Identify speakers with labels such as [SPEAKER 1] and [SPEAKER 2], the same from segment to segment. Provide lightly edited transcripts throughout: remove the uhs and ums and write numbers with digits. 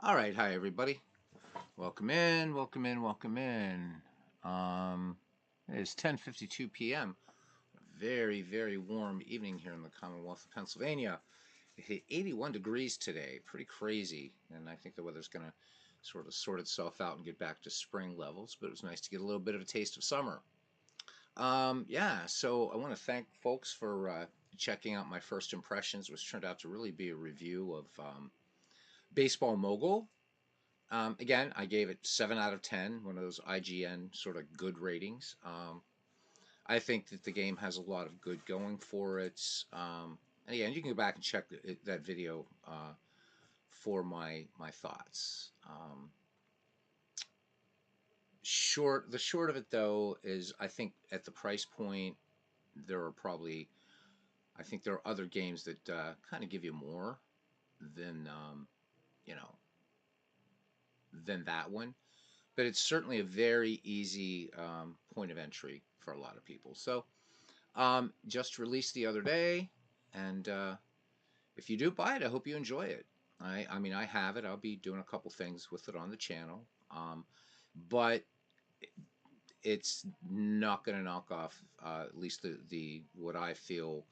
[SPEAKER 1] All right, hi everybody. Welcome in, welcome in, welcome in. Um, it is 10:52 p.m. Very, very warm evening here in the Commonwealth of Pennsylvania. It hit 81 degrees today, pretty crazy, and I think the weather's going to sort of sort itself out and get back to spring levels. But it was nice to get a little bit of a taste of summer. Yeah, so I want to thank folks for checking out my first impressions, which turned out to really be a review of Baseball Mogul. Again, I gave it 7 out of 10, one of those IGN sort of good ratings. I think that the game has a lot of good going for it. And again, you can go back and check that video for my thoughts. The short of it though is I think at the price point there are probably I think there are other games that kind of give you more than you know than that one. But it's certainly a very easy point of entry for a lot of people. So, just released the other day, and if you do buy it, I hope you enjoy it. I mean, I have it. I'll be doing a couple things with it on the channel, but it's not going to knock off at least the what I feel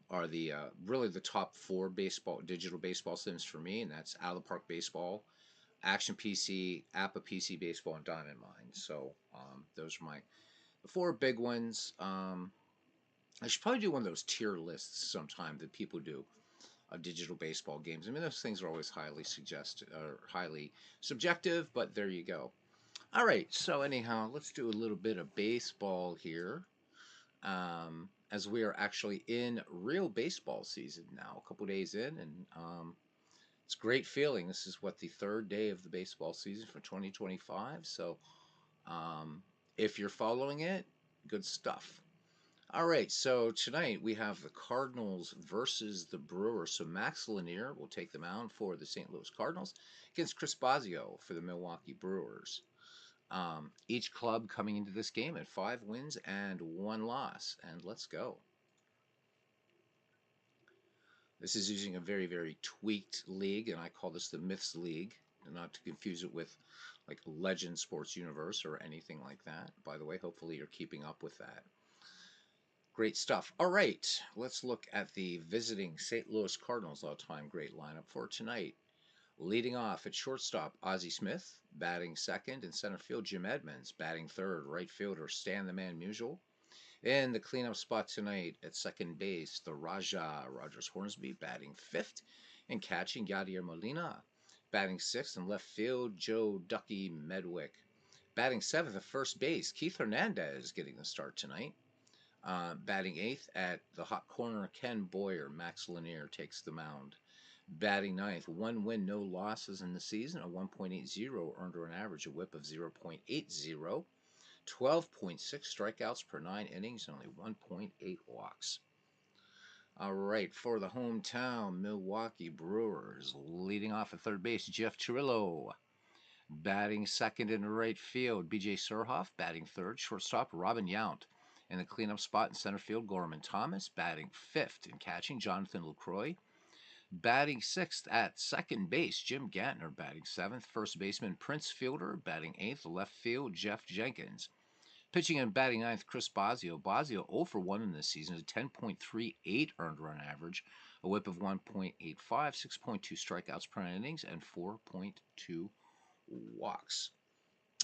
[SPEAKER 1] are the really the top four digital baseball sims for me, and that's Out of the Park Baseball, Action PC, Appa PC Baseball, and Diamond Mine. So those are my the four big ones. I should probably do one of those tier lists sometime that people do of digital baseball games. I mean, those things are always highly subjective, but there you go. All right, so anyhow, let's do a little bit of baseball here. As we are actually in real baseball season now, a couple days in, and it's a great feeling. This is what the third day of the baseball season for 2025. So um, if you're following it, good stuff. All right, so tonight we have the Cardinals versus the Brewers. So Max Lanier will take the mound for the St. Louis Cardinals against Chris Bosio for the Milwaukee Brewers. Each club coming into this game at 5 wins and 1 loss. And let's go. This is using a very, very tweaked league, and I call this the Myths League, not to confuse it with like Legend Sports Universe or anything like that. By the way, hopefully you're keeping up with that. Great stuff. All right, let's look at the visiting St. Louis Cardinals all-time great lineup for tonight. Leading off at shortstop, Ozzie Smith. Batting second in center field, Jim Edmonds. Batting third, right fielder, Stan the Man Musial. In the cleanup spot tonight at second base, the Raja, Rogers Hornsby. Batting fifth and catching, Yadier Molina. Batting sixth in left field, Joe Ducky Medwick. Batting seventh at first base, Keith Hernandez getting the start tonight. Batting eighth at the hot corner, Ken Boyer. Max Lanier takes the mound. Batting ninth, 1 win, no losses in the season, a 1.80 earned an average, a whip of 0.80, 12.6 strikeouts per 9 innings, only 1.8 walks. All right, for the hometown Milwaukee Brewers, leading off at third base, Jeff Chirillo. Batting second in right field, B.J. Surhoff. Batting third, shortstop, Robin Yount. In the cleanup spot in center field, Gorman Thomas. Batting fifth and catching, Jonathan Lucroy. Batting sixth at second base, Jim Gantner. Batting seventh, first baseman Prince Fielder. Batting eighth, left field, Jeff Jenkins. Pitching and batting ninth, Chris Bosio. Bosio 0 for 1 in this season, a 10.38 earned run average, a whip of 1.85, 6.2 strikeouts per innings, and 4.2 walks.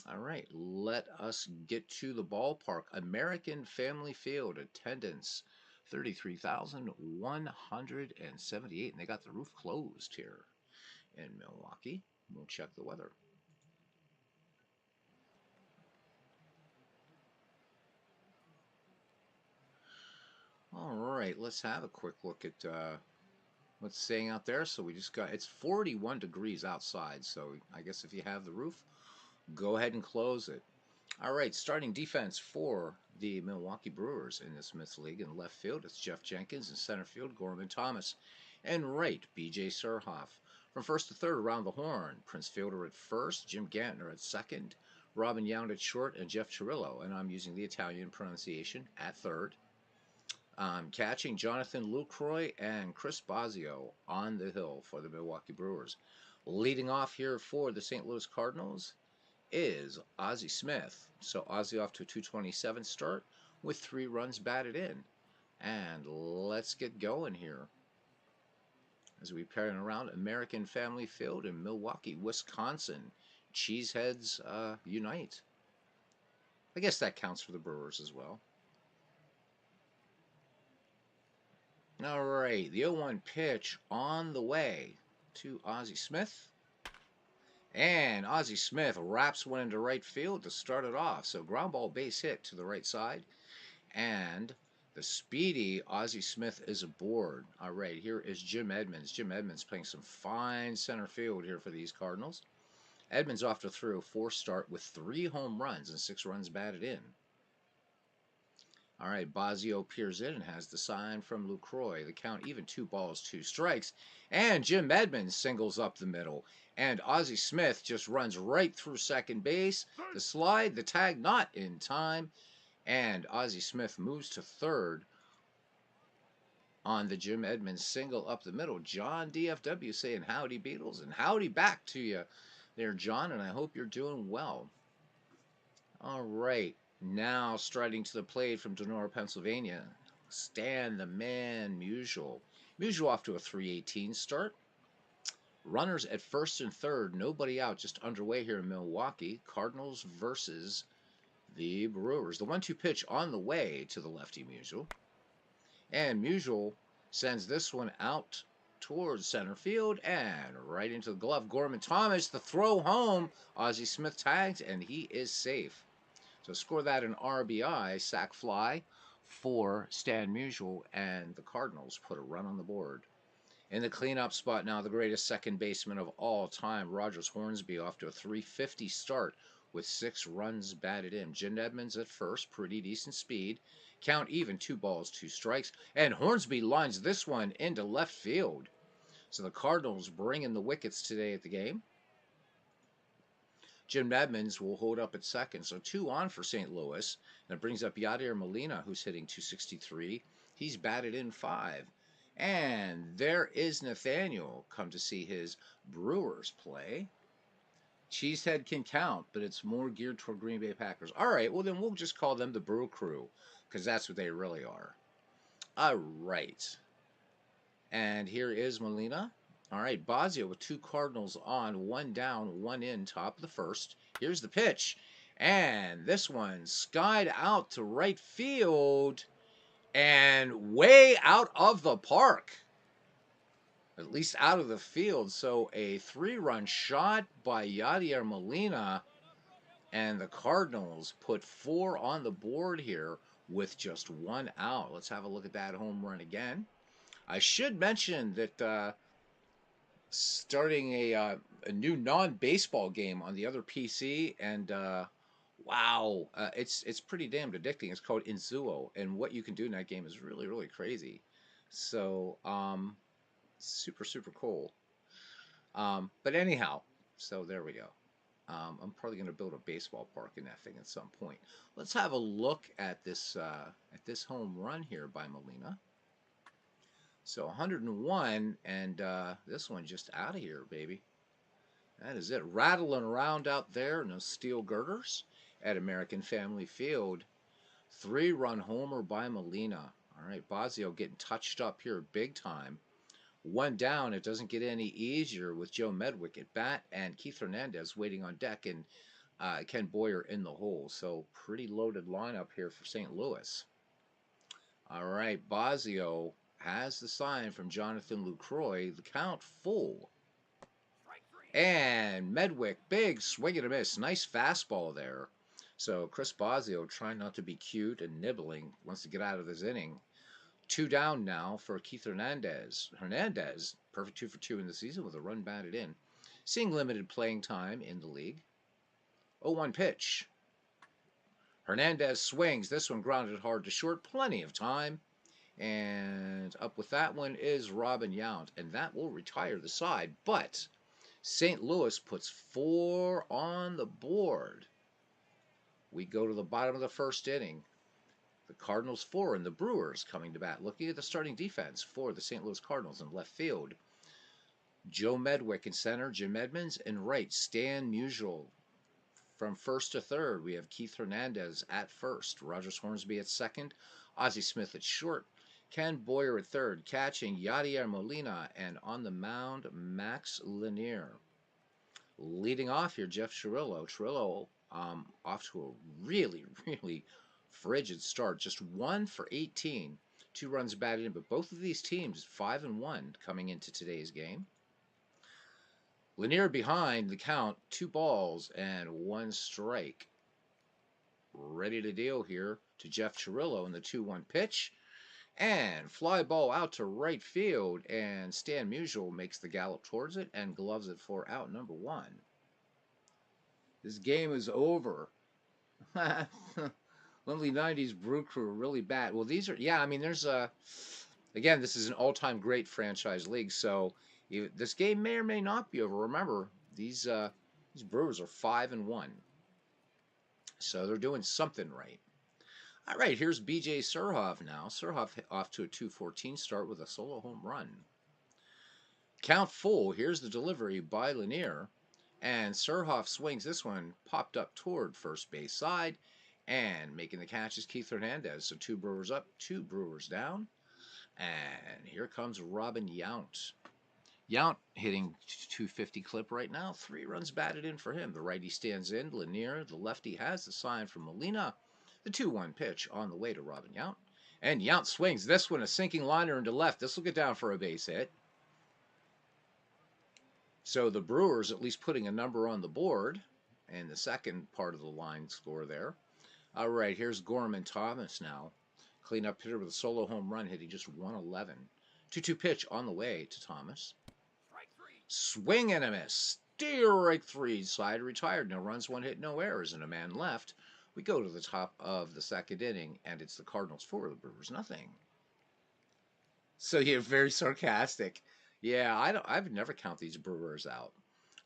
[SPEAKER 1] All right, let us get to the ballpark. American Family Field attendance 33,178, and they got the roof closed here in Milwaukee. We'll check the weather. All right, let's have a quick look at what's saying out there. So we just got it's 41 degrees outside. So I guess if you have the roof, go ahead and close it. All right, starting defense for the Milwaukee Brewers in this Myths League. In left field, it's Jeff Jenkins. In center field, Gorman Thomas. And right, B.J. Surhoff. From first to third, around the horn, Prince Fielder at first, Jim Gantner at second, Robin Yount at short, and Jeff Chirillo, and I'm using the Italian pronunciation, at third. Catching, Jonathan Lucroy and Chris Bosio on the hill for the Milwaukee Brewers. Leading off here for the St. Louis Cardinals is Ozzie Smith. So Ozzie off to a 227 start with 3 runs batted in. And let's get going here as we pair around American Family Field in Milwaukee, Wisconsin. Cheeseheads unite. I guess that counts for the Brewers as well. All right, the 0-1 pitch on the way to Ozzie Smith. And Ozzie Smith wraps one into right field to start it off. So ground ball base hit to the right side. And the speedy Ozzie Smith is aboard. All right, here is Jim Edmonds. Jim Edmonds playing some fine center field here for these Cardinals. Edmonds off to a 3-4 start with 3 home runs and 6 runs batted in. All right, Bosio peers in and has the sign from Lucroy. The count even, 2 balls, 2 strikes. And Jim Edmonds singles up the middle. And Ozzie Smith just runs right through second base. The slide, the tag not in time. And Ozzie Smith moves to third on the Jim Edmonds single up the middle. John DFW saying howdy Beatles and howdy back to you there, John, and I hope you're doing well. All right. Now striding to the plate from Donora, Pennsylvania, Stan the Man Musial. Musial off to a 318 start. Runners at first and third, nobody out, just underway here in Milwaukee. Cardinals versus the Brewers. The 1-2 pitch on the way to the lefty Musial. And Musial sends this one out towards center field and right into the glove. Gorman Thomas, the throw home. Ozzie Smith tags, and he is safe. So score that an RBI, sac fly for Stan Musial, and the Cardinals put a run on the board. In the cleanup spot now, the greatest second baseman of all time, Rogers Hornsby, off to a 350 start with 6 runs batted in. Jim Edmonds at first, pretty decent speed. Count even, 2 balls, 2 strikes. And Hornsby lines this one into left field. So the Cardinals bring in the wickets today at the game. Jim Edmonds will hold up at second. So 2 on for St. Louis. And it brings up Yadier Molina, who's hitting 263. He's batted in 5. And there is Nathaniel, come to see his Brewers play. Cheesehead can count, but it's more geared toward Green Bay Packers. All right, well then we'll just call them the Brew Crew, because that's what they really are. All right. And here is Molina. All right, Bosio with 2 Cardinals on, 1 down, 1 in, top of the first. Here's the pitch. And this one skied out to right field and way out of the park. At least out of the field. So a 3-run shot by Yadier Molina. And the Cardinals put 4 on the board here with just 1 out. Let's have a look at that home run again. I should mention that starting a new non-baseball game on the other PC, and wow, it's pretty damn addicting. It's called Inzuo, and what you can do in that game is really, really crazy. So, super, super cool. But anyhow, so there we go. I'm probably going to build a baseball park in that thing at some point. Let's have a look at this home run here by Molina. So 101, and this one just out of here, baby. That is it. Rattling around out there, no steel girders at American Family Field. 3-run homer by Molina. All right, Bosio getting touched up here big time. 1 down. It doesn't get any easier with Joe Medwick at bat and Keith Hernandez waiting on deck, and Ken Boyer in the hole. So pretty loaded lineup here for St. Louis. All right, Bosio has the sign from Jonathan Lucroy. The count full. And Medwick, big swing and a miss. Nice fastball there. So Chris Bosio trying not to be cute and nibbling. Wants to get out of this inning. 2 down now for Keith Hernandez. Hernandez, perfect 2 for 2 in the season with a run batted in. Seeing limited playing time in the league. 0-1 pitch. Hernandez swings. This one grounded hard to short. Plenty of time. And up with that one is Robin Yount. And that will retire the side. But St. Louis puts 4 on the board. We go to the bottom of the first inning. The Cardinals 4 and the Brewers coming to bat. Looking at the starting defense for the St. Louis Cardinals in left field. Joe Medwick in center, Jim Edmonds in right, Stan Musial. From first to third, we have Keith Hernandez at first, Rogers Hornsby at second, Ozzie Smith at short, Ken Boyer at third, catching Yadier Molina, and on the mound, Max Lanier. Leading off here, Jeff Chirillo. Chirillo off to a really, really frigid start. Just 1 for 18, 2 runs batted in, but both of these teams 5-1 coming into today's game. Lanier behind the count, 2 balls and 1 strike. Ready to deal here to Jeff Chirillo in the 2-1 pitch. And fly ball out to right field, and Stan Musial makes the gallop towards it and gloves it for out number 1. This game is over. Lovely 90s Brew Crew really bad. Well, these are, yeah, I mean, there's a, again, this is an all-time great franchise league, so this game may or may not be over. Remember, these Brewers are 5-1, so they're doing something right. All right, here's B.J. Surhoff now. Surhoff off to a 2-14 start with a solo home run. Count full. Here's the delivery by Lanier. And Surhoff swings this one, popped up toward first base side. And making the catch is Keith Hernandez. So 2 Brewers up, 2 Brewers down. And here comes Robin Yount. Yount hitting 250 clip right now. 3 runs batted in for him. The righty stands in. Lanier, the lefty, has the sign from Molina. The 2-1 pitch on the way to Robin Yount. And Yount swings this one, a sinking liner into left. This will get down for a base hit. So the Brewers at least putting a number on the board in the second part of the line score there. All right, here's Gorman Thomas now. Cleanup hitter with a solo home run, hitting just 111. 2-2 pitch on the way to Thomas. Swing and a miss. Strike 3. Side retired. No runs, 1 hit, no errors, and a man left. We go to the top of the second inning, and it's the Cardinals 4, the Brewers nothing. So you're very sarcastic. Yeah, I've never count these Brewers out.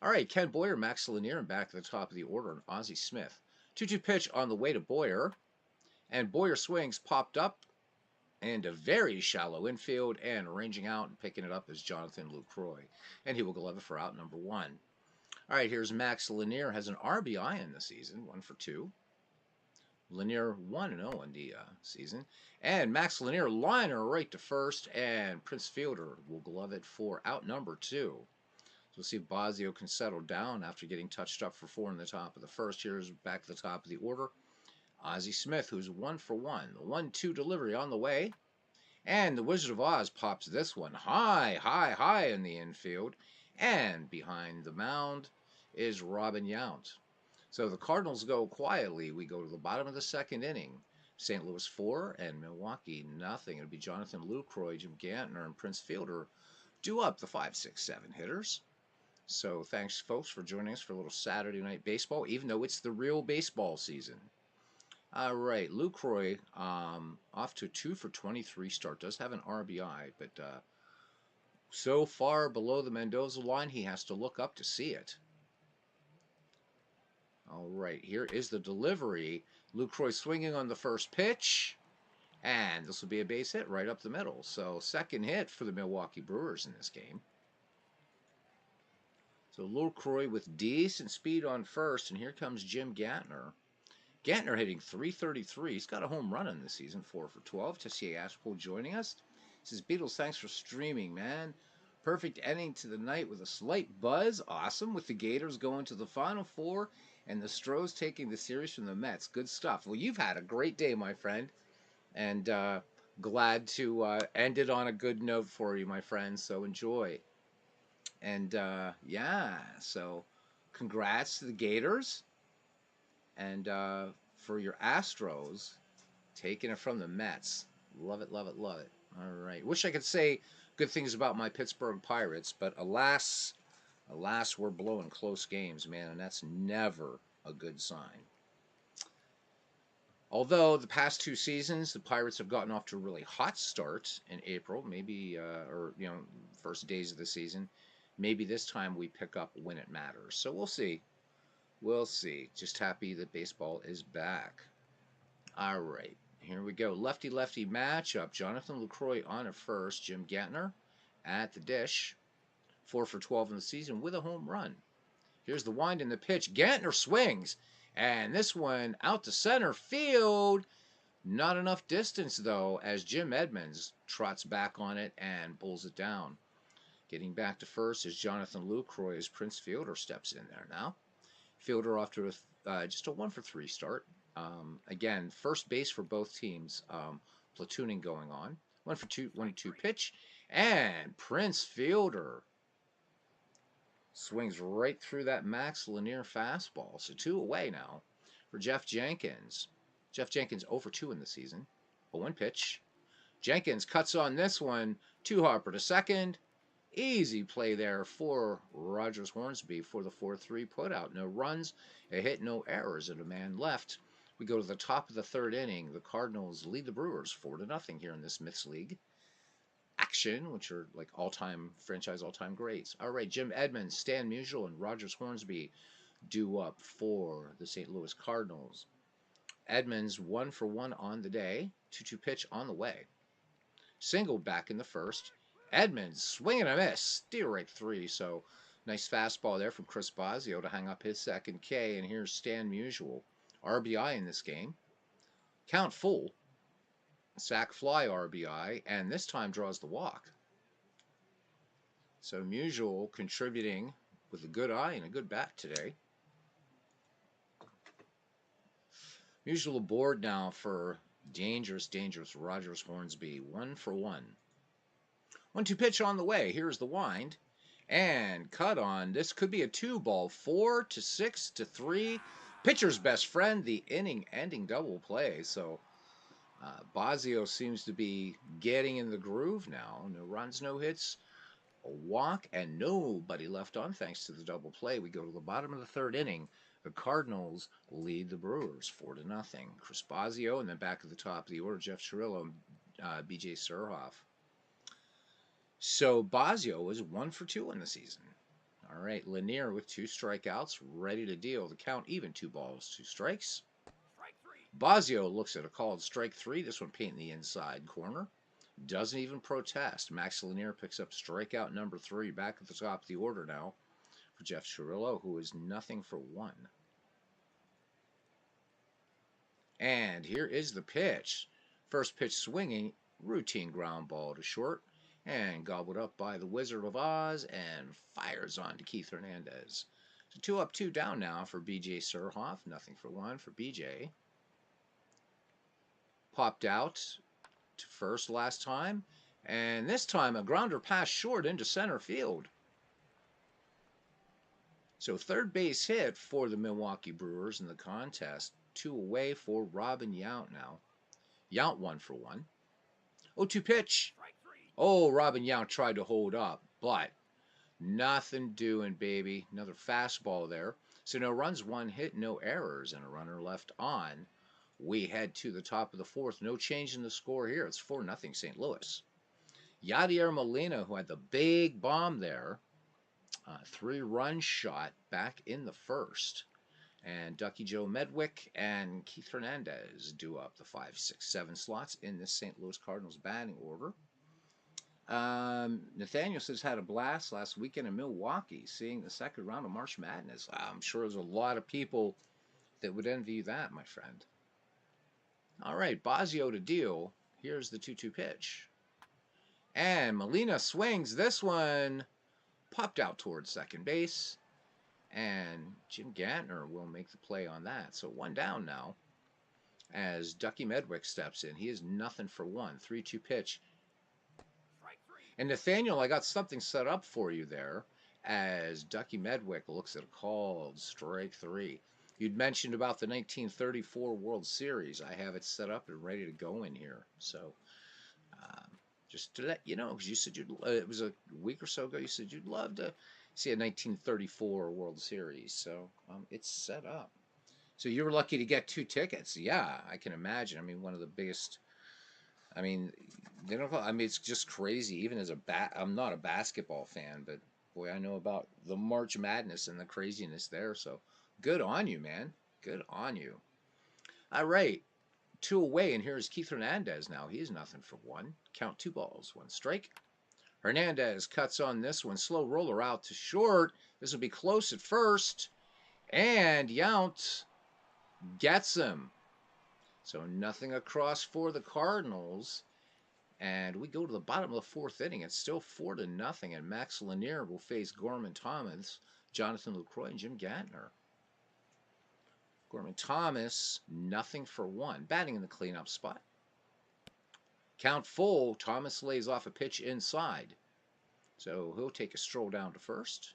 [SPEAKER 1] All right, Ken Boyer, Max Lanier, and back to the top of the order, and Ozzie Smith. 2-2 pitch on the way to Boyer, and Boyer swings, popped up, and a very shallow infield, and ranging out and picking it up is Jonathan Lucroy, and he will glove it for out number 1. All right, here's Max Lanier, has an RBI in the season, 1 for 2. Lanier 1-0 in the season. And Max Lanier liner right to first, and Prince Fielder will glove it for out number 2. So we'll see if Bosio can settle down after getting touched up for 4 in the top of the first. Here's back to the top of the order. Ozzie Smith, who's 1 for 1. The 1-2 delivery on the way. And the Wizard of Oz pops this one high, high, high in the infield. And behind the mound is Robin Yount. So the Cardinals go quietly. We go to the bottom of the second inning. St. Louis 4 and Milwaukee nothing. It'll be Jonathan Lucroy, Jim Gantner, and Prince Fielder do up the 5, 6, 7 hitters. So thanks, folks, for joining us for a little Saturday night baseball, even though it's the real baseball season. All right, Lucroy off to a 2 for 23 start. Does have an RBI, but so far below the Mendoza line, he has to look up to see it. All right, here is the delivery. Lucroy swinging on the first pitch. And this will be a base hit right up the middle. So second hit for the Milwaukee Brewers in this game. So Lucroy with decent speed on first. And here comes Jim Gantner. Gantner hitting .333. He's got a home run in this season, 4 for 12. Tessier Ashpool joining us. Says, Beatles, thanks for streaming, man. Perfect ending to the night with a slight buzz. Awesome. With the Gators going to the Final Four and the Stros taking the series from the Mets. Good stuff. Well, you've had a great day, my friend. And glad to end it on a good note for you, my friend. So enjoy. And yeah, so congrats to the Gators. And for your Astros, taking it from the Mets. Love it, love it, love it. All right. Wish I could say good things about my Pittsburgh Pirates, but alas, we're blowing close games, man, and that's never a good sign. Although the past 2 seasons, the Pirates have gotten off to a really hot start in April, maybe, or, first days of the season. Maybe this time we pick up when it matters. So we'll see. We'll see. Just happy that baseball is back. All right. Here we go. Lefty-lefty matchup. Jonathan Lucroy on at first. Jim Gantner at the dish. 4 for 12 in the season with a home run. Here's the wind and the pitch. Gantner swings, and this one out to center field. Not enough distance, though, as Jim Edmonds trots back on it and pulls it down. Getting back to first is Jonathan Lucroy as Prince Fielder steps in there now. Fielder off to just a 1 for 3 start. Again, first base for both teams. Platooning going on. 1 for 2, 1-2 pitch. And Prince Fielder swings right through that Max Lanier fastball. So 2 away now for Jeff Jenkins. Jeff Jenkins 0 for 2 in the season. A 1 pitch. Jenkins cuts on this one. 2 Harper to second. Easy play there for Rogers Hornsby for the 4-3 putout. No runs, a hit, no errors, and a man left. We go to the top of the 3rd inning. The Cardinals lead the Brewers 4-0 here in this Myths League action, which are like franchise all-time greats. All right, Jim Edmonds, Stan Musial, and Rogers Hornsby due up for the St. Louis Cardinals. Edmonds 1 for 1 on the day. 2-2 pitch on the way. Single back in the first. Edmonds swing and a miss. Steal right 3. So nice fastball there from Chris Bosio to hang up his second K. And here's Stan Musial. RBI in this game. Count full. Sack fly RBI. And this time draws the walk. So Musial contributing with a good eye and a good bat today. Musial aboard now for dangerous Rogers Hornsby. 1 for 1. 1-2 pitch on the way. Here's the wind. And cut on. This could be a 2-ball. 4 to 6 to 3. Pitcher's best friend. The inning-ending double play. So Bosio seems to be getting in the groove now. No runs, no hits. A walk, and nobody left on thanks to the double play. We go to the bottom of the 3rd inning. The Cardinals lead the Brewers 4-0. Chris Bosio, and then back at the top of the order, Jeff Cirillo and B.J. Surhoff. So Bosio is 1 for 2 in the season. All right, Lanier with 2 strikeouts, ready to deal. The count even, 2 balls, 2 strikes. Bosio looks at a called strike 3. This one painting the inside corner. Doesn't even protest. Max Lanier picks up strikeout number 3. Back at the top of the order now for Jeff Cirillo, who is 0 for 1. And here is the pitch. First pitch swinging, routine ground ball to short, and gobbled up by the Wizard of Oz, and fires on to Keith Hernandez. So 2 up, 2 down now for B.J. Surhoff. 0 for 1 for B.J. Popped out to first last time, and this time a grounder pass short into center field. So 3rd base hit for the Milwaukee Brewers in the contest. 2 away for Robin Yount now. Yount 1 for 1. 0-2 pitch. Oh, Robin Yount tried to hold up, but nothing doing, baby. Another fastball there. So no runs, 1 hit, no errors, and a runner left on. We head to the top of the 4th. No change in the score here. It's 4-0 St. Louis. Yadier Molina, who had the big bomb there, 3-run shot back in the first. And Ducky Joe Medwick and Keith Hernandez do up the 5, 6, 7 slots in this St. Louis Cardinals batting order. Nathaniel says had a blast last weekend in Milwaukee, seeing the 2nd round of March Madness. I'm sure there's a lot of people that would envy that, my friend. All right, Bosio to deal. Here's the 2-2 pitch. And Molina swings. This one popped out towards second base. And Jim Gantner will make the play on that. So 1 down now as Ducky Medwick steps in. He is 0 for 1. 3-2 pitch. And Nathaniel, I got something set up for you there as Ducky Medwick looks at a called strike 3. You'd mentioned about the 1934 World Series. I have it set up and ready to go in here. So just to let you know, because you said it was a week or so ago, you said you'd love to see a 1934 World Series. So it's set up. So you were lucky to get 2 tickets. Yeah, I can imagine. I mean, one of the biggest. I mean, they don't. I mean, it's just crazy. Even as I'm not a basketball fan, but boy, I know about the March Madness and the craziness there. So good on you, man. Good on you. All right, 2 away, and here's Keith Hernandez now. He's 0 for 1. Count 2 balls, 1 strike. Hernandez cuts on this one. Slow roller out to short. This will be close at first. And Yount gets him. So nothing across for the Cardinals. And we go to the bottom of the fourth inning. It's still 4-0. And Max Lanier will face Gorman Thomas, Jonathan Lucroy, and Jim Gantner. Gorman Thomas, 0-for-1. Batting in the cleanup spot. Count full. Thomas lays off a pitch inside. So he'll take a stroll down to first.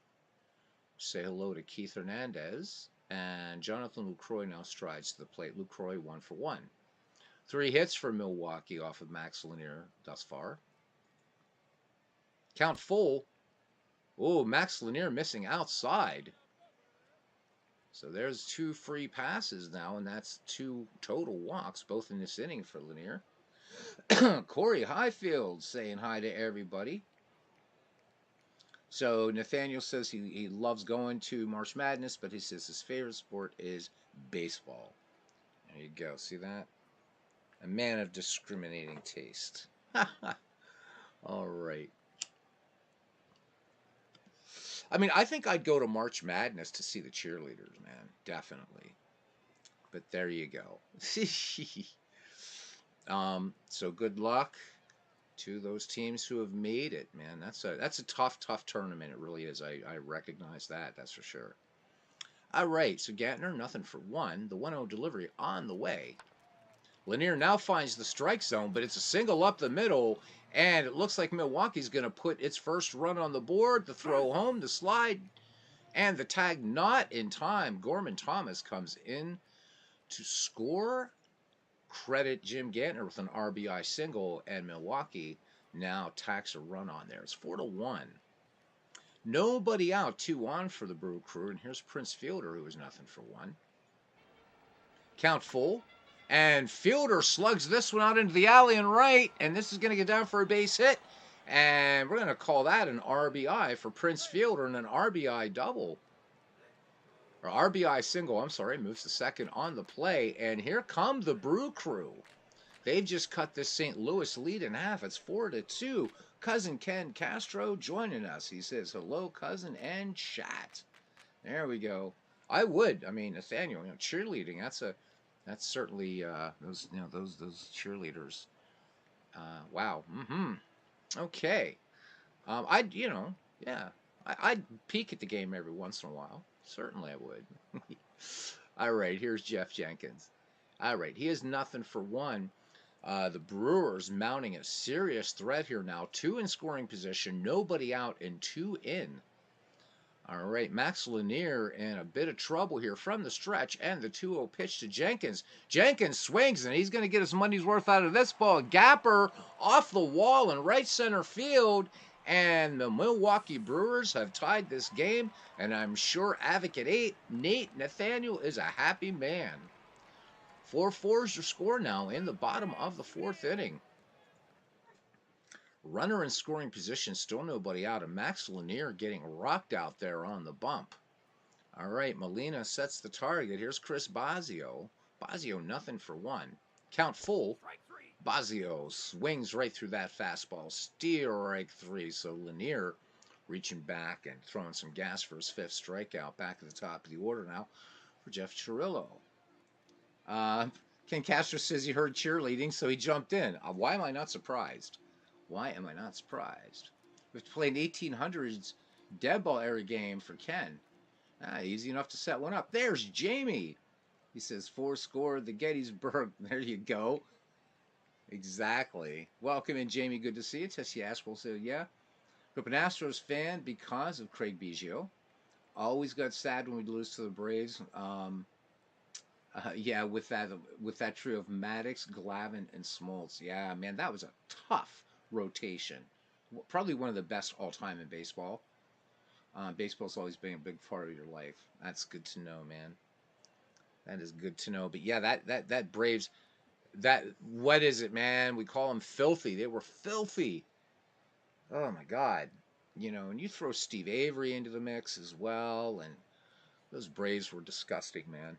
[SPEAKER 1] Say hello to Keith Hernandez. And Jonathan Lucroy now strides to the plate. Lucroy 1-for-1. 3 hits for Milwaukee off of Max Lanier thus far. Count full. Oh, Max Lanier missing outside. So there's 2 free passes now, and that's 2 total walks, both in this inning for Lanier. Corey Highfield saying hi to everybody. So Nathaniel says he loves going to March Madness, but he says his favorite sport is baseball. There you go. See that? A man of discriminating taste. All right. I mean, I think I'd go to March Madness to see the cheerleaders, man. Definitely. But there you go. So good luck to those teams who have made it, man. That's a tough tournament. It really is. I recognize that. That's for sure. All right. So Gantner, 0-for-1. The 1-0 delivery on the way. Lanier now finds the strike zone, but it's a single up the middle, and it looks like Milwaukee's going to put its first run on the board. The throw home, the slide, and the tag not in time. Gorman Thomas comes in to score. Credit Jim Gantner with an RBI single, and Milwaukee now tacks a run on there. It's 4-1. Nobody out, 2 on for the Brew Crew, and here's Prince Fielder, who is 0-for-1. Count full. And Fielder slugs this one out into the alley and right, and this is going to get down for a base hit. And we're going to call that an RBI for Prince Fielder and an RBI double. Or RBI single, I'm sorry, moves to second on the play. And here come the Brew Crew. They've just cut this St. Louis lead in half. It's 4-2. Cousin Ken Castro joining us. He says, hello, cousin, and chat. There we go. I would. I mean, Nathaniel, cheerleading, that's certainly those cheerleaders. Wow. Okay. I'd peek at the game every once in a while. Certainly I would. All right, here's Jeff Jenkins. All right, he is 0-for-1. The Brewers mounting a serious threat here now. 2 in scoring position, nobody out, and 2 in. All right, Max Lanier in a bit of trouble here from the stretch, and the 2-0 pitch to Jenkins. Jenkins swings, and he's going to get his money's worth out of this ball. Gapper off the wall in right center field, and the Milwaukee Brewers have tied this game, and I'm sure Advocate 8, Nate Nathaniel, is a happy man. 4-4 is your score now in the bottom of the 4th inning. Runner in scoring position, still nobody out, and Max Lanier getting rocked out there on the bump. All right, Molina sets the target. Here's Chris Bosio. Bosio 0-for-1. Count full. Bosio swings right through that fastball. Strike 3. So Lanier reaching back and throwing some gas for his 5th strikeout. Back at the top of the order now for Jeff Chirillo. Ken Castro says he heard cheerleading, so he jumped in. Why am I not surprised? Why am I not surprised? We've played an 1800s dead ball era game for Ken. Easy enough to set one up. There's Jamie. He says 4 scored the Gettysburg. There you go. Exactly. Welcome in, Jamie. Good to see you. Tessie Ashwell said, yeah. But an Astros fan because of Craig Biggio. Always got sad when we lose to the Braves. Yeah, with that trio of Maddox, Glavine, and Smoltz. Yeah, man, that was a tough rotation. Probably one of the best all time in baseball. Baseball's always been a big part of your life. That's good to know, man. That is good to know. But yeah, that Braves, what is it, man? We call them filthy. They were filthy. Oh my God. And you throw Steve Avery into the mix as well, and those Braves were disgusting, man.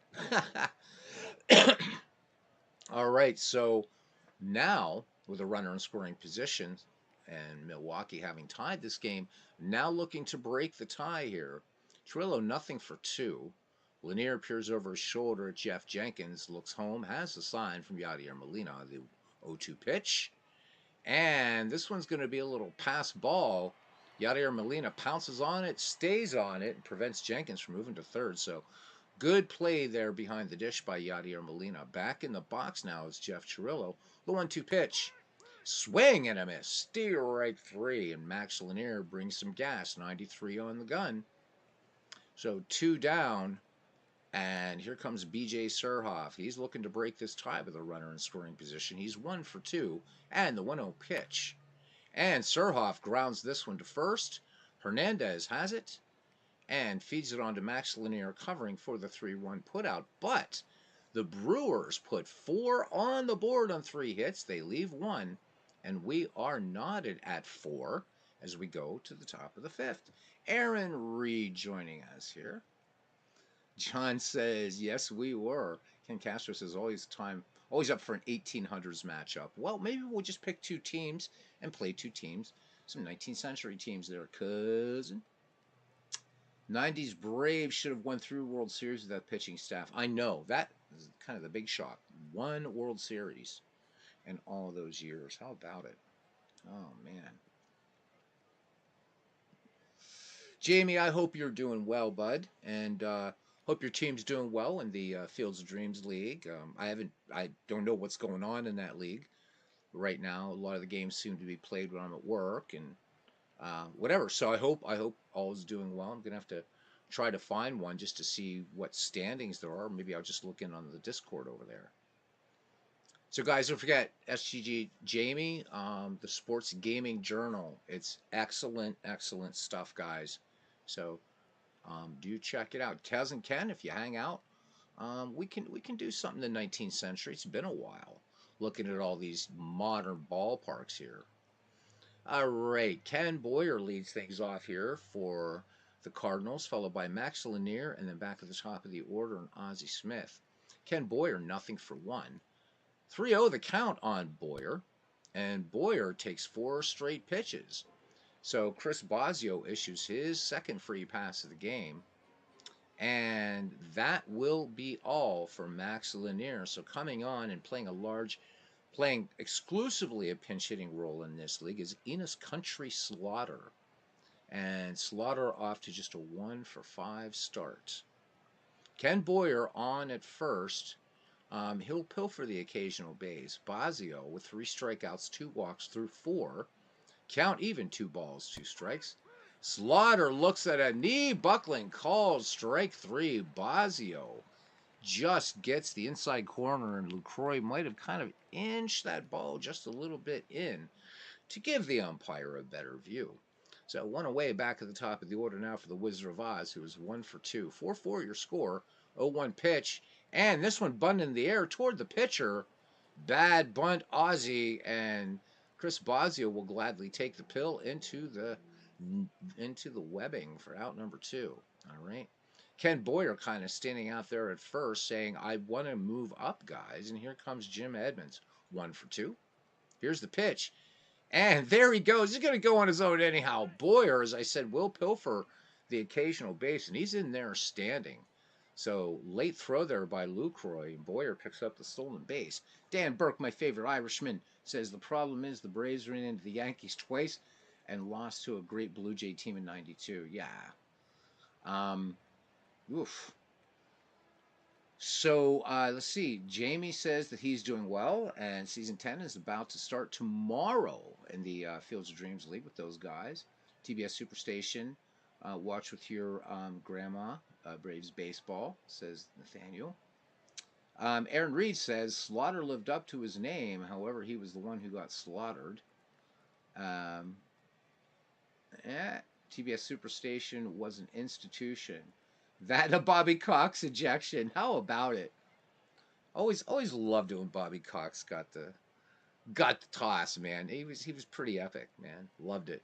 [SPEAKER 1] All right, so now with a runner in scoring position, and Milwaukee having tied this game, now looking to break the tie here. Trillo nothing for two. Lanier peers over his shoulder at Jeff Jenkins, looks home, has a sign from Yadier Molina, the 0-2 pitch. And this one's going to be a little pass ball. Yadier Molina pounces on it, stays on it, and prevents Jenkins from moving to third. So good play there behind the dish by Yadier Molina. Back in the box now is Jeff Chirillo. The 1-2 pitch. Swing and a miss. Steer right three. And Max Lanier brings some gas. 93 on the gun. So 2 down. And here comes B.J. Surhoff. He's looking to break this tie with a runner in scoring position. He's 1 for 2. And the 1-0 pitch. And Surhoff grounds this one to first. Hernandez has it and feeds it on to Max Lanier, covering for the 3-1 putout. But the Brewers put 4 on the board on 3 hits. They leave 1, and we are knotted at 4 as we go to the top of the 5th. Aaron Reed joining us here. John says, yes, we were. Ken Castro says, always up for an 1800s matchup. Well, maybe we'll just pick 2 teams and play 2 teams. Some 19th century teams there, cousin. 90s Braves should have won 3 World Series with that pitching staff. I know. That is kind of the big shock. 1 World Series in all those years. How about it? Oh, man. Jamie, I hope you're doing well, bud. And hope your team's doing well in the Fields of Dreams League. I don't know what's going on in that league right now. A lot of the games seem to be played when I'm at work and whatever. So I hope all is doing well. I'm gonna have to try to find one just to see what standings there are. Maybe I'll just look in on the Discord over there. So guys, don't forget SGG Jamie, the Sports Gaming Journal. It's excellent stuff, guys. So do check it out. Tez and Ken, if you hang out, we can do something in the 19th century. It's been a while looking at all these modern ballparks here. All right, Ken Boyer leads things off here for the Cardinals, followed by Max Lanier, and then back at the top of the order, and Ozzie Smith. Ken Boyer, nothing for 1. 3-0 the count on Boyer, and Boyer takes 4 straight pitches. So Chris Bosio issues his second free pass of the game, and that will be all for Max Lanier. So coming on and playing exclusively a pinch hitting role in this league is Enos Country Slaughter. And Slaughter off to just a 1 for 5 start. Ken Boyer on at first. He'll pilfer the occasional base. Bosio with 3 strikeouts, 2 walks through 4. Count even, 2 balls, 2 strikes. Slaughter looks at a knee buckling, calls strike 3. Bosio just gets the inside corner, and Lucroy might have kind of inched that ball just a little bit in to give the umpire a better view. So 1 away back at the top of the order now for the Wizard of Oz, who is 1 for 2. 4-4 your score. 0-1 pitch, and this one bunted in the air toward the pitcher. Bad bunt, Ozzie, and Chris Bosio will gladly take the pill into the webbing for out number 2. All right. Ken Boyer kind of standing out there at first saying, I want to move up, guys. And here comes Jim Edmonds. 1 for 2. Here's the pitch. And there he goes. He's going to go on his own anyhow. Boyer, as I said, will pilfer the occasional base, and he's in there standing. So late throw there by Lucroy. Boyer picks up the stolen base. Dan Burke, my favorite Irishman, says the problem is the Braves ran into the Yankees twice and lost to a great Blue Jay team in '92. Yeah. Oof. So let's see. Jamie says that he's doing well, and season 10 is about to start tomorrow in the Fields of Dreams League with those guys. TBS Superstation. Watch with your grandma. Braves baseball, says Nathaniel. Aaron Reed says Slaughter lived up to his name. However, he was the one who got slaughtered. TBS Superstation was an institution. That and a Bobby Cox ejection. How about it? Always loved it when Bobby Cox got the toss, man. He was pretty epic, man. Loved it.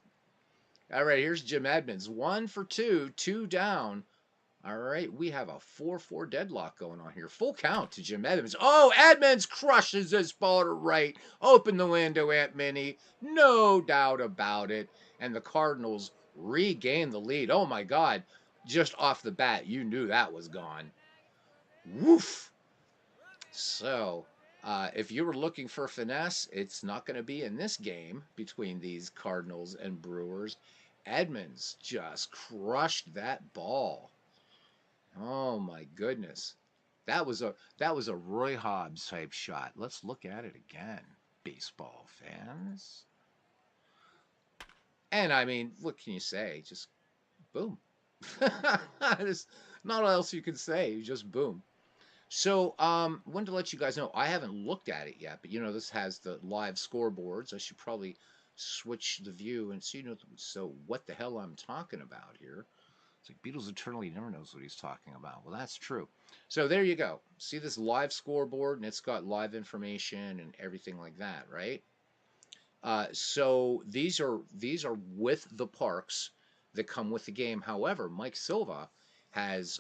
[SPEAKER 1] All right, here's Jim Edmonds. 1 for 2, 2 down All right, we have a 4-4 deadlock going on here. Full count to Jim Edmonds. Oh, Edmonds crushes this ball to right. Open the window, Aunt Minnie. No doubt about it. And the Cardinals regain the lead. Oh my God. Just off the bat, you knew that was gone. Woof. So, if you were looking for finesse, it's not going to be in this game between these Cardinals and Brewers. Edmonds just crushed that ball. Oh my goodness. That was a Roy Hobbs type shot. Let's look at it again, baseball fans. And I mean, what can you say? Just boom. There's not else you can say. Just boom. So, wanted to let you guys know I haven't looked at it yet, but this has the live scoreboards. I should probably switch the view and see. So what the hell I'm talking about here? It's like Beatles Eternally never knows what he's talking about. Well, that's true. So there you go. See this live scoreboard, and it's got live information and everything like that, right? So these are with the parks that come with the game. However, Mike Silva has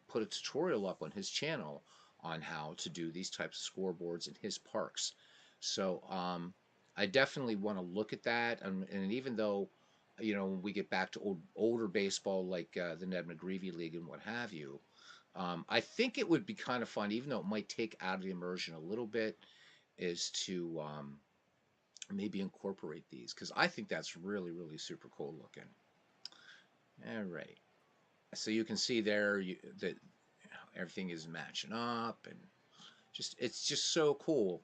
[SPEAKER 1] put a tutorial up on his channel on how to do these types of scoreboards in his parks. So I definitely want to look at that. And even though, when we get back to older baseball like the Ned McGreevy League and what have you, I think it would be kind of fun, even though it might take out of the immersion a little bit, is to maybe incorporate these because I think that's really, really super cool looking. All right. So you can see there that everything is matching up and it's just so cool.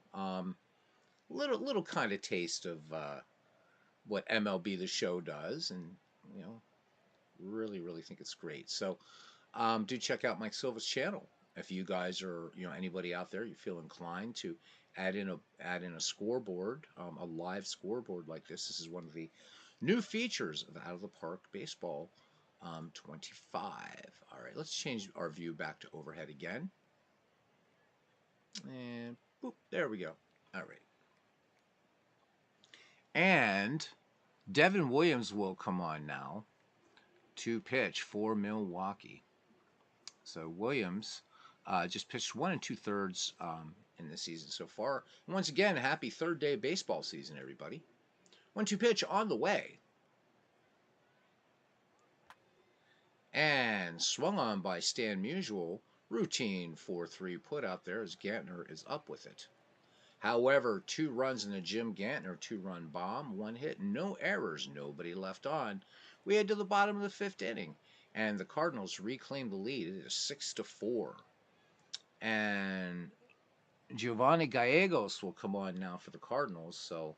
[SPEAKER 1] Little kind of taste of what MLB The Show does, and you know, really, really think it's great. So do check out Mike Silva's channel if you guys are, anybody out there you feel inclined to add in a scoreboard, a live scoreboard like this. This is one of the new features of Out of the Park Baseball 25. All right, let's change our view back to overhead again, and boop, there we go. All right, and Devin Williams will come on now to pitch for Milwaukee. So Williams just pitched 1 2/3 in the season so far. And once again, happy third day of baseball season, everybody. 1-2 pitch on the way. And swung on by Stan Musial. Routine 4-3 put out there as Gantner is up with it. However, 2 runs in a Jim Gantner 2-run bomb, 1 hit, no errors, nobody left on. We head to the bottom of the 5th inning, and the Cardinals reclaim the lead. It is 6-4. And Giovanni Gallegos will come on now for the Cardinals. So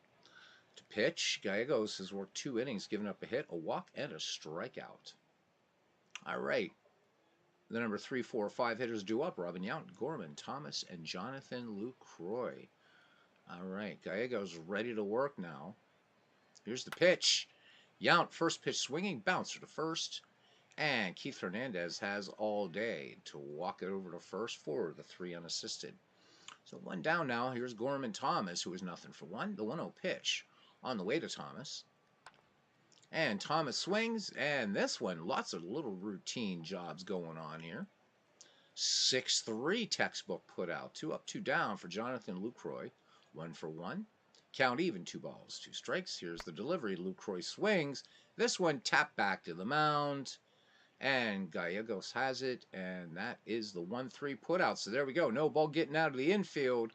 [SPEAKER 1] to pitch, Gallegos has worked 2 innings, given up a hit, a walk, and a strikeout. All right. The number 3, 4, 5 hitters due up: Robin Yount, Gorman, Thomas, and Jonathan Lucroy. All right. Gallegos ready to work now. Here's the pitch. Yount, first pitch swinging, bouncer to first. And Keith Hernandez has all day to walk it over to first for the 3 unassisted. So 1 down now. Here's Gorman Thomas, who is nothing for 1. The 1-0 pitch on the way to Thomas. And Thomas swings, and this one, lots of little routine jobs going on here. 6-3 textbook put out. 2 up, 2 down for Jonathan Lucroy. 1 for 1. Count even, 2 balls, 2 strikes. Here's the delivery. Lucroy swings. This one tapped back to the mound. And Gallegos has it, and that is the 1-3 put out. So there we go. No ball getting out of the infield.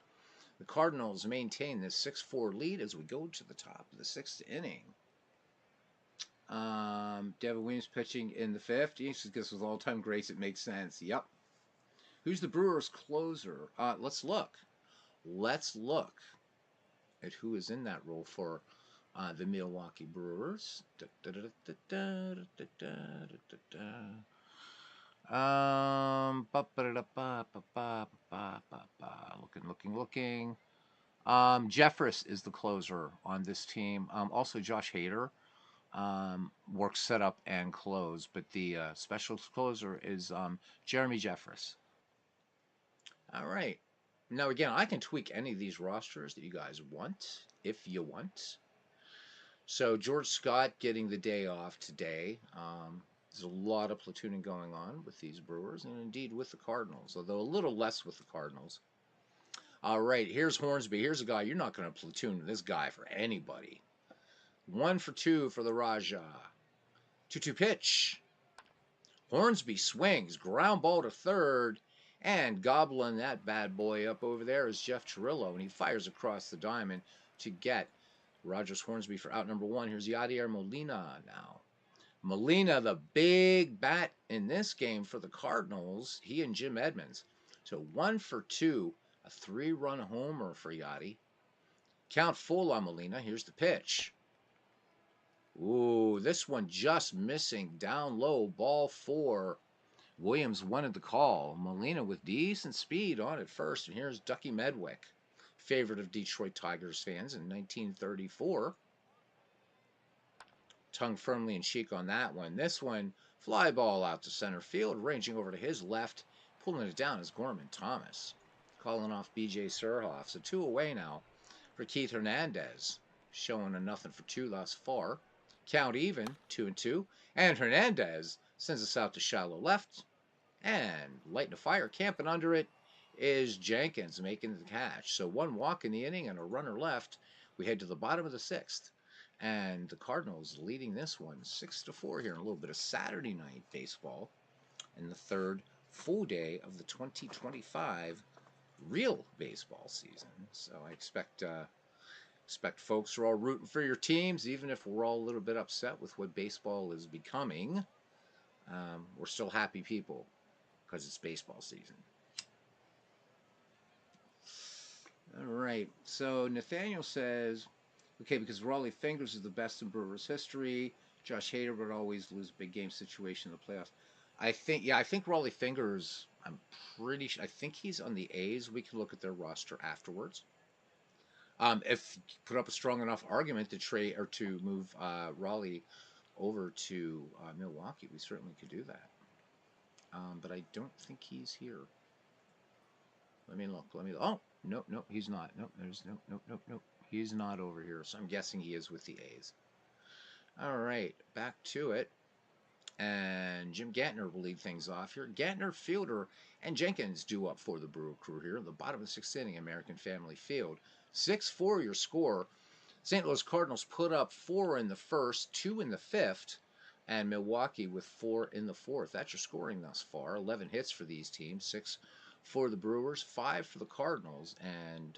[SPEAKER 1] The Cardinals maintain this 6-4 lead as we go to the top of the 6th inning. Devin Williams pitching in the 5th. Because with all-time greats, it makes sense. Yep. Who's the Brewers' closer? Let's look. Let's look at who is in that role for the Milwaukee Brewers. Looking. Jeffress is the closer on this team. Also, Josh Hader works setup and close, but the special closer is Jeremy Jeffress. All right. Now, again, I can tweak any of these rosters that you guys want, if you want. So, George Scott getting the day off today. There's a lot of platooning going on with these Brewers, and indeed with the Cardinals, although a little less with the Cardinals. All right, here's Hornsby. Here's a guy you're not going to platoon this guy for anybody. 1-for-2 for the Raja. 2-2 pitch. Hornsby swings, ground ball to third, and gobbling that bad boy up over there is Jeff Chirillo, and he fires across the diamond to get Rogers Hornsby for out number 1. Here's Yadier Molina now. Molina, the big bat in this game for the Cardinals, he and Jim Edmonds. So 1-for-2, a 3-run homer for Yadi. Count full on Molina. Here's the pitch. Ooh, this one just missing down low, ball 4. Williams wanted the call. Molina with decent speed on at first, and here's Ducky Medwick, favorite of Detroit Tigers fans in 1934. Tongue firmly in cheek on that one. This one, fly ball out to center field, ranging over to his left, pulling it down is Gorman Thomas, calling off B.J. Surhoff. So 2 away now for Keith Hernandez, showing a 0-for-2 thus far. Count even, 2-2, and Hernandez sends us out to shallow left, and lighting a fire, camping under it is Jenkins making the catch. So 1 walk in the inning and a runner left. We head to the bottom of the 6th. And the Cardinals leading this one 6-4 here in a little bit of Saturday night baseball in the 3rd full day of the 2025 real baseball season. So I expect folks are all rooting for your teams, even if we're all a little bit upset with what baseball is becoming. We're still happy people because it's baseball season. All right, so Nathaniel says, okay, because Raleigh Fingers is the best in Brewers history. Josh Hader would always lose big game situation in the playoffs. I think Raleigh Fingers, I'm pretty sure, I think he's on the A's. We can look at their roster afterwards. If you put up a strong enough argument to trade or to move Raleigh over to Milwaukee, we certainly could do that. But I don't think he's here. Let me look. Oh, no, he's not. No. He's not over here. So I'm guessing he is with the A's. All right, back to it. And Jim Gantner will lead things off here. Gantner, Fielder, and Jenkins due up for the Brewer crew here in the bottom of the 6th inning, American Family Field. 6-4 your score. St. Louis Cardinals put up 4 in the 1st, 2 in the 5th, and Milwaukee with 4 in the 4th. That's your scoring thus far. 11 hits for these teams, 6 for the Brewers, 5 for the Cardinals, and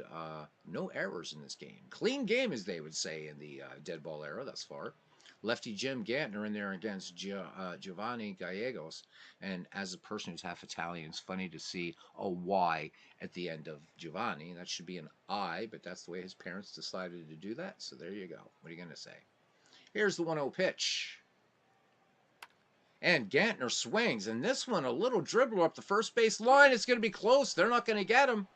[SPEAKER 1] no errors in this game. Clean game, as they would say in the dead ball era thus far. Lefty Jim Gantner in there against Giovanni Gallegos. And as a person who's half Italian, it's funny to see a Y at the end of Giovanni. That should be an I, but that's the way his parents decided to do that. So there you go. What are you going to say? Here's the 1-0 pitch. And Gantner swings. And this one, a little dribbler up the first base line. It's going to be close. They're not going to get him.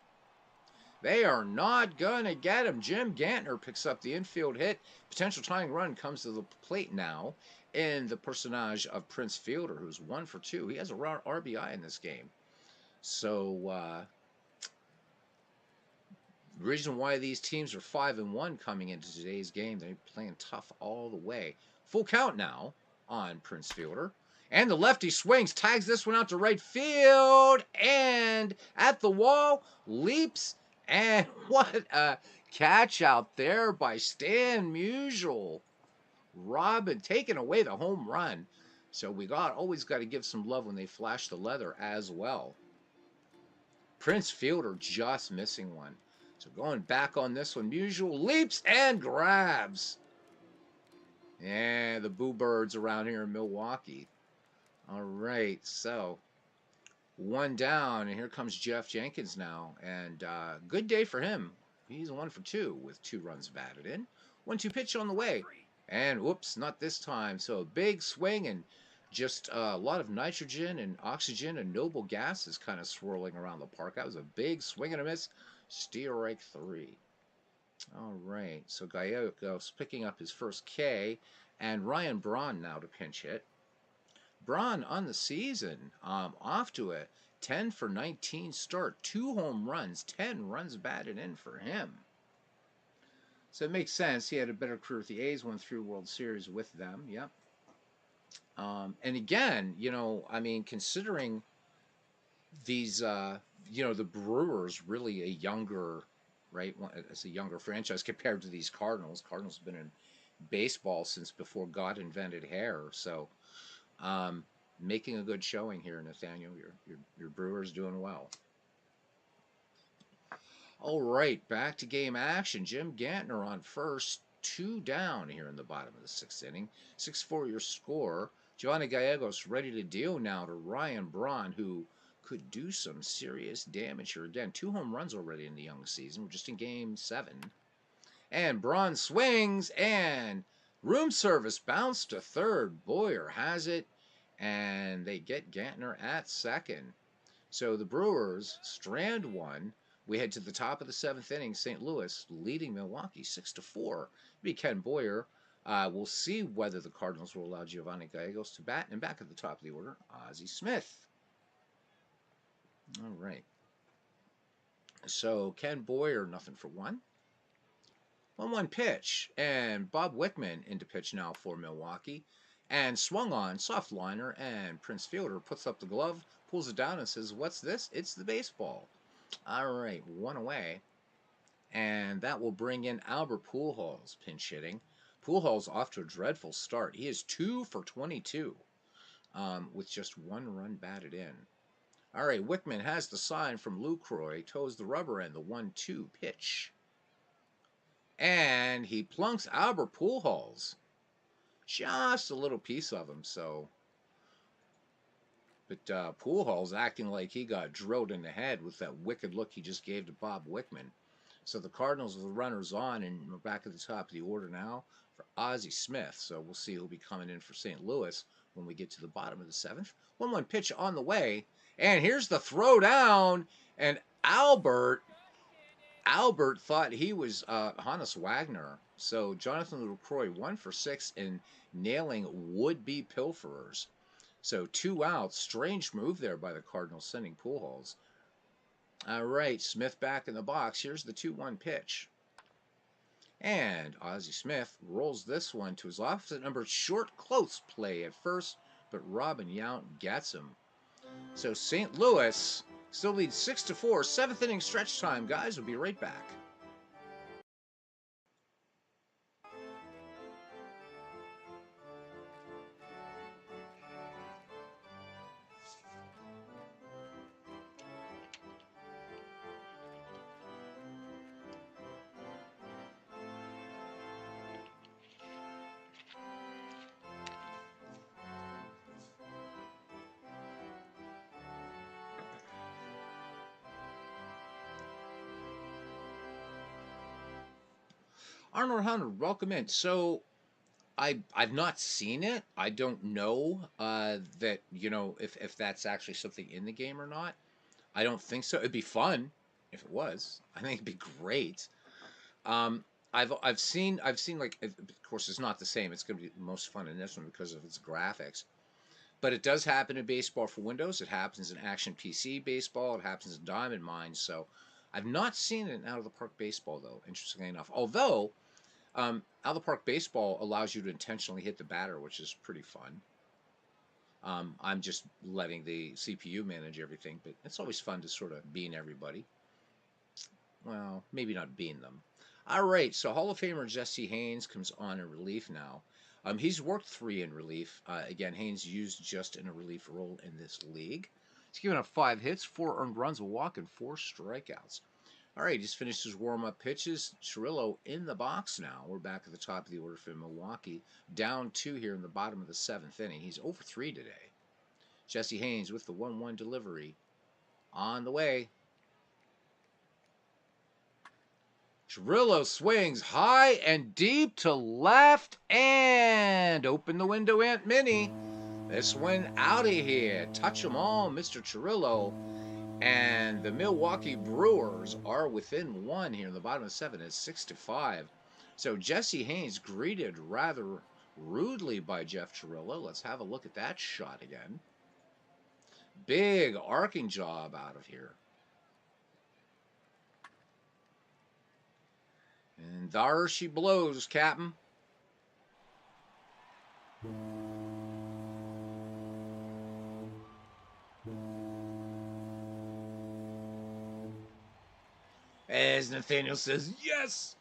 [SPEAKER 1] They are not going to get him. Jim Gantner picks up the infield hit. Potential tying run comes to the plate now in the personage of Prince Fielder, who's 1-for-2. He has a RBI in this game. So, the reason why these teams are 5-1 coming into today's game, they're playing tough all the way. Full count now on Prince Fielder. And the lefty swings, tags this one out to right field, and at the wall, leaps. And what a catch out there by Stan Musial. Robin taking away the home run. So we always got to give some love when they flash the leather as well. Prince Fielder just missing one. So going back on this one, Musial leaps and grabs. Yeah, the Boo Birds around here in Milwaukee. All right, so 1 down, and here comes Jeff Jenkins now, and good day for him. He's 1-for-2 with 2 runs batted in. 1-2 pitch on the way, and whoops, not this time. So a big swing and just a lot of nitrogen and oxygen and noble gases kind of swirling around the park. That was a big swing and a miss. Strike 3. All right, so Gallegos picking up his first K, and Ryan Braun now to pinch hit. Braun on the season, off to a 10-for-19 start. 2 home runs, 10 runs batted in for him. So it makes sense. He had a better career with the A's, won 3 World Series with them. Yep. And again, I mean, considering these, the Brewers really a younger, right? It's a younger franchise compared to these Cardinals. Cardinals have been in baseball since before God invented hair. So, um, making a good showing here, Nathaniel. Your Brewers doing well. All right, back to game action. Jim Gantner on first, 2 down here in the bottom of the 6th inning. 6-4 your score. Giovanni Gallegos ready to deal now to Ryan Braun, who could do some serious damage here. Again, 2 home runs already in the young season. We're just in game 7. And Braun swings, and room service bounce to third. Boyer has it, and they get Gantner at second. So the Brewers strand one. We head to the top of the 7th inning. St. Louis leading Milwaukee 6-4. Be Ken Boyer. We'll see whether the Cardinals will allow Giovanni Gallegos to bat. And back at the top of the order, Ozzie Smith. All right. So Ken Boyer, nothing for one. 1-1 pitch. And Bob Wickman into pitch now for Milwaukee. And swung on, soft liner, and Prince Fielder puts up the glove, pulls it down, and says, "What's this? It's the baseball." All right, 1 away. And that will bring in Albert Pujols pinch hitting. Pujols off to a dreadful start. He is 2 for 22 with just 1 run batted in. All right, Wickman has the sign from Lucroy, toes the rubber end, the 1-2 pitch. And he plunks Albert Pujols. Just a little piece of him, so. But Pujols acting like he got drilled in the head with that wicked look he just gave to Bob Wickman. So the Cardinals are the runners on, and we're back at the top of the order now for Ozzie Smith. So we'll see who'll be coming in for St. Louis when we get to the bottom of the 7th. 1-1 pitch on the way, and here's the throw down, and Albert thought he was Hannes Wagner. So Jonathan Lucroy 1 for 6 in nailing would-be pilferers. So 2 outs. Strange move there by the Cardinals, sending Pujols. All right, Smith back in the box. Here's the 2-1 pitch. And Ozzie Smith rolls this one to his opposite number. Short, close play at first, but Robin Yount gets him. So St. Louis still leads 6-4. 7th-inning stretch time, guys. We'll be right back. Arnold Hunter, welcome in. So I've not seen it. I don't know that if that's actually something in the game or not. I don't think so. It'd be fun if it was. I think it'd be great. Um, I've seen like of course it's not the same. It's going to be the most fun in this one because of its graphics. But it does happen in Baseball for Windows. It happens in Action PC Baseball. It happens in Diamond Mine. So I've not seen it in Out of the Park Baseball though. Interestingly enough, although Out of the Park Baseball allows you to intentionally hit the batter, which is pretty fun. I'm just letting the CPU manage everything, but it's always fun to sort of bean everybody. Well, maybe not bean them. All right, so Hall of Famer Jesse Haynes comes on in relief now. He's worked 3 in relief. Again, Haynes used just in a relief role in this league. He's given up 5 hits, 4 earned runs, a walk, and 4 strikeouts. All right, he's finished his warm-up pitches. Chirillo in the box now. We're back at the top of the order for Milwaukee. Down 2 here in the bottom of the 7th inning. He's 0 for 3 today. Jesse Haynes with the 1-1 delivery. On the way. Chirillo swings high and deep to left and open the window, Aunt Minnie. This one out of here. Touch 'em all, Mr. Chirillo. And the Milwaukee Brewers are within 1 here in the bottom of 7. It's 6-5. So Jesse Haynes greeted rather rudely by Jeff Chirillo. Let's have a look at that shot again. Big arcing job out of here. And there she blows, Captain. As Nathaniel says, yes.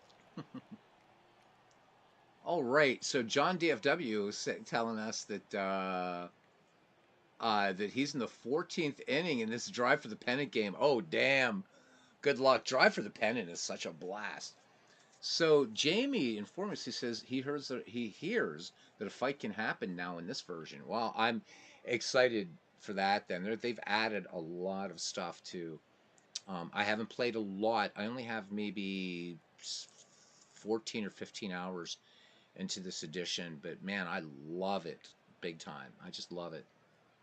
[SPEAKER 1] All right. So John DFW is telling us that he's in the 14th inning in this drive for the pennant game. Oh, damn. Good luck. Drive for the pennant is such a blast. So Jamie informed us. He says he hears that a fight can happen now in this version. Well, I'm excited for that. Then they've added a lot of stuff to. I haven't played a lot. I only have maybe 14 or 15 hours into this edition, but man, I love it big time. I just love it.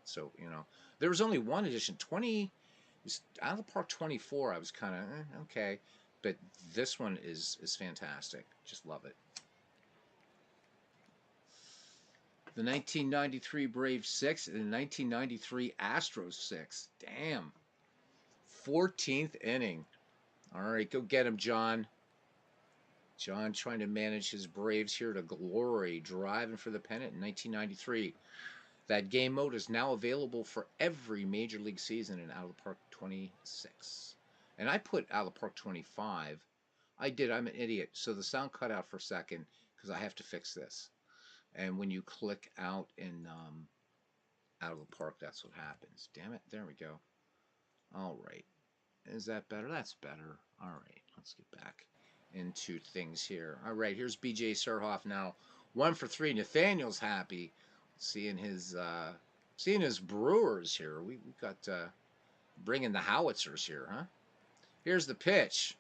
[SPEAKER 1] So there was only one edition. 20 it was Out of the Park 24. I was kind of okay, but this one is fantastic. Just love it. The 1993 Braves 6 and the 1993 Astros 6. Damn. 14th inning. All right, go get him, John. John trying to manage his Braves here to glory, driving for the pennant in 1993. That game mode is now available for every Major League season in Out of the Park 26. And I put Out of the Park 25. I did. I'm an idiot. So the sound cut out for a second because I have to fix this. And when you click out in Out of the Park, that's what happens. Damn it. There we go. All right. Is that better? That's better. All right. Let's get back into things here. All right. Here's BJ Surhoff now. 1 for 3. Nathaniel's happy. Seeing his Brewers here. We got bringing the howitzers here, huh? Here's the pitch.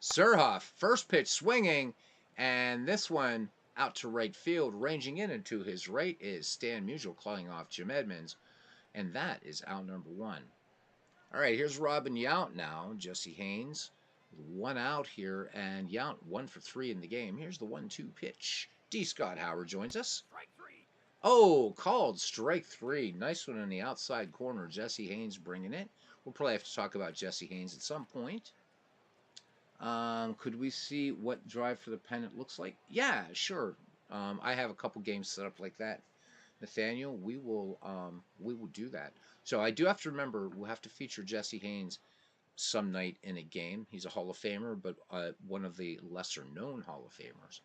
[SPEAKER 1] Surhoff, first pitch swinging, and this one out to right field, ranging in into his right is Stan Musial clawing off Jim Edmonds, and that is out number 1. All right, here's Robin Yount now. Jesse Haynes, 1 out here, and Yount 1 for 3 in the game. Here's the 1-2 pitch. D. Scott Howard joins us. Oh, called strike 3. Nice one in the outside corner. Jesse Haynes bringing it. We'll probably have to talk about Jesse Haynes at some point. Could we see what drive for the pennant looks like? Yeah, sure. I have a couple games set up like that. Nathaniel, we will do that. So I do have to remember we'll have to feature Jesse Haynes some night in a game. He's a Hall of Famer, but one of the lesser known Hall of Famers.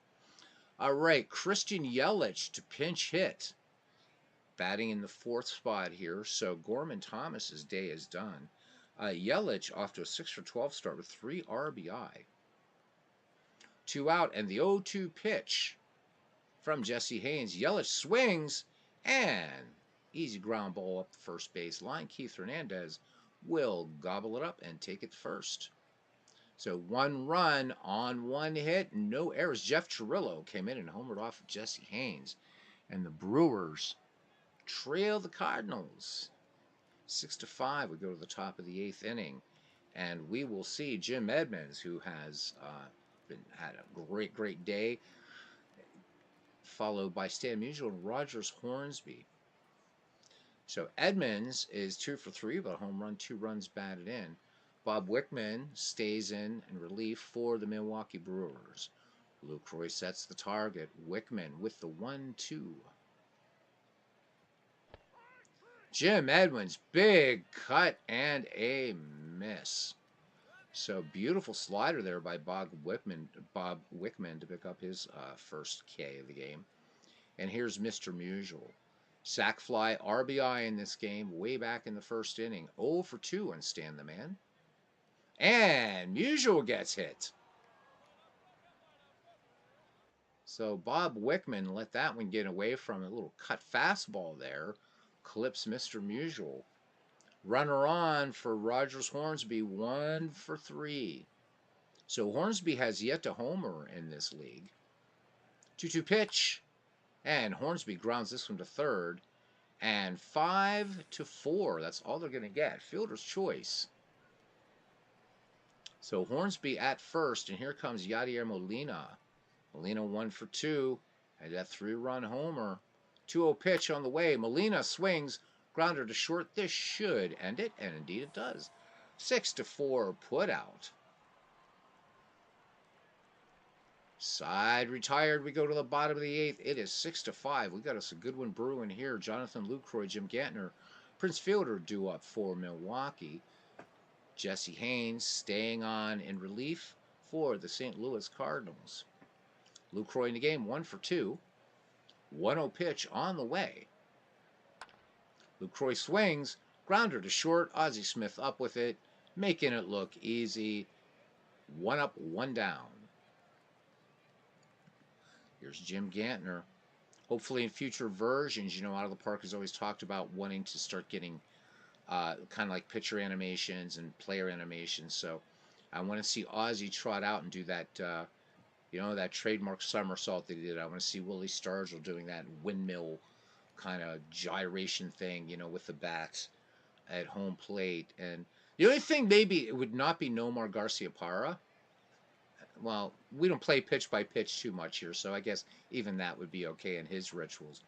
[SPEAKER 1] All right, Christian Yelich to pinch hit. Batting in the 4th spot here, so Gorman Thomas's day is done. Yelich off to a 6 for 12 start with 3 RBI. 2 out, and the 0-2 pitch from Jesse Haynes. Yelich swings, and easy ground ball up the first base line. Keith Hernandez will gobble it up and take it first. So 1 run on 1 hit, no errors. Jeff Chirillo came in and homered off of Jesse Haynes. And the Brewers trail the Cardinals 6-5. We go to the top of the 8th inning, and we will see Jim Edmonds, who has had a great day, followed by Stan Musial and Rogers Hornsby. So Edmonds is 2 for 3, but a home run, 2 runs batted in. Bob Wickman stays in relief for the Milwaukee Brewers. Lucroy sets the target. Wickman with the 1-2. Jim Edmonds, big cut and a miss. So beautiful slider there by Bob Wickman to pick up his first K of the game. And here's Mr. Musial. Sac fly, RBI in this game way back in the 1st inning. 0 for 2 on Stan the Man. And Musial gets hit. So Bob Wickman let that one get away from a little cut fastball there. Clips Mr. Musial. Runner on for Rogers Hornsby, 1 for 3. So Hornsby has yet to homer in this league. 2-2 pitch. And Hornsby grounds this one to third. And 5-4. That's all they're going to get. Fielder's choice. So Hornsby at first, and here comes Yadier Molina. Molina 1 for 2. And that 3-run homer. 2-0 pitch on the way. Molina swings. Grounder to short. This should end it, and indeed it does. 6-4 put out. Side retired. We go to the bottom of the 8th. It is 6-5. We got us a good one brewing here. Jonathan Lucroy, Jim Gantner, Prince Fielder due up for Milwaukee. Jesse Haynes staying on in relief for the St. Louis Cardinals. Lucroy in the game, 1 for 2. 1-0 pitch on the way. Lucroy swings, grounder to short. Ozzie Smith up with it, making it look easy. 1 up, 1 down. Here's Jim Gantner. Hopefully in future versions, Out of the Park has always talked about wanting to start getting kind of like pitcher animations and player animations. So I want to see Ozzie trot out and do that, that trademark somersault that he did. I want to see Willie Stargell doing that windmill kind of gyration thing, with the bats at home plate. And the only thing maybe it would not be Nomar Garciaparra. Well, we don't play pitch by pitch too much here, so I guess even that would be okay in his rituals.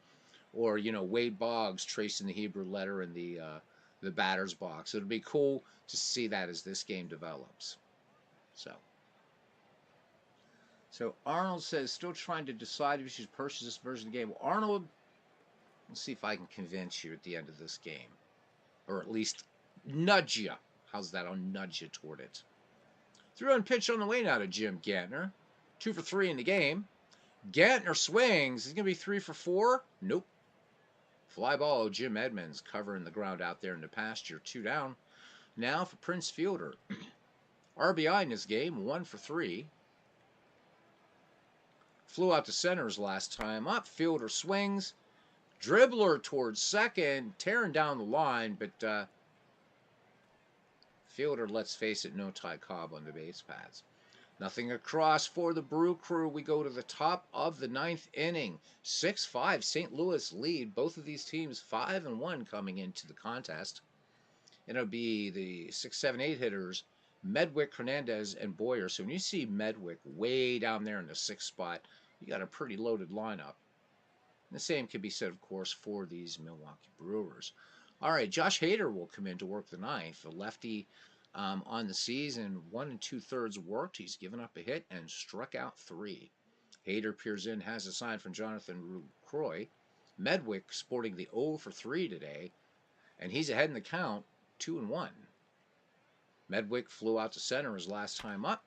[SPEAKER 1] Or Wade Boggs tracing the Hebrew letter in the batter's box. It'll be cool to see that as this game develops. So Arnold says still trying to decide if you should purchase this version of the game. Well, Arnold, let's see if I can convince you at the end of this game, or at least nudge you. How's that? I'll nudge you toward it. 3-1 pitch on the way now to Jim Gantner. 2 for 3 in the game. Gantner swings. He's going to be 3 for 4. Nope. Fly ball. Jim Edmonds covering the ground out there in the pasture. 2 down. Now for Prince Fielder. RBI in this game. 1 for 3. Flew out to centers last time up. Fielder swings. Dribbler towards second. Tearing down the line, but Fielder, let's face it, no Ty Cobb on the base paths. Nothing across for the Brew Crew. We go to the top of the 9th inning. 6-5 St. Louis lead. Both of these teams 5-1 coming into the contest. It'll be the 6, 7, 8 hitters, Medwick, Hernandez, and Boyer. So when you see Medwick way down there in the 6th spot, you got a pretty loaded lineup. And the same can be said, of course, for these Milwaukee Brewers. All right, Josh Hader will come in to work the 9th. A lefty on the season, 1 2/3 worked. He's given up a hit and struck out 3. Hader peers in, has a sign from Jonathan Lucroy. Medwick sporting the 0 for 3 today, and he's ahead in the count, 2-1. Medwick flew out to center his last time up,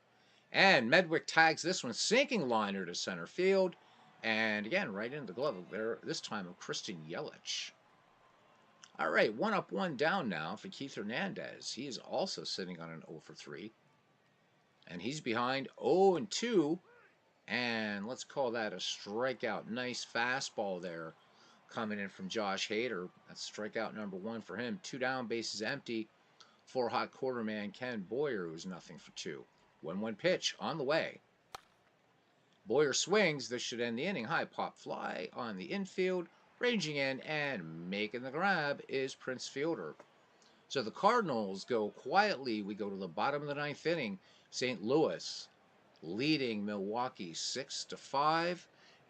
[SPEAKER 1] and Medwick tags this one, sinking liner to center field, and again, right into the glove there, this time of Christian Yelich. All right, 1 up, 1 down now for Keith Hernandez. He is also sitting on an 0 for 3. And he's behind 0-2. And let's call that a strikeout. Nice fastball there coming in from Josh Hader. That's strikeout number 1 for him. 2 down, bases empty for hot quarter man Ken Boyer, who's nothing for 2. 1-1 pitch on the way. Boyer swings. This should end the inning. High pop fly on the infield. Ranging in and making the grab is Prince Fielder. So the Cardinals go quietly. We go to the bottom of the 9th inning. St. Louis leading Milwaukee 6-5.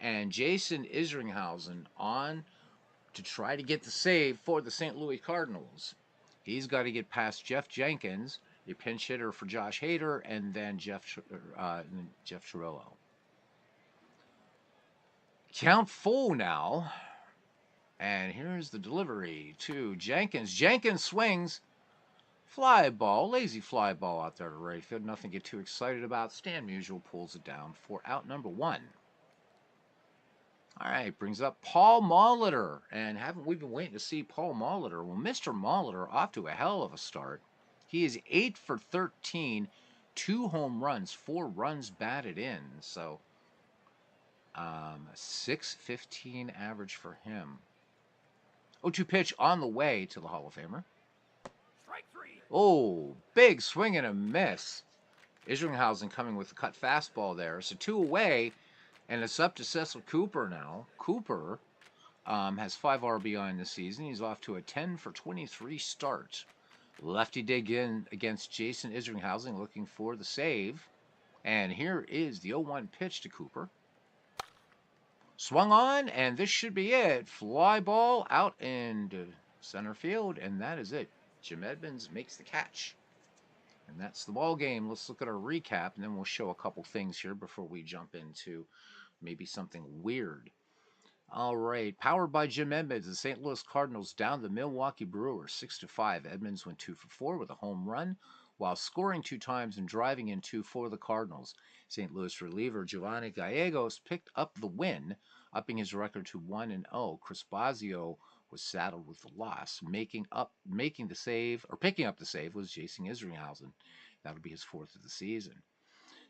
[SPEAKER 1] And Jason Isringhausen on to try to get the save for the St. Louis Cardinals. He's got to get past Jeff Jenkins, the pinch hitter for Josh Hader, and then Jeff Chirillo. Count full now. And here's the delivery to Jenkins. Jenkins swings. Fly ball, lazy fly ball out there to right field. Nothing to get too excited about. Stan Musial pulls it down for out number 1. All right, brings up Paul Molitor. And haven't we been waiting to see Paul Molitor? Well, Mr. Molitor off to a hell of a start. He is 8 for 13, 2 home runs, 4 runs batted in. So, 6.15 average for him. 0-2 pitch on the way to the Hall of Famer.
[SPEAKER 2] Strike 3.
[SPEAKER 1] Oh, big swing and a miss. Isringhausen coming with a cut fastball there. So 2 away, and it's up to Cecil Cooper now. Cooper has 5 RBI in the season. He's off to a 10 for 23 start. Lefty dig in against Jason Isringhausen, looking for the save. And here is the 0-1 pitch to Cooper. Swung on, and this should be it. Fly ball out into center field, and that is it. Jim Edmonds makes the catch. And that's the ball game. Let's look at our recap, and then we'll show a couple things here before we jump into maybe something weird. All right, powered by Jim Edmonds, the St. Louis Cardinals down the Milwaukee Brewers 6-5. Edmonds went 2 for 4 with a home run, while scoring 2 times and driving in 2 for the Cardinals. St. Louis reliever Giovanni Gallegos picked up the win, upping his record to 1-0. Chris Bosio was saddled with the loss. Picking up the save was Jason Isringhausen. That'll be his 4th of the season.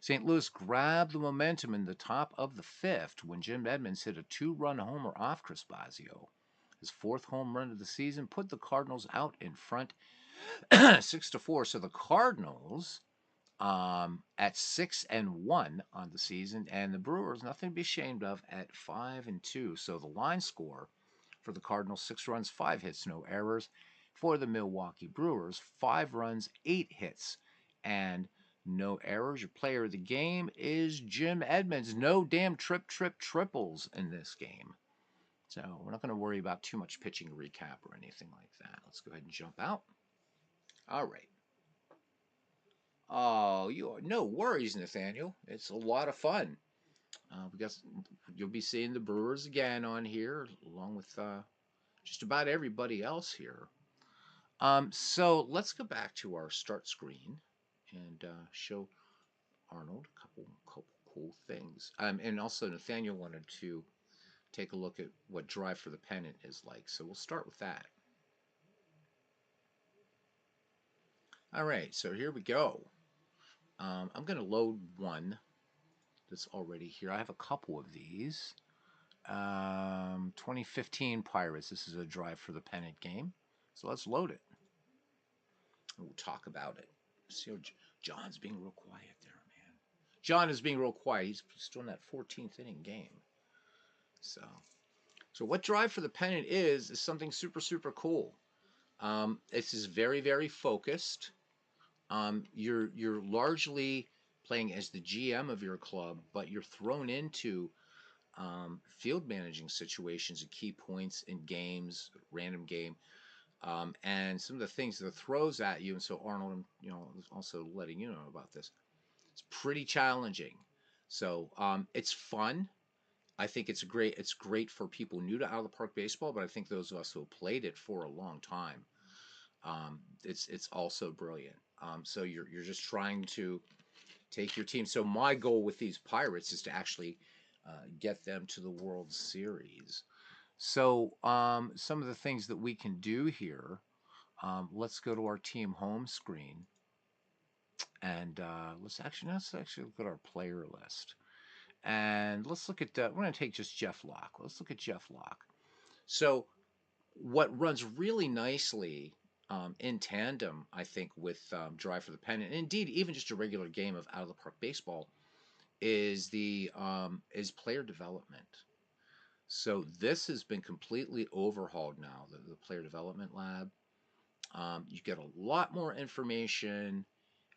[SPEAKER 1] St. Louis grabbed the momentum in the top of the 5th when Jim Edmonds hit a 2-run homer off Chris Bosio. His 4th home run of the season put the Cardinals out in front 6-4. So the Cardinals at 6-1 on the season, and the Brewers nothing to be ashamed of at 5-2. So the line score for the Cardinals: 6 runs, 5 hits, no errors. For the Milwaukee Brewers: 5 runs, 8 hits, and no errors. Your player of the game is Jim Edmonds. No damn triples in this game. So we're not going to worry about too much pitching recap or anything like that. Let's go ahead and jump out. All right. Oh, no worries, Nathaniel. It's a lot of fun. You'll be seeing the Brewers again on here, along with just about everybody else here. So let's go back to our start screen and show Arnold a couple cool things. And also Nathaniel wanted to take a look at what Drive for the Pennant is like. So we'll start with that. All right, so here we go. I'm going to load one that's already here. I have a couple of these. 2015 Pirates. This is a Drive for the Pennant game. So let's load it. And we'll talk about it. See how John's being real quiet there, man. John is being real quiet. He's still in that 14th inning game. So what Drive for the Pennant is something super cool. This is very focused. You're largely playing as the GM of your club, but you're thrown into field managing situations at key points in games, random game, and some of the things that it throws at you. And so Arnold, also letting you know about this. It's pretty challenging. So it's fun. I think it's great for people new to out of the park baseball, but I think those of us who have played it for a long time, it's also brilliant. So you're just trying to take your team. So my goal with these Pirates is to actually get them to the World Series. So some of the things that we can do here. Let's go to our team home screen, and let's actually look at our player list. And let's look at, we're going to take just Jeff Locke. Let's look at Jeff Locke. So what runs really nicely in tandem, I think, with Drive for the Pennant, and indeed even just a regular game of out of the park baseball, is player development. So this has been completely overhauled now, the player development lab. You get a lot more information,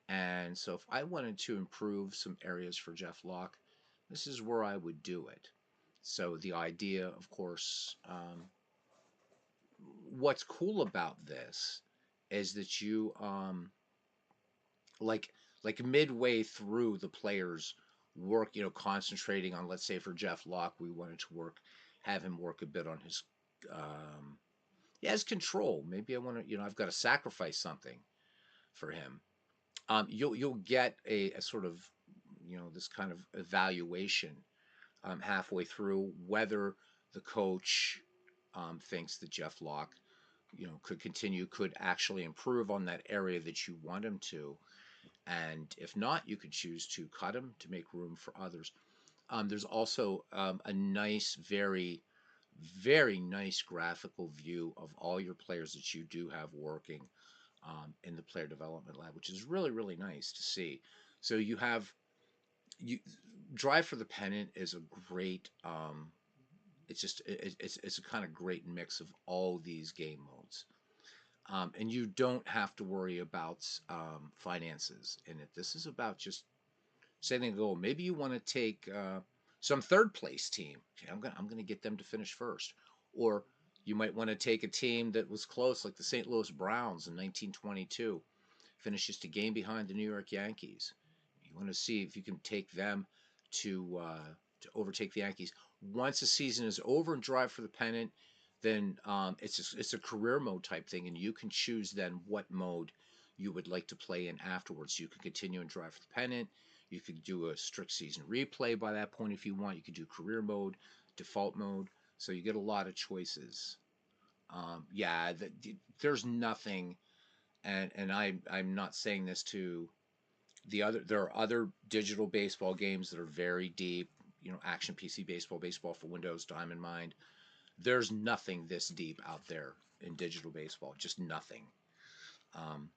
[SPEAKER 1] and so if I wanted to improve some areas for Jeff Locke, this is where I would do it. So the idea, of course, what's cool about this is that you, like midway through the player's work, concentrating on, let's say for Jeff Locke, we wanted to have him work a bit on his, his control. Maybe I want to, I've got to sacrifice something for him. You'll get a sort of, this kind of evaluation halfway through whether the coach thinks that Jeff Locke, could actually improve on that area that you want him to. And if not, you could choose to cut him to make room for others. There's also a nice, very nice graphical view of all your players that you do have working in the player development lab, which is really nice to see. So Drive for the Pennant is a great, it's a kind of great mix of all these game modes. And you don't have to worry about finances in it. This is about just setting a goal. Maybe you want to take some third place team. Okay, I'm gonna get them to finish first. Or you might want to take a team that was close, like the St. Louis Browns in 1922, finished just a game behind the New York Yankees. You want to see if you can take them to overtake the Yankees. Once the season is over and Drive for the Pennant, then it's a career mode type thing, and you can choose then what mode you would like to play in afterwards. You could continue and drive for the pennant. You could do a strict season replay by that point if you want. You could do career mode, default mode. So you get a lot of choices. Yeah, there's nothing, and I'm not saying this to the other. There are other digital baseball games that are very deep. You know, Action PC Baseball, Baseball for Windows, Diamond Mind. There's nothing this deep out there in digital baseball. Just nothing. Um,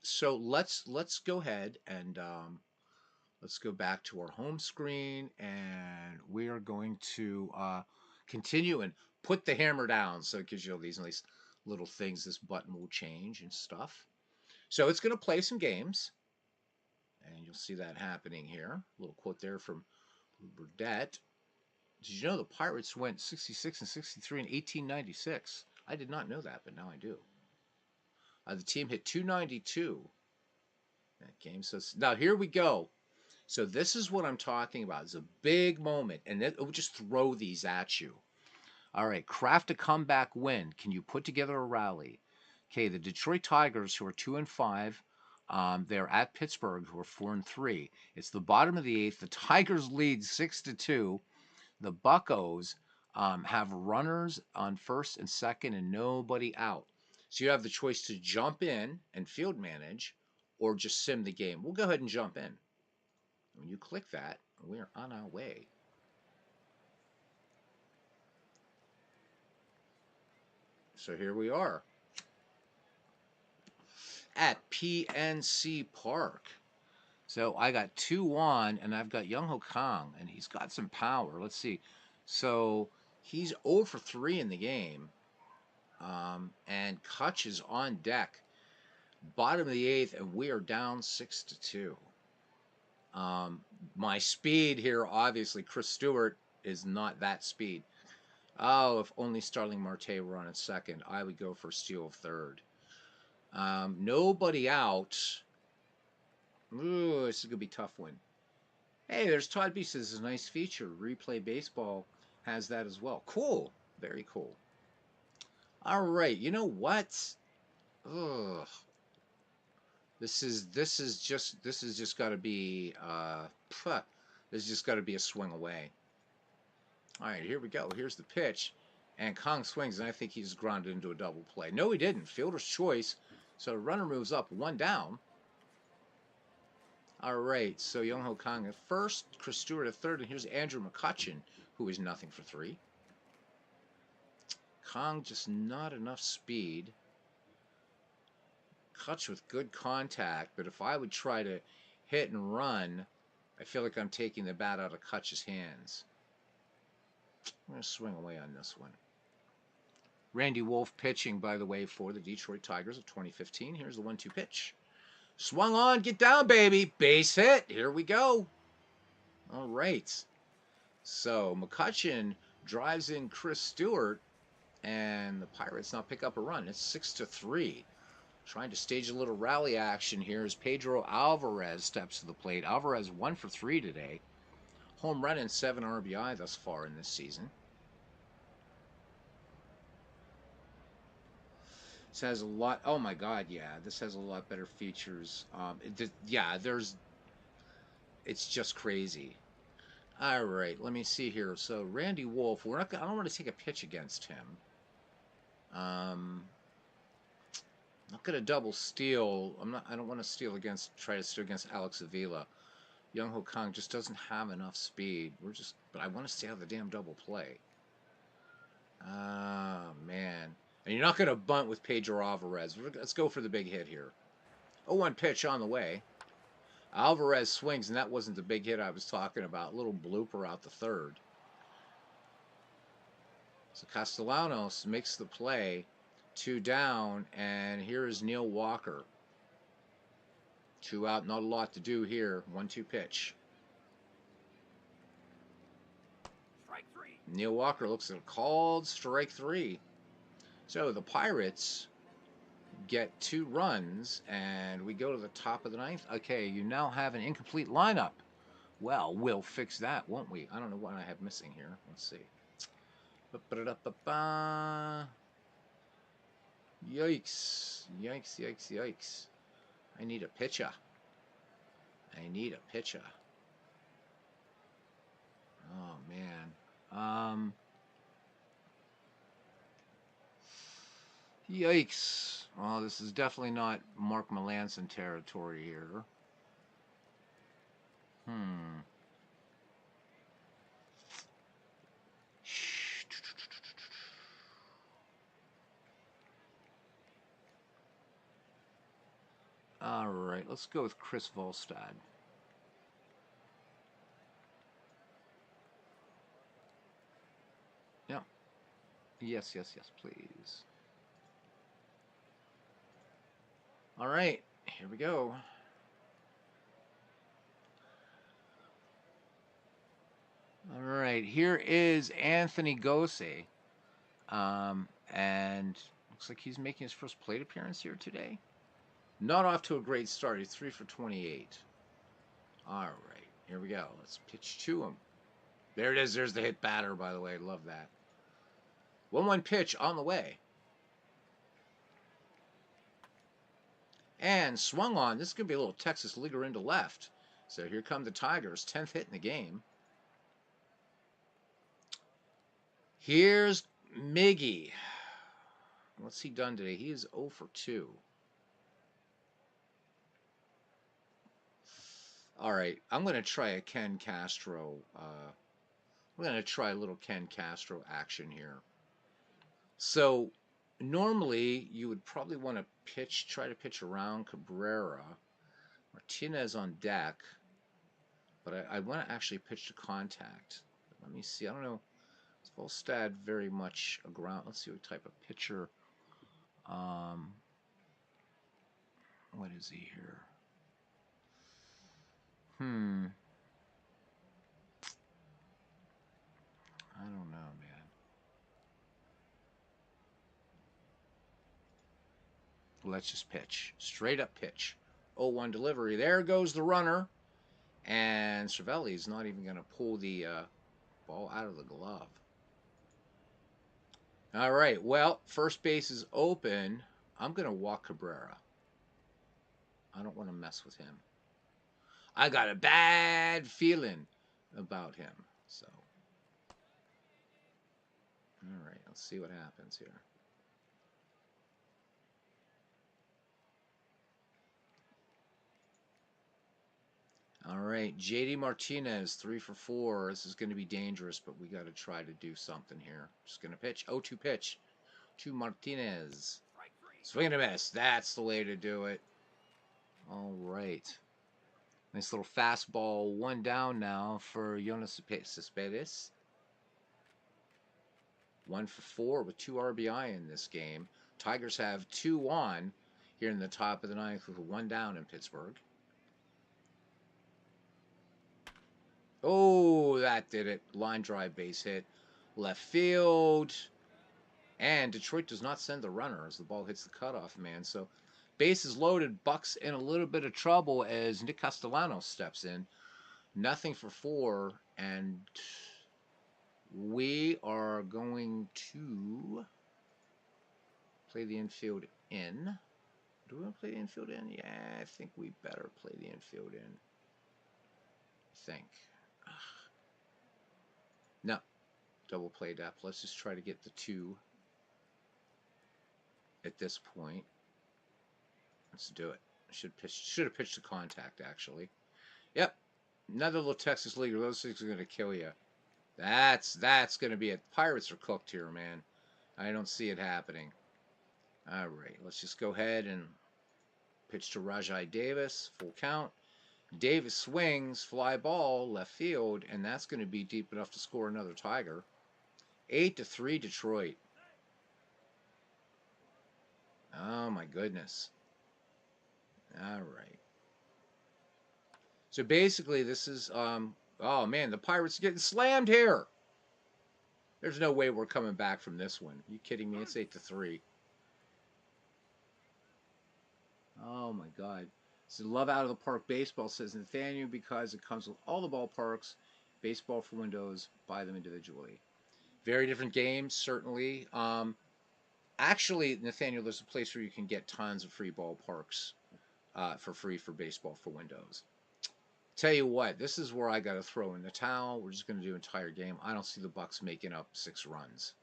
[SPEAKER 1] so let's go ahead and let's go back to our home screen, and we are going to continue and put the hammer down. So it gives you all these nice little things. This button will change and stuff. So it's going to play some games, and you'll see that happening here. A little quote there from Burdette. Did you know the Pirates went 66 and 63 in 1896? I did not know that, but now I do. The team hit 292 that game. So now here we go. So this is what I'm talking about. It's a big moment, and it will just throw these at you. All right, craft a comeback win. Can you put together a rally? Okay, the Detroit Tigers, who are 2-5, they're at Pittsburgh, who are 4-3. It's the bottom of the eighth. The Tigers lead 6-2. The Buccos have runners on first and second, and nobody out. So you have the choice to jump in and field manage, or just sim the game. We'll go ahead and jump in. When you click that, we're on our way. So here we are at PNC Park. So I got 2-1, and I've got Young Ho Kang, and he's got some power. Let's see. So he's 0 for 3 in the game, and Kutch is on deck. Bottom of the eighth, and we are down 6-2. My speed here, obviously, Chris Stewart is not that speed. Oh, if only Starling Marte were on at second, I would go for steal of third. Nobody out. Ooh, this is going to be a tough one. Hey, there's Todd B. Says, a nice feature. Replay Baseball has that as well. Cool. Very cool. All right. You know what? Ugh. This is just got to be this has just got to be a swing away. All right, here we go. Here's the pitch, and Kong swings, and I think he's grounded into a double play. No, he didn't. Fielder's choice. So runner moves up, 1 down. All right, so Young Ho Kang at first, Chris Stewart at third, and here's Andrew McCutchen, who is nothing for 3. Kong just not enough speed. Kutch with good contact, but if I would try to hit and run, I feel like I'm taking the bat out of Kutch's hands. I'm going to swing away on this one. Randy Wolf pitching, by the way, for the Detroit Tigers of 2015. Here's the 1-2 pitch. Swung on, get down, baby. Base hit. Here we go. All right. So McCutchen drives in Chris Stewart, and the Pirates now pick up a run. It's 6-3. Trying to stage a little rally action here as Pedro Alvarez steps to the plate. Alvarez 1 for 3 today. Home run and 7 RBI thus far in this season. This has a lot. Oh my God, yeah, this has a lot better features. Yeah, it's just crazy. All right, let me see here. So Randy Wolf, I don't want to take a pitch against him. Not gonna double steal. I don't want to try to steal against Alex Avila. Young Ho Kang just doesn't have enough speed. But I want to stay out of the damn double play. Ah, man. And you're not gonna bunt with Pedro Alvarez. Let's go for the big hit here. 0-1 pitch on the way. Alvarez swings, and that wasn't the big hit I was talking about. A little blooper out the third. So Castellanos makes the play. 2 down, and here is Neil Walker. 2 out, not a lot to do here. 1-2 pitch.
[SPEAKER 2] Strike 3.
[SPEAKER 1] Neil Walker looks at a called strike 3. So the Pirates get 2 runs, and we go to the top of the ninth. Okay, you now have an incomplete lineup. Well, we'll fix that, won't we? I don't know what I have missing here. Let's see. Yikes. Yikes, yikes, yikes. I need a pitcher. I need a pitcher. Oh man. Yikes. Well, this is definitely not Mark Melanson territory here. Hmm. All right, let's go with Chris Volstad. Yep. Yes, yes, yes, please. All right, here we go. All right, here is Anthony Gose. And looks like he's making his first plate appearance here today. Not off to a great start. He's 3 for 28. All right, here we go. Let's pitch to him. There it is. There's the hit batter, by the way. Love that. 1-1 pitch on the way. And swung on. This is going to be a little Texas leaguer into left. So here come the Tigers. 10th hit in the game. Here's Miggy. What's he done today? He is 0 for 2. All right, I'm going to try a Ken Castro. We're going to try a little Ken Castro action here. So normally you would probably want to try to pitch around Cabrera. Martinez on deck. But I want to actually pitch to contact. Let me see. I don't know. Is Volstad very much a ground? Let's see what type of pitcher. What is he here? I don't know, man. Let's just pitch. Straight up pitch. 0-1 delivery. There goes the runner. And Cervelli's not even going to pull the ball out of the glove. All right. Well, first base is open. I'm going to walk Cabrera. I don't want to mess with him. I got a bad feeling about him. So, all right. Let's see what happens here. All right, JD Martinez, 3 for 4. This is going to be dangerous, but we got to try to do something here. Just going to pitch. 0-2 pitch to Martinez. Swing and a miss. That's the way to do it. All right. Nice little fastball. 1 down now for Yoenis Cespedes. 1 for 4 with 2 RBI in this game. Tigers have 2 on here in the top of the 9th with 1 down in Pittsburgh. Oh, that did it. Line drive base hit. Left field. And Detroit does not send the runner as the ball hits the cutoff man. So bases loaded. Bucks in a little bit of trouble as Nick Castellanos steps in. 0 for 4. And we are going to play the infield in. Do we want to play the infield in? Yeah, I think we better play the infield in. I think. No. Double play depth. Let's just try to get the 2 at this point. Let's do it. Should have pitched to contact, actually. Yep. Another little Texas leaguer. Those things are going to kill you. That's going to be it. Pirates are cooked here, man. I don't see it happening. All right. Let's just go ahead and pitch to Rajai Davis. Full count. Davis swings, fly ball, left field, and that's going to be deep enough to score another Tiger. 8-3 Detroit. Oh my goodness. All right. So basically this is oh man, the Pirates are getting slammed here. There's no way we're coming back from this one. Are you kidding me? It's 8-3. Oh my God. So love out of the park baseball, says Nathaniel, because it comes with all the ballparks. Baseball for windows, buy them individually. Very different games, certainly. Actually, Nathaniel, there's a place where you can get tons of free ballparks for free for baseball for Windows. Tell you what, this is where I got to throw in the towel. We're just going to do entire game. I don't see the Bucks making up 6 runs,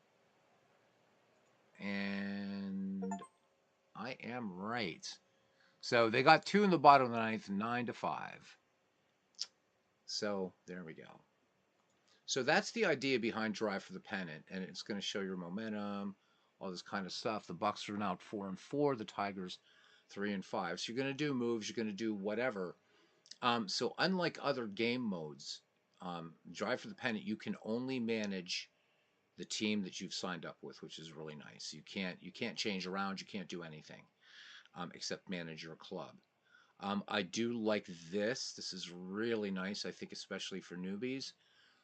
[SPEAKER 1] and I am right. So they got 2 in the bottom of the ninth, 9-5. So there we go. So that's the idea behind Drive for the Pennant, and it's going to show your momentum, all this kind of stuff. The Bucks are now at 4-4. The Tigers 3-5. So you're going to do moves. You're going to do whatever. So unlike other game modes, Drive for the Pennant, you can only manage the team that you've signed up with, which is really nice. You can't change around. You can't do anything except manage your club. I do like this. This is really nice. I think especially for newbies.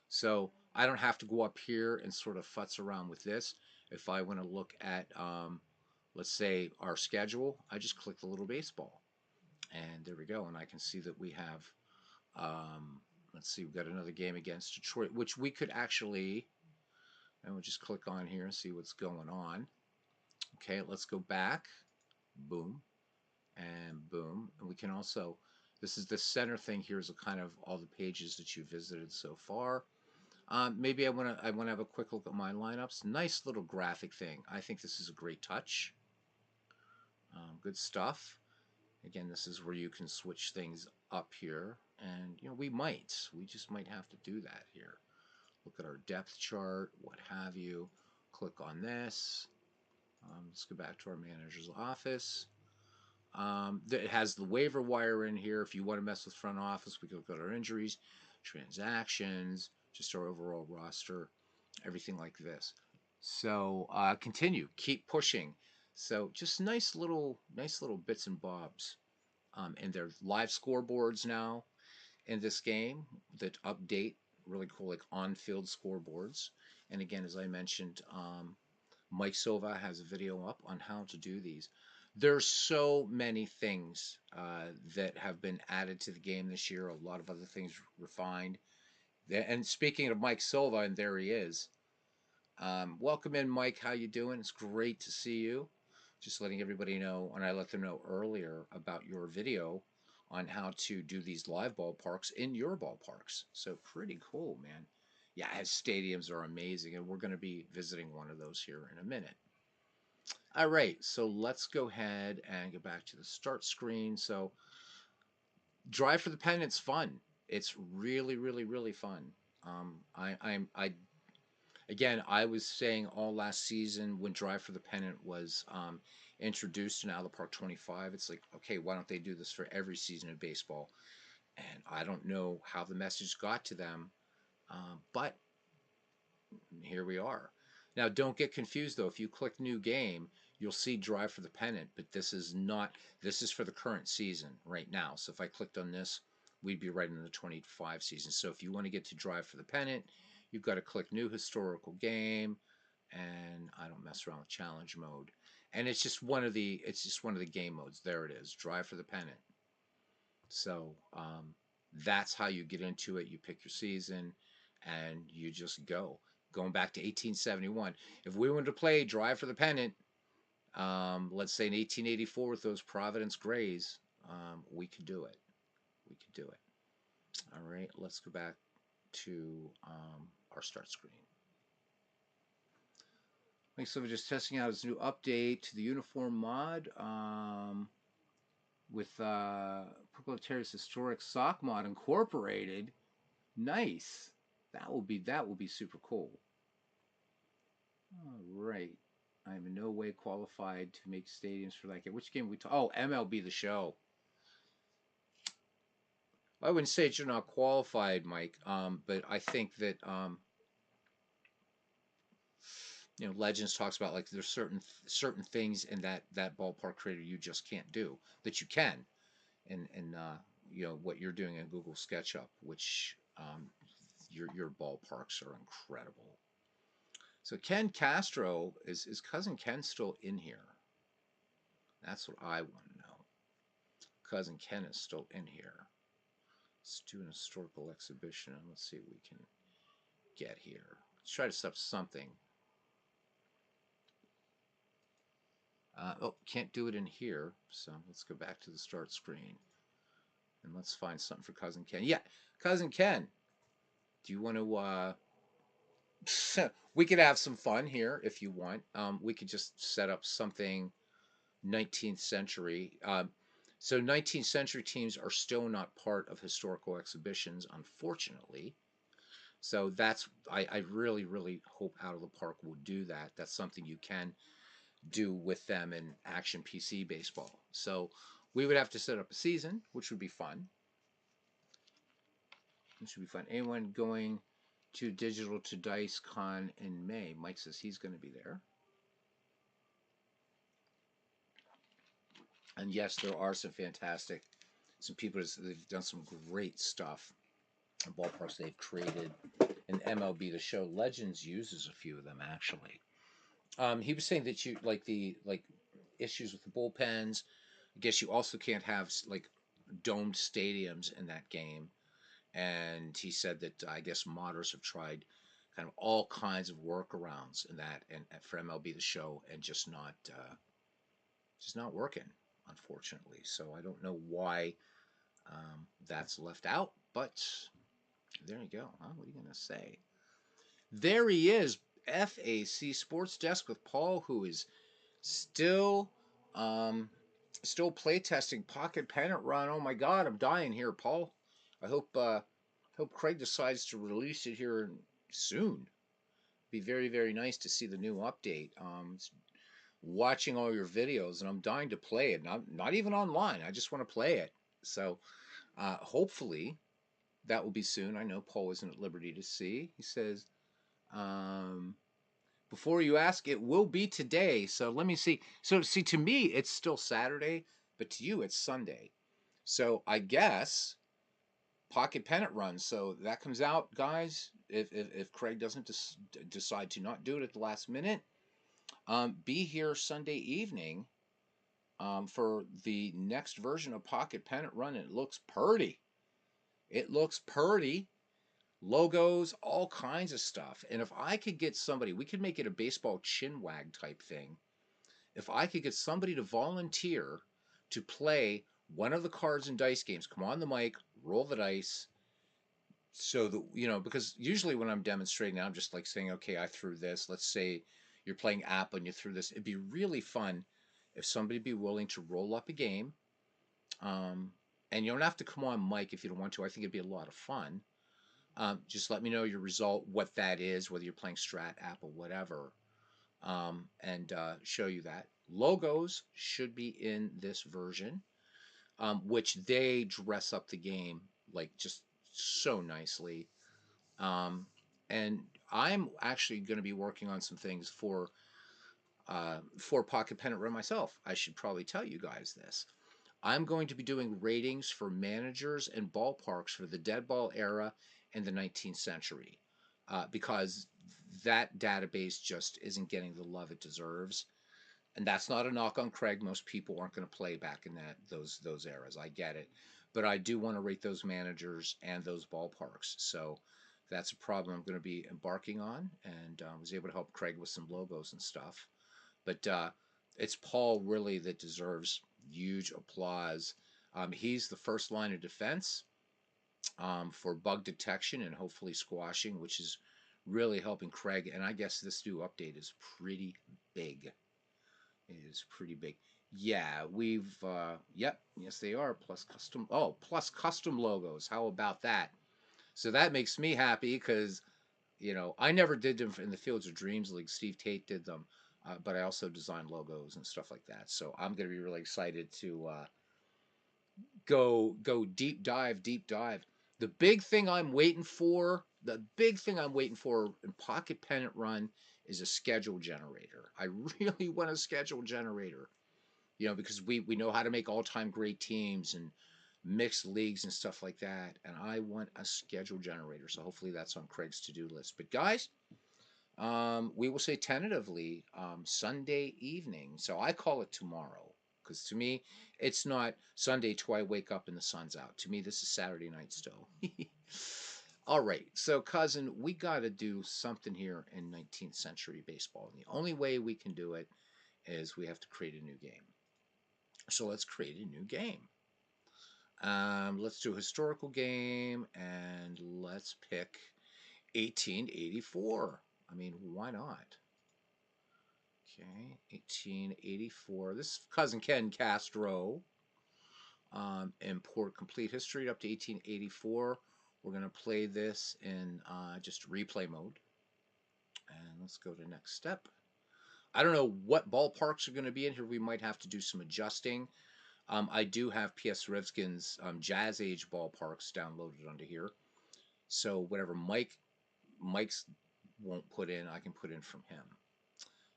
[SPEAKER 1] So I don't have to go up here and sort of futz around with this. If I want to look at, let's say, our schedule, I just click the little baseball. And there we go. And I can see that we have, let's see, we've got another game against Detroit, which we could actually, and we'll just click on here and see what's going on. Okay, let's go back. Boom. And boom. And we can also, this is the center thing here is a kind of all the pages that you visited so far. Maybe I want to have a quick look at my lineups. Nice little graphic thing. I think this is a great touch. Good stuff. Again, this is where you can switch things up here, and we just might have to do that here. Look at our depth chart, what have you. Click on this. Let's go back to our manager's office. It has the waiver wire in here. If you want to mess with front office, we can look at our injuries, transactions, just our overall roster, everything like this. So continue, keep pushing. So just nice little bits and bobs. And there's live scoreboards now in this game that update, really cool, like on-field scoreboards. And again, as I mentioned, Mike Silva has a video up on how to do these. There's so many things that have been added to the game this year. A lot of other things refined. And speaking of Mike Silva, and there he is. Welcome in, Mike. How you doing? It's great to see you. Just letting everybody know, and I let them know earlier about your video on how to do these live ballparks in your ballparks. So pretty cool, man. Yeah, his stadiums are amazing, and we're going to be visiting one of those here in a minute. All right, so let's go ahead and get back to the start screen. So Drive for the Pennant's fun. It's really, really, really fun. I again, I was saying all last season when Drive for the Pennant was introduced in Out of the Park 25, it's like, okay, why don't they do this for every season of baseball? And I don't know how the message got to them, but here we are. Now, don't get confused though. If you click New Game, you'll see Drive for the Pennant, but this is not. This is for the current season right now. So if I clicked on this, we'd be right in the 25 season. So if you want to get to Drive for the Pennant, you've got to click New Historical Game, and I don't mess around with Challenge Mode. And it's just one of the game modes. There it is, Drive for the Pennant. So that's how you get into it. You pick your season, and you just go. Going back to 1871, if we wanted to play Drive for the Pennant, let's say in 1884 with those Providence Grays, we could do it. We could do it. All right, let's go back to our start screen. Thanks, so we're just testing out his new update to the uniform mod with Proletariat's historic sock mod incorporated. Nice. That will be super cool. All right. I am in no way qualified to make stadiums for that game. Which game we talk? Oh, MLB The Show. I wouldn't say that you're not qualified, Mike, but I think that Legends talks about like there's certain things in that ballpark creator you just can't do that you can, and what you're doing in Google SketchUp, which your ballparks are incredible. So Ken Castro, is cousin Ken still in here? That's what I want to know. Cousin Ken is still in here. Let's do an historical exhibition. Let's see what we can get here. Let's try to set up something. Oh, can't do it in here. So let's go back to the start screen and let's find something for Cousin Ken. Yeah, Cousin Ken, do you want to? We could have some fun here if you want. We could just set up something 19th century. So 19th century teams are still not part of historical exhibitions, unfortunately. So I really really hope Out of the Park will do that. That's something you can do with them in Action PC baseball. So we would have to set up a season, which would be fun. Which would be fun. Anyone going to Digital to Dice Con in May? Mike says he's going to be there. And yes, there are some people they've done some great stuff. Ballparks they've created, and MLB The Show Legends uses a few of them actually. He was saying that you like issues with the bullpens. I guess you also can't have like domed stadiums in that game. And he said that I guess modders have tried kind of all kinds of workarounds in that and for MLB The Show and just not working, unfortunately. So I don't know why that's left out, but there you go. Huh? What are you gonna say? There he is, FAC Sports Desk with Paul, who is still um, still playtesting Pocket Pennant Run. Oh my God, I'm dying here, Paul. I hope Craig decides to release it here soon. Be very very nice to see the new update. Watching all your videos, and I'm dying to play it. Not even online. I just want to play it. So hopefully that will be soon. I know Paul isn't at liberty to see. He says, um, before you ask, it will be today. So let me see. So see, to me, it's still Saturday, but to you, it's Sunday. So I guess Pocket Pennant Run. So that comes out, guys. If Craig doesn't decide to not do it at the last minute, be here Sunday evening for the next version of Pocket Pennant Run. It looks purty. It looks purty. Logos, all kinds of stuff. And if I could get somebody, we could make it a baseball chin wag type thing. If I could get somebody to volunteer to play one of the cards and dice games, come on the mic, roll the dice. So that, because usually when I'm demonstrating, I'm just like saying, okay, I threw this. Let's say you're playing Apple and you threw this. It'd be really fun if somebody be willing to roll up a game. Um, and you don't have to come on mic if you don't want to. I think it'd be a lot of fun. Just let me know your result, what that is, whether you're playing Strat, Apple, whatever, and show you that. Logos should be in this version, which they dress up the game like just so nicely. Um, and I'm actually going to be working on some things for Pocket Pennant Run myself. I should probably tell you guys this. I'm going to be doing ratings for managers and ballparks for the dead ball era and the 19th century because that database just isn't getting the love it deserves. And that's not a knock on Craig. Most people aren't going to play back in those eras. I get it, but I do want to rate those managers and those ballparks. So that's a problem I'm going to be embarking on, and was able to help Craig with some logos and stuff. But it's Paul really that deserves huge applause. He's the first line of defense for bug detection and hopefully squashing, which is really helping Craig. And I guess this new update is pretty big. It is pretty big. Yeah, yep, yes, they are. Plus custom logos. How about that? So that makes me happy because I never did them in the Fields of Dreams League. Steve Tate did them, but I also designed logos and stuff like that. So I'm going to be really excited to go deep dive, deep dive. The big thing I'm waiting for in Pocket Pennant Run is a schedule generator. I really want a schedule generator, because we know how to make all-time great teams and mixed leagues and stuff like that. And I want a schedule generator. So hopefully that's on Craig's to-do list. But guys, we will say tentatively Sunday evening. So I call it tomorrow because to me, it's not Sunday till I wake up and the sun's out. To me, this is Saturday night still. All right, so cousin, we got to do something here in 19th century baseball. And the only way we can do it is we have to create a new game. So let's create a new game. Let's do a historical game, and let's pick 1884. I mean, why not? Okay, 1884. This is Cousin Ken Castro. Import complete history up to 1884. We're going to play this in just replay mode. And let's go to next step. I don't know what ballparks are going to be in here. We might have to do some adjusting. I do have P.S. Rivskin's Jazz Age ballparks downloaded onto here. So whatever Mike's won't put in, I can put in from him.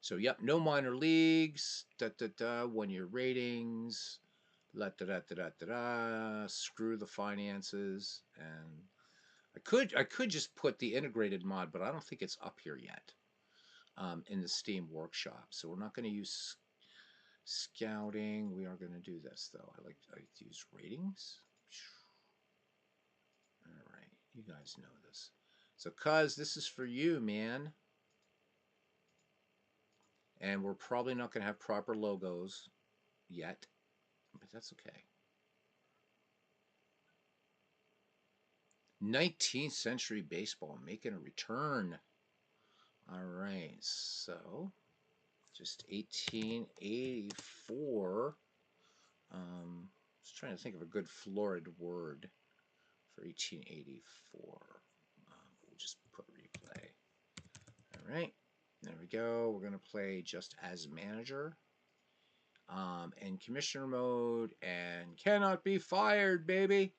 [SPEAKER 1] So yep, no minor leagues, 1 year ratings, screw the finances, and I could just put the integrated mod, but I don't think it's up here yet in the Steam Workshop. So we're not going to use scouting. We are going to do this though. I like to use ratings. All right, you guys know this. So, cuz this is for you, man. And we're probably not going to have proper logos yet, but that's okay. 19th century baseball making a return. All right, so just 1884. Just trying to think of a good florid word for 1884. We'll just put replay. All right, there we go. We're going to play just as manager. In commissioner mode, and cannot be fired, baby.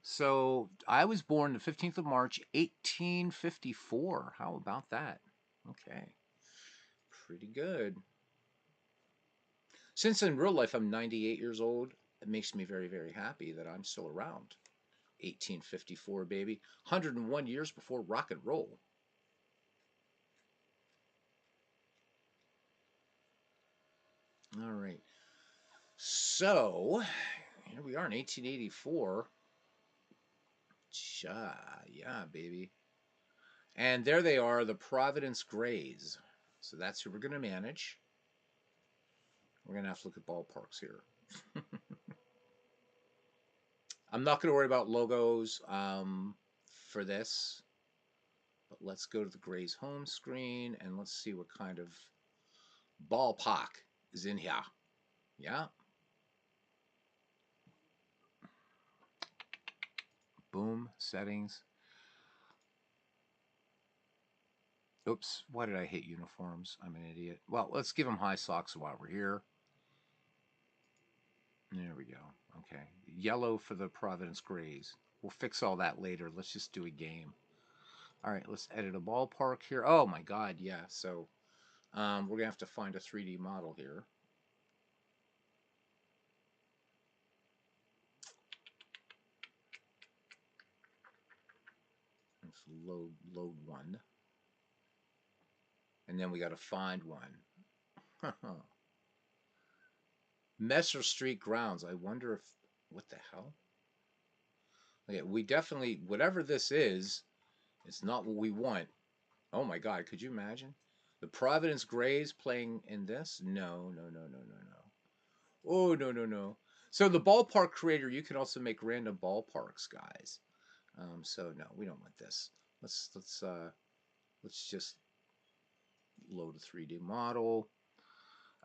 [SPEAKER 1] So I was born the 15th of March, 1854. How about that? Okay. Pretty good. Since in real life I'm 98 years old, it makes me very, very happy that I'm still around. 1854, baby. 101 years before rock and roll. All right. So, here we are in 1884. Yeah, baby. And there they are, the Providence Grays. So that's who we're going to manage. We're going to have to look at ballparks here. I'm not going to worry about logos for this. But let's go to the Grays home screen and let's see what kind of ballpark is in here. Yeah. Boom, settings. Oops, why did I hate uniforms? I'm an idiot. Well, let's give them high socks while we're here. There we go. Okay. Yellow for the Providence Grays. We'll fix all that later. Let's just do a game. All right, let's edit a ballpark here. Oh my God, yeah. So we're going to have to find a 3D model here. Let's load one. And then we got to find one. Messer Street grounds. I wonder if, what the hell? Okay, we definitely, whatever this is, it's not what we want. Oh my God, could you imagine? The Providence Grays playing in this? No, no, no, no, no, no. Oh, no, no, no. So the ballpark creator, you can also make random ballparks, guys. So no, we don't want this. Let's just load a 3D model.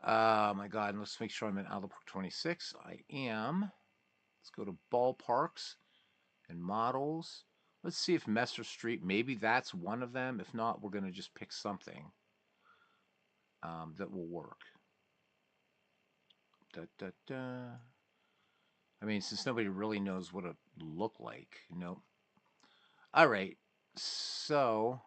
[SPEAKER 1] My God, and let's make sure I'm in Albuquerque 26. I am. Let's go to ballparks and models. Let's see if Messer Street, maybe that's one of them. If not, we're going to just pick something that will work. Da, da, da. I mean, since nobody really knows what it looked like, nope. All right, so,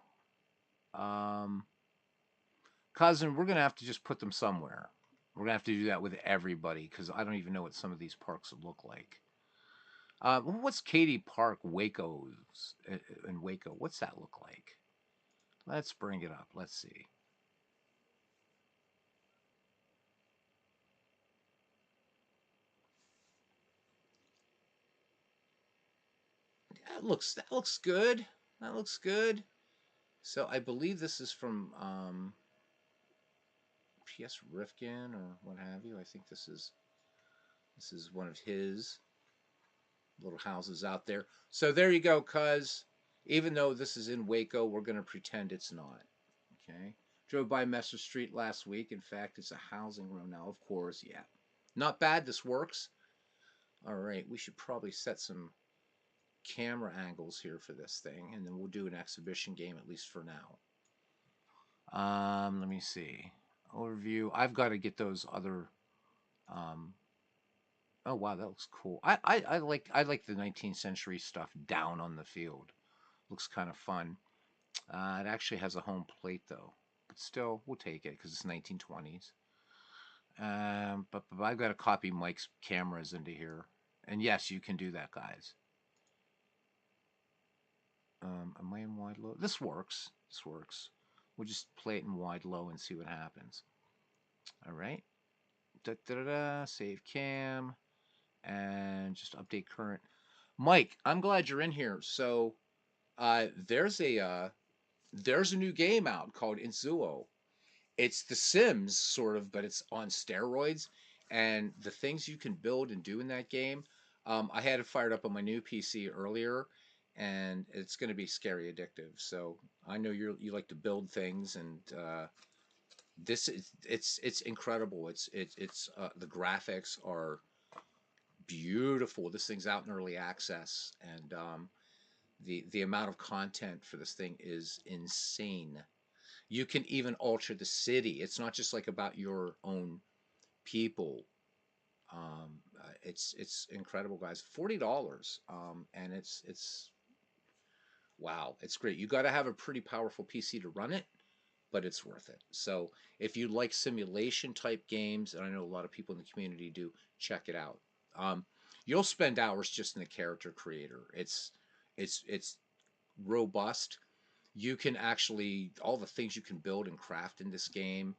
[SPEAKER 1] cousin, we're gonna have to just put them somewhere. We're gonna have to do that with everybody because I don't even know what some of these parks look like. What's Katy Park, Waco's in Waco? What's that look like? Let's bring it up. Let's see. That looks good. That looks good. So I believe this is from P.S. Rifkin or what have you. I think this is one of his little houses out there. So there you go, cuz even though this is in Waco, we're going to pretend it's not. Okay. Drove by Messer Street last week. In fact, it's a housing row now, of course. Yeah. Not bad. This works. All right. We should probably set some camera angles here for this thing, and then we'll do an exhibition game at least for now. Let me see. Overview. I've got to get those other. Um, oh wow, that looks cool. I like the 19th century stuff down on the field. Looks kind of fun. It actually has a home plate though, but still, we'll take it because it's 1920s. But I've got to copy Mike's cameras into here, and yes, you can do that, guys. Am I in wide low? This works. This works. We'll just play it in wide low and see what happens. All right. Da, da, da, da, save cam and just update current. Mike, I'm glad you're in here. So there's a new game out called Inzuo. It's The Sims sort of, but it's on steroids. And the things you can build and do in that game, I had it fired up on my new PC earlier, and it's going to be scary addictive. So I know you like to build things, and this is it's incredible. It's the graphics are beautiful. This thing's out in early access, and the amount of content for this thing is insane. You can even alter the city. It's not just like about your own people. It's incredible, guys. $40, and it's wow. It's great. You got to have a pretty powerful PC to run it, but it's worth it. So if you like simulation type games, and I know a lot of people in the community do, check it out. Um, you'll spend hours just in the character creator. It's robust. You can actually all the things you can build and craft in this game.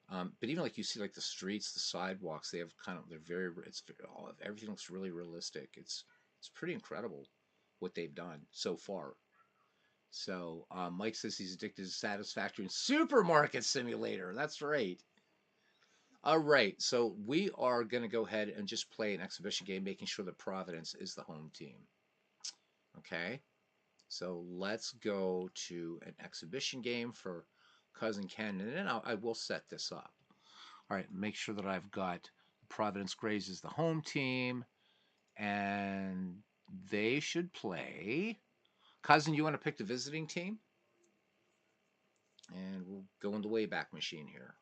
[SPEAKER 1] But even like you see like the streets, the sidewalks, they have kind of they're very it's everything looks really realistic. It's pretty incredible what they've done so far. So Mike says he's addicted to Satisfactory and Supermarket Simulator. That's right. All right, so we are going to go ahead and just play an exhibition game, making sure that Providence is the home team. Okay, so let's go to an exhibition game for Cousin Ken, and then I will set this up. All right, make sure that I've got Providence Grays as the home team, and they should play. Cousin, you want to pick the visiting team? And we'll go in the Wayback Machine here.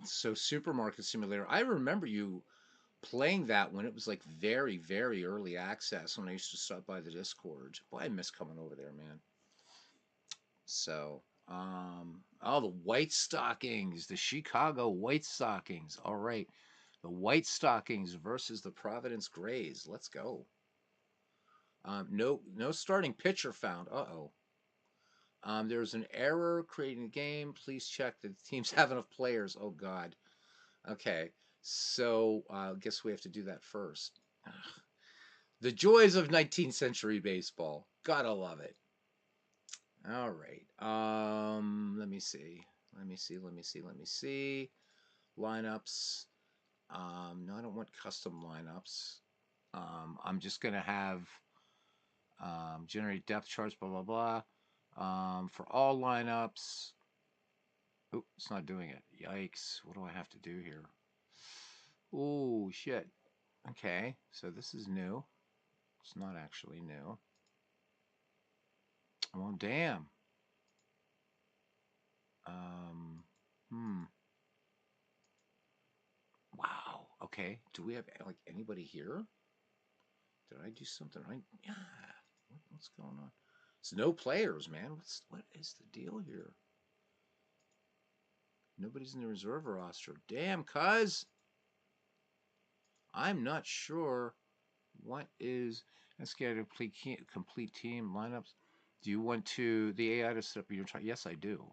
[SPEAKER 1] So Supermarket Simulator, I remember you playing that when it was like very, very early access when I used to stop by the Discord. Boy, I miss coming over there, man. So, oh, the White Stockings, the Chicago White Stockings. All right, the White Stockings versus the Providence Grays. Let's go. No starting pitcher found. Uh-oh. There's an error creating a game. Please check that the teams have enough players. Oh God. Okay. So I guess we have to do that first. Ugh. The joys of 19th century baseball. Gotta love it. All right. Let me see. Let me see. Lineups. No, I don't want custom lineups. I'm just gonna have generate depth charts. Blah blah blah. For all lineups. Oh, it's not doing it. Yikes! What do I have to do here? Oh shit. Okay, so this is new. It's not actually new. Well, damn. Um, hmm. Wow. Okay. Do we have like anybody here? Did I do something right? Yeah. What's going on? It's no players, man. What is the deal here? Nobody's in the reserve roster. Damn, cuz. I'm not sure what is. Let's get a complete team lineups. Do you want the AI to set up your chart? Yes, I do.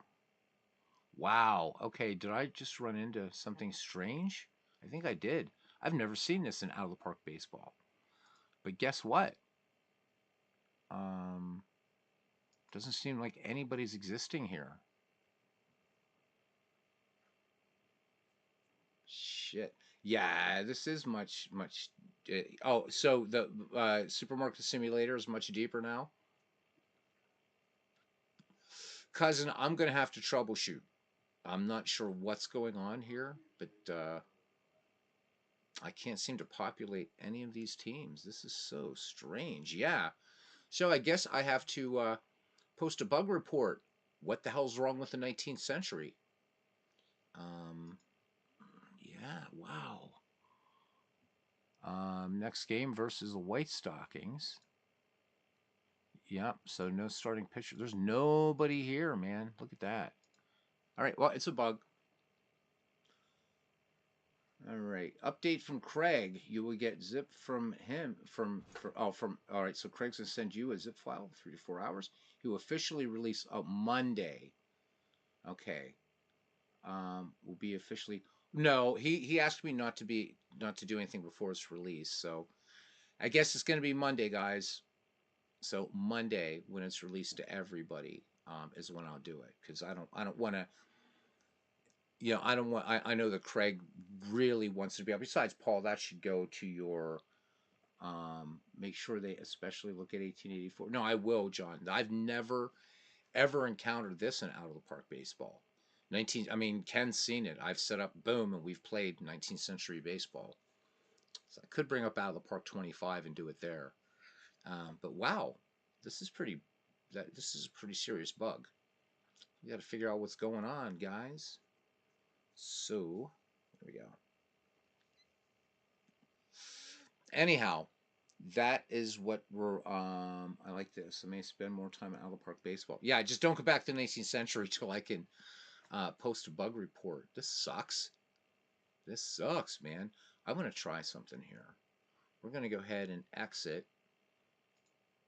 [SPEAKER 1] Wow. Okay. Did I just run into something strange? I think I did. I've never seen this in Out of the Park Baseball. But guess what? Um, Doesn't seem like anybody's existing here. Shit. Yeah, this is much. Oh, so the supermarket simulator is much deeper now. Cousin, I'm gonna have to troubleshoot. I'm not sure what's going on here, but I can't seem to populate any of these teams. This is so strange. Yeah. So I guess I have to post a bug report. What the hell's wrong with the 19th century? Um, yeah, wow. Next game versus the White Stockings. Yep, so no starting pitcher. There's nobody here, man. Look at that. All right, well, it's a bug. All right, update from Craig. You will get zip from him all right. So Craig's gonna send you a zip file, 3 to 4 hours. He will officially release Monday. Okay, will be officially. No, he asked me not to do anything before its release. So I guess it's gonna be Monday, guys. So Monday when it's released to everybody is when I'll do it because I don't want to. I don't want. I know that Craig really wants to be out. Besides, Paul, that should go to your. Make sure they especially look at 1884. No, I will, John. I've never ever encountered this in out of the park baseball. 19. I mean, Ken's seen it. I've set up boom, and we've played 19th century baseball. So I could bring up out of the park 25 and do it there. But wow, this is pretty. This is a pretty serious bug. We got to figure out what's going on, guys. So there we go. Anyhow, that is what we're. I like this. I may spend more time at Alva Park baseball. Yeah, just don't go back to the 19th century till I can post a bug report. This sucks. This sucks, man. I want to try something here. We're going to go ahead and exit,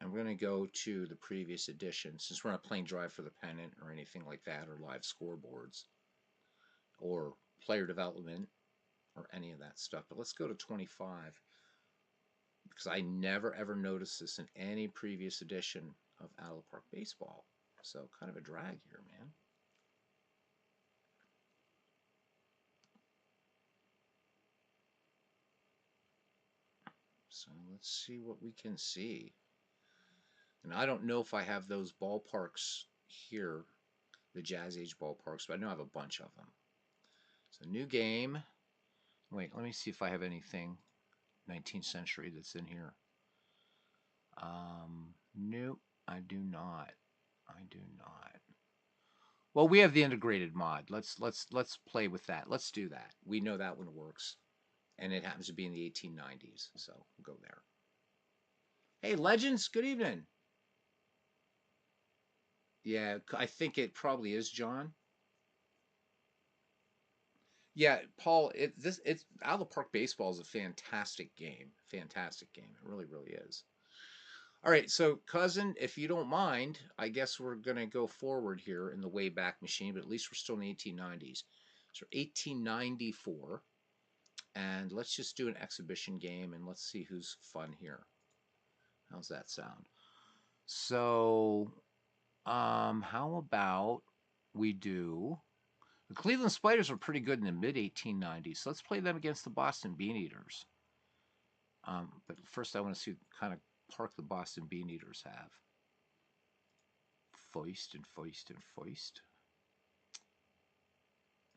[SPEAKER 1] and we're going to go to the previous edition since we're not playing Drive for the Pennant or anything like that, or live scoreboards, or player development, or any of that stuff. But let's go to 25 because I never ever noticed this in any previous edition of Alva Park Baseball. So kind of a drag here, man. So let's see what we can see. And I don't know if I have those ballparks here, the Jazz Age ballparks, but I know I have a bunch of them. So new game. Wait, let me see if I have anything 19th century that's in here. Nope, I do not. I do not. Well, we have the integrated mod. Let's play with that. Let's do that. We know that one works, and it happens to be in the 1890s, so we'll go there. Hey, Legends, good evening. Yeah, I think it probably is John. Yeah, Paul, it's Out of the Park Baseball is a fantastic game. Fantastic game. It really, really is. All right, so cousin, if you don't mind, I guess we're gonna go forward here in the Wayback Machine, but at least we're still in the 1890s. So 1894, and let's just do an exhibition game and let's see who's fun here. How's that sound? So, how about we do? The Cleveland Spiders were pretty good in the mid 1890s. So let's play them against the Boston Bean Eaters. But first, I want to see what kind of park the Boston Bean Eaters have. Foist and foist and foist.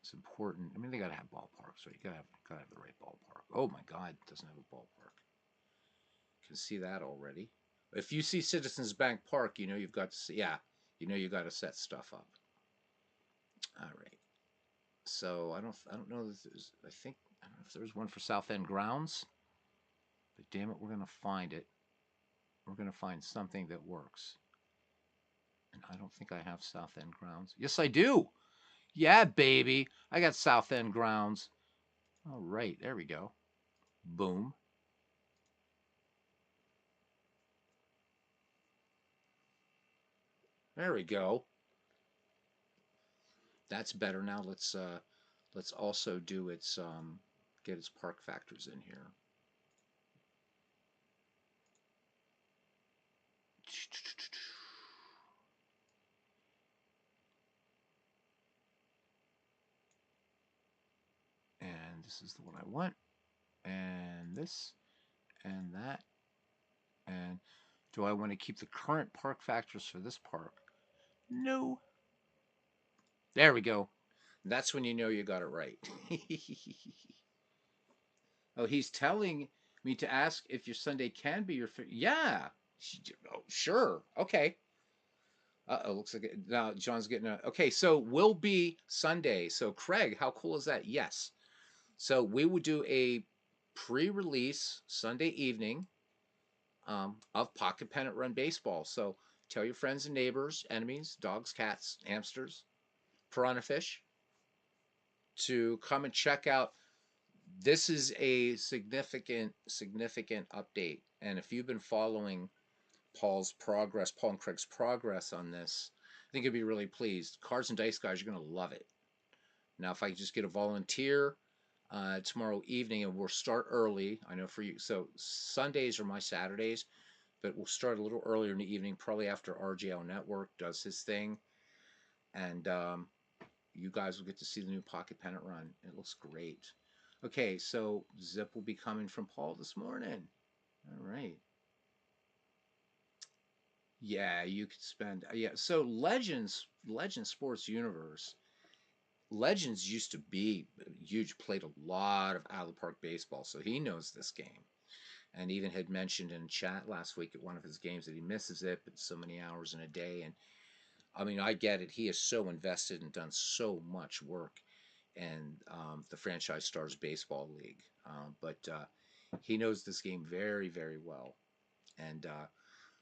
[SPEAKER 1] It's important. I mean, they gotta have ballparks, right? You gotta have the right ballpark. Oh my God, it doesn't have a ballpark. You can see that already. If you see Citizens Bank Park, you know you've got to see. Yeah, you know you got to set stuff up. All right. So I don't know. I don't know if there's one for South End Grounds, but damn it, we're gonna find it. We're gonna find something that works. And I don't think I have South End Grounds. Yes, I do. Yeah, baby. I got South End Grounds. All right, there we go. Boom. There we go. That's better. Now let's also do its get its park factors in here. this is the one I want. And this and that. And do I want to keep the current park factors for this park? No. There we go. That's when you know you got it right. Oh, he's telling me to ask if your Sunday can be your. Yeah. Oh, sure. Okay. Oh, looks like now John's getting a. Okay, so will be Sunday. So Craig, how cool is that? Yes. So we would do a pre-release Sunday evening of Pocket Pennant Run Baseball. So tell your friends and neighbors, enemies, dogs, cats, hamsters, piranha fish to come and check out. This is a significant update. And if you've been following Paul and Craig's progress on this, I think you'll be really pleased. Cards and Dice guys, you're going to love it. Now, if I could just get a volunteer tomorrow evening, and we'll start early. I know for you. So Sundays are my Saturdays, but we'll start a little earlier in the evening, probably after RJL Network does his thing, and you guys will get to see the new Pocket Pennant Run. It looks great. Okay, so Zip will be coming from Paul this morning. All right. Yeah, you could spend. Yeah, so Legends Sports Universe. Legends used to be huge, played a lot of out of the park baseball, so he knows this game. And even had mentioned in chat last week at one of his games that he misses it, but so many hours in a day. And I mean, I get it. He is so invested and done so much work in the Franchise Stars Baseball League. But he knows this game very, very well. And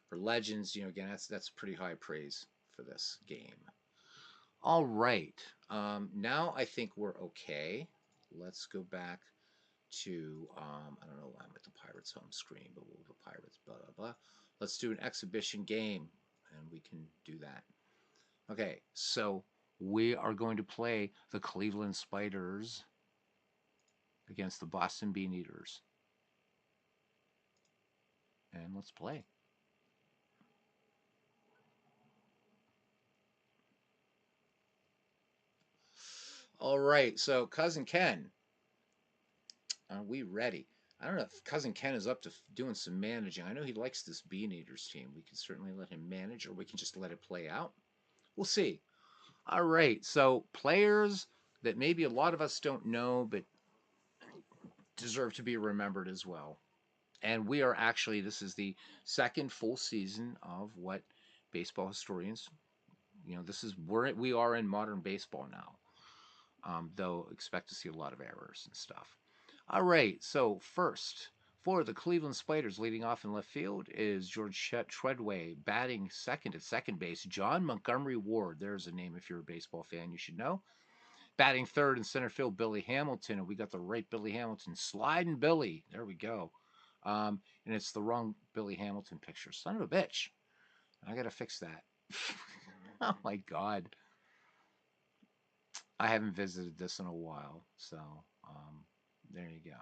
[SPEAKER 1] for Legends, again, that's pretty high praise for this game. All right. Now I think we're okay. Let's go back to, I don't know why I'm at the Pirates home screen, but we'll have a Pirates, blah, blah, blah. Let's do an exhibition game, and we can do that. Okay, so we are going to play the Cleveland Spiders against the Boston Bean Eaters. And let's play. All right, so Cousin Ken, are we ready? I don't know if Cousin Ken is up to doing some managing. I know he likes this Bean Eaters team. We can certainly let him manage, or we can just let it play out. We'll see. All right, so players that maybe a lot of us don't know, but deserve to be remembered as well. And we are actually, this is the second full season of what baseball historians, this is where we are in modern baseball now. Though expect to see a lot of errors and stuff. All right, so first for the Cleveland Spiders, leading off in left field is George Treadway, batting second at second base. John Montgomery Ward, there's a name if you're a baseball fan you should know. Batting third in center field, Billy Hamilton, and we got the right Billy Hamilton, sliding Billy. There we go. And it's the wrong Billy Hamilton picture. Son of a bitch. I gotta fix that. Oh my God. I haven't visited this in a while, so there you go.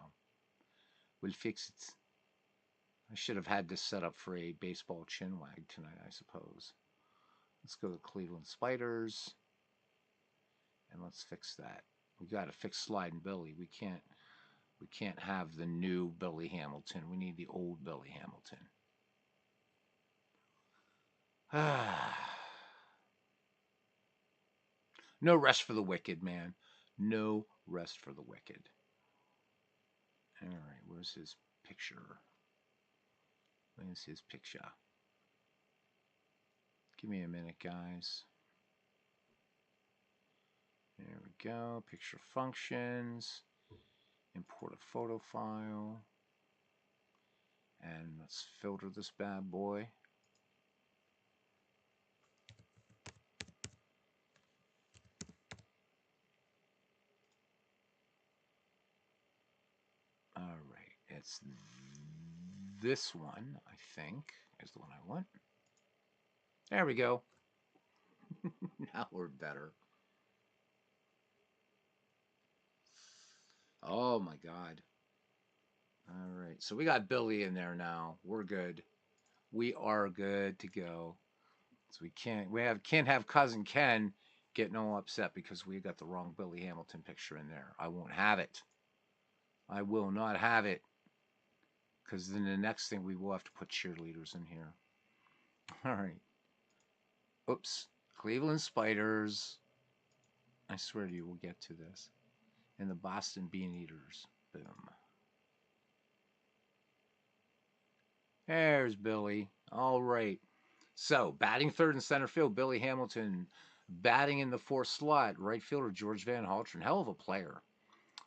[SPEAKER 1] We'll fix it. I should have had this set up for a baseball chin wag tonight, I suppose. Let's go to Cleveland Spiders, and let's fix that. We got to fix Sliding Billy. We can't have the new Billy Hamilton. We need the old Billy Hamilton. No rest for the wicked, man. No rest for the wicked. All right, where's his picture? Where's his picture? Give me a minute, guys. There we go. Picture functions. Import a photo file. And let's filter this bad boy. All right, it's this one, I think, is the one I want. There we go. Now we're better. Oh my God. All right, so we got Billy in there now. We're good. We are good to go. So can't have Cousin Ken getting all upset because we got the wrong Billy Hamilton picture in there. I won't have it. I will not have it. Because then the next thing we will have to put cheerleaders in here. All right. Oops. Cleveland Spiders. I swear to you, we'll get to this. And the Boston Beaneaters. Boom. There's Billy. All right. So, batting third in center field, Billy Hamilton. Batting in the fourth slot, right fielder George Van Haltren. Hell of a player.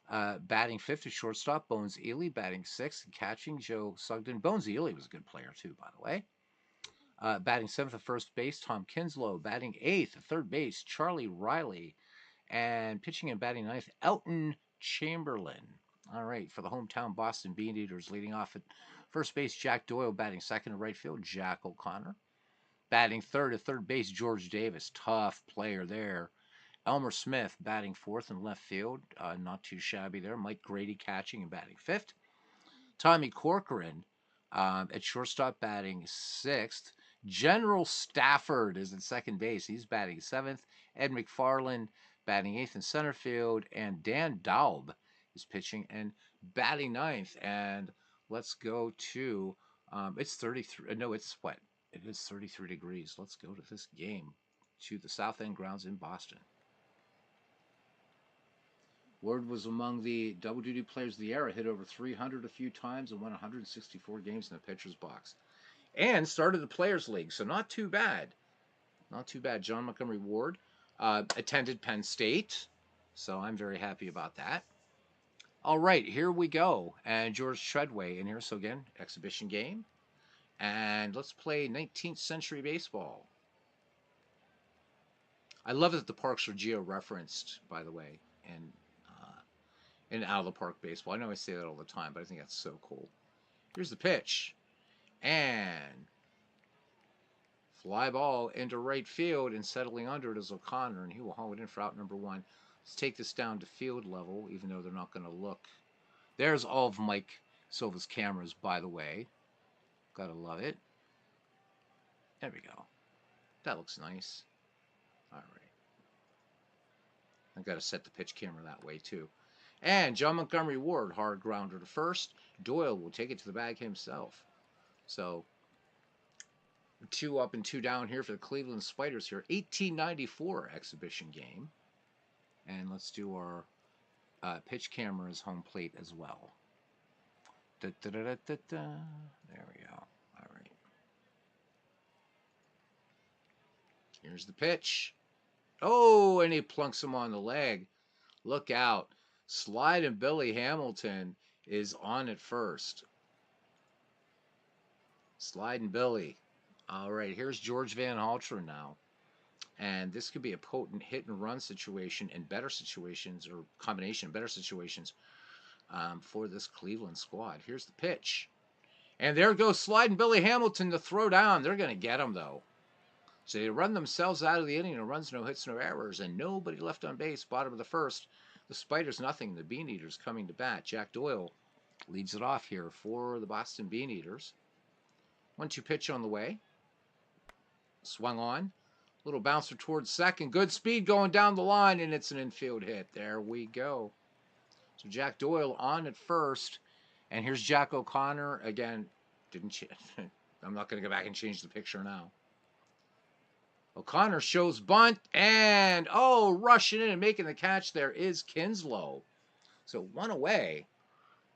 [SPEAKER 1] Batting fifth at shortstop, Bones Ely. Batting sixth and catching, Joe Sugden. Bones Ely was a good player, too, by the way. Batting seventh at first base, Tom Kinslow. Batting eighth at third base, Charlie Riley. And pitching and batting ninth, Elton Chamberlain. All right, for the hometown Boston Beaneaters, leading off at first base, Jack Doyle. Batting second at right field, Jack O'Connor. Batting third at third base, George Davis. Tough player there. Elmer Smith batting fourth in left field. Not too shabby there. Mike Grady catching and batting fifth. Tommy Corcoran at shortstop batting sixth. General Stafford is at second base. He's batting seventh. Ed McFarland batting eighth in center field. And Dan Daub is pitching and batting ninth. And let's go to, it's 33. No, it's what? It is 33 degrees. Let's go to this game to the South End grounds in Boston. Ward was among the double-duty players of the era, hit over 300 a few times and won 164 games in the pitcher's box. And started the Players League, so not too bad. Not too bad. John Montgomery Ward attended Penn State, so I'm very happy about that. All right, here we go. And George Treadway in here, so again, exhibition game. And let's play 19th century baseball. I love that the parks are geo-referenced, by the way, and in out of the park baseball. I know I say that all the time, but I think that's so cool. Here's the pitch. And fly ball into right field, and settling under it is O'Connor, and he will haul it in for out number one. Let's take this down to field level, even though they're not going to look. There's all of Mike Silva's cameras, by the way. Gotta love it. There we go. That looks nice. All right. I've got to set the pitch camera that way, too. And John Montgomery Ward, hard grounder to first. Doyle will take it to the bag himself. So, 2 up and 2 down here for the Cleveland Spiders here. 1894 exhibition game. And let's do our pitch camera's home plate as well. There we go. All right. Here's the pitch. Oh, and he plunks him on the leg. Look out. Slide and Billy Hamilton is on at first. Slide and Billy. All right, here's George Van Haltren now. And this could be a potent hit and run situation in better situations, or combination of better situations for this Cleveland squad. Here's the pitch. And there goes Slide and Billy Hamilton to throw down. They're going to get him, though. So they run themselves out of the inning. No runs, no hits, no errors, and nobody left on base. Bottom of the first. The Spiders nothing. The Beaneaters coming to bat. Jack Doyle leads it off here for the Boston Beaneaters. 1-2 pitch on the way. Swung on. Little bouncer towards second. Good speed going down the line, and it's an infield hit. There we go. So Jack Doyle on at first. And here's Jack O'Connor. Again, I'm not going to go back and change the picture now. O'Connor shows bunt, and rushing in and making the catch there is Kinslow. So 1 away.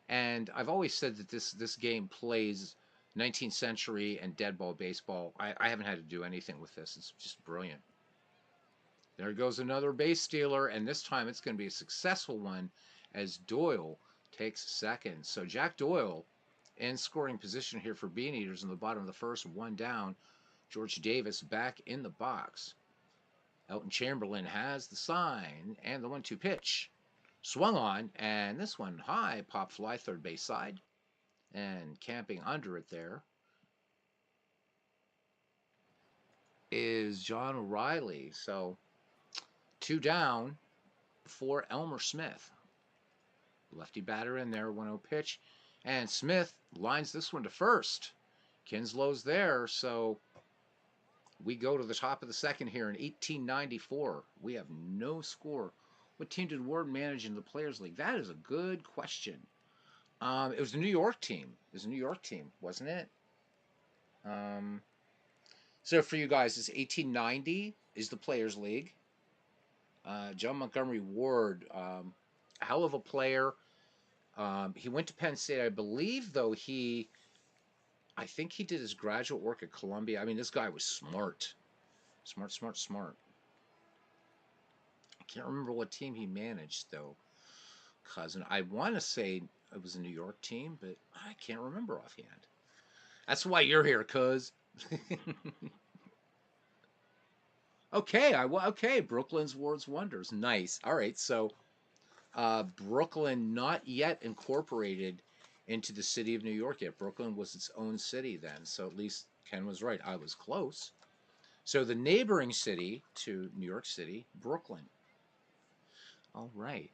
[SPEAKER 1] And I've always said that this game plays 19th century and dead ball baseball. I haven't had to do anything with this. It's just brilliant. There goes another base stealer, and this time it's going to be a successful one as Doyle takes second. So Jack Doyle in scoring position here for Beaneaters in the bottom of the first, 1 down. George Davis back in the box. Elton Chamberlain has the sign, and the 1-2 pitch. Swung on, and this one high, pop fly, third base side. And camping under it there is John O'Reilly. So 2 down for Elmer Smith. Lefty batter in there, 1-0 pitch. And Smith lines this one to first. Kinslow's there, so we go to the top of the second here in 1894. We have no score. What team did Ward manage in the Players League? That is a good question. It was a New York team. It was a New York team, wasn't it? Um, so for you guys, it's 1890 is the Players League. John Montgomery Ward, hell of a player. He went to Penn State, I believe, though I think he did his graduate work at Columbia. I mean, this guy was smart, smart, smart, smart. I can't remember what team he managed though, cousin. I want to say it was a New York team, but I can't remember offhand. That's why you're here, cuz. Okay. Brooklyn's World's Wonders. Nice. All right, so Brooklyn not yet incorporated into the city of New York yet. Brooklyn was its own city then, so at least Ken was right. I was close. So the neighboring city to New York City, Brooklyn. All right.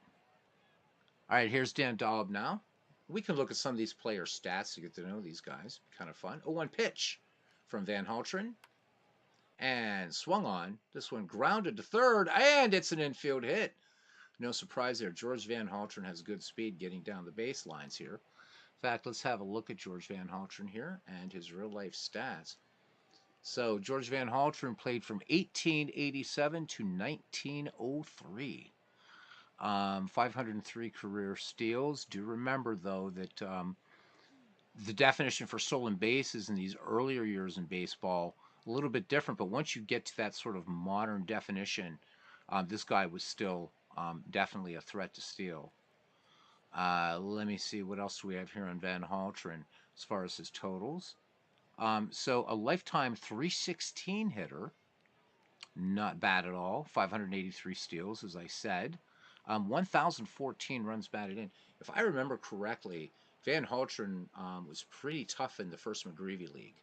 [SPEAKER 1] All right, here's Dan Dobb now. We can look at some of these player stats to get to know these guys. Kind of fun. 0-1 pitch from Van Haltren. And swung on. This one grounded to third, and it's an infield hit. No surprise there. George Van Haltren has good speed getting down the baselines here. In fact, let's have a look at George Van Haltren here and his real life stats. So George Van Haltren played from 1887 to 1903. 503 career steals. Do remember, though, that the definition for stolen bases in these earlier years in baseball a little bit different. But once you get to that sort of modern definition, this guy was still definitely a threat to steal. Let me see what else we have here on Van Haltren as far as his totals. So a lifetime 316 hitter, not bad at all. 583 steals, as I said. 1,014 runs batted in. If I remember correctly, Van Haltren was pretty tough in the first McGreevy League.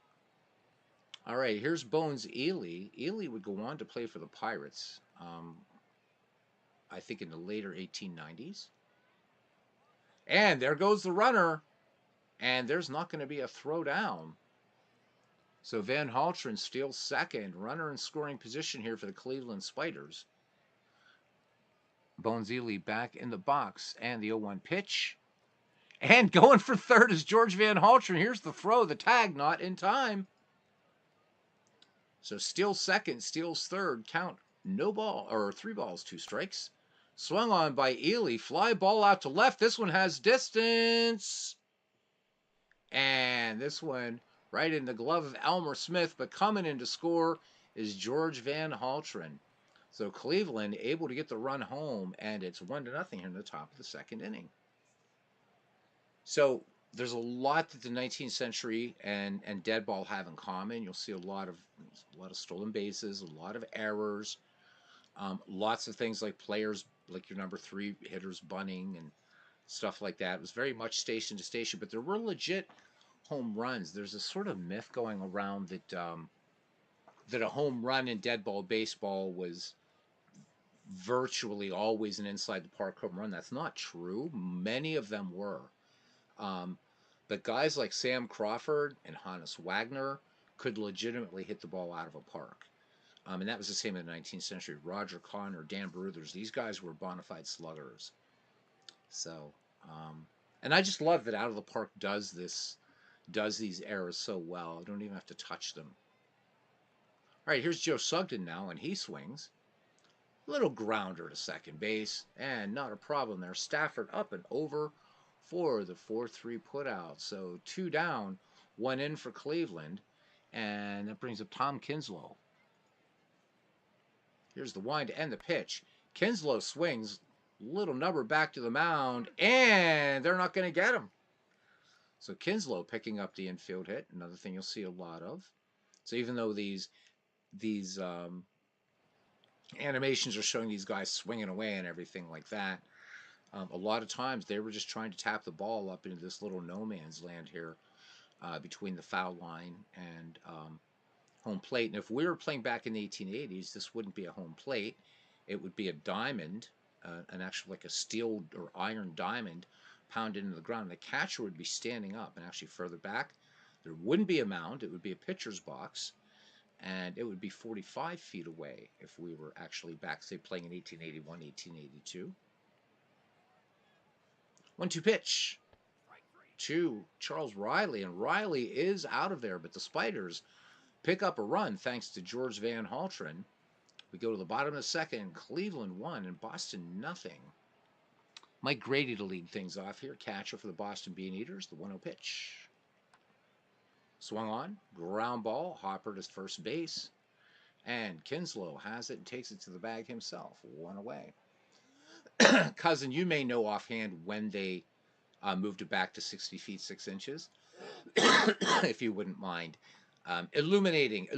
[SPEAKER 1] All right, here's Bones Ely. Ely would go on to play for the Pirates, I think in the later 1890s. And there goes the runner, and there's not going to be a throw down. So Van Haltren steals second, runner in scoring position here for the Cleveland Spiders. Bones Ely back in the box, and the 0-1 pitch. And going for third is George Van Haltren. Here's the throw, the tag, not in time. So steals second, steals third, count no ball, or 3 balls, 2 strikes. Swung on by Ely, fly ball out to left. This one has distance. And this one right in the glove of Elmer Smith, but coming in to score is George Van Haltren. So Cleveland able to get the run home, and it's 1-0 here in the top of the second inning. So there's a lot that the 19th century and dead ball have in common. You'll see a lot of stolen bases, a lot of errors, lots of things like players like your number 3 hitters bunting and stuff like that. It was very much station to station, but there were legit home runs. There's a sort of myth going around that that a home run in dead ball baseball was virtually always an inside the park home run. That's not true. Many of them were. But guys like Sam Crawford and Hannes Wagner could legitimately hit the ball out of a park. And that was the same in the 19th century. Roger Connor, Dan Bruthers, these guys were bona fide sluggers. So, and I just love that Out of the Park does these errors so well. I don't even have to touch them. All right, here's Joe Sugden now, and he swings. Little grounder to second base, and not a problem there. Stafford up and over for the 4-3 putout. So 2 down, 1 in for Cleveland, and that brings up Tom Kinslow. Here's the wind and the pitch. Kinslow swings, little number back to the mound, and they're not going to get him. So Kinslow picking up the infield hit, another thing you'll see a lot of. So even though these animations are showing these guys swinging away and everything like that, a lot of times they were just trying to tap the ball up into this little no man's land here between the foul line and home plate. And if we were playing back in the 1880s, this wouldn't be a home plate. It would be a diamond, an actual like a steel or iron diamond pounded into the ground. The catcher would be standing up, and actually further back, there wouldn't be a mound. It would be a pitcher's box, and it would be 45 feet away if we were actually back, say, playing in 1881, 1882. 1-2 pitch. to Charles Riley, and Riley is out of there, but the Spiders pick up a run thanks to George Van Haltren. We go to the bottom of the second. Cleveland 1 and Boston nothing. Mike Grady to lead things off here. Catcher for the Boston Beaneaters. The 1-0 pitch. Swung on. Ground ball. Hopper to first base. And Kinslow has it and takes it to the bag himself. 1 away. Cousin, you may know offhand when they moved it back to 60 feet 6 inches, if you wouldn't mind elucidating,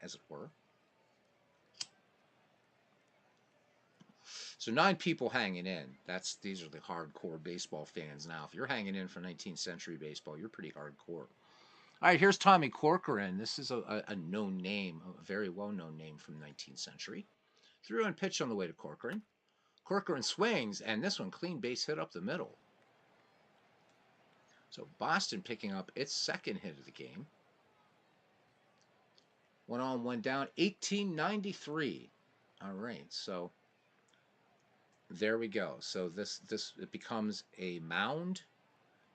[SPEAKER 1] as it were. So 9 people hanging in. These are the hardcore baseball fans now. If you're hanging in for 19th century baseball, you're pretty hardcore. All right, here's Tommy Corcoran. This is a known name, a very well-known name from the 19th century. Threw and pitch on the way to Corcoran. Corcoran swings, and this one clean base hit up the middle. So Boston picking up its second hit of the game. 1 on, 1 down, 1893. All right, so there we go. So this it becomes a mound,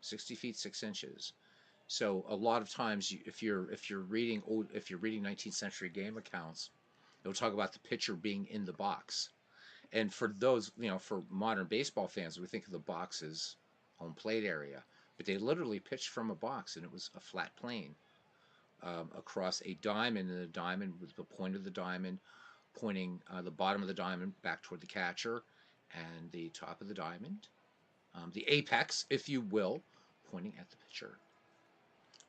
[SPEAKER 1] 60 feet 6 inches. So a lot of times, if you're reading 19th century game accounts, they'll talk about the pitcher being in the box. And for those, for modern baseball fans, we think of the box as home plate area, but they literally pitched from a box, and it was a flat plane across a diamond, and the diamond with the point of the diamond pointing the bottom of the diamond back toward the catcher, and the top of the diamond, the apex, if you will, pointing at the pitcher.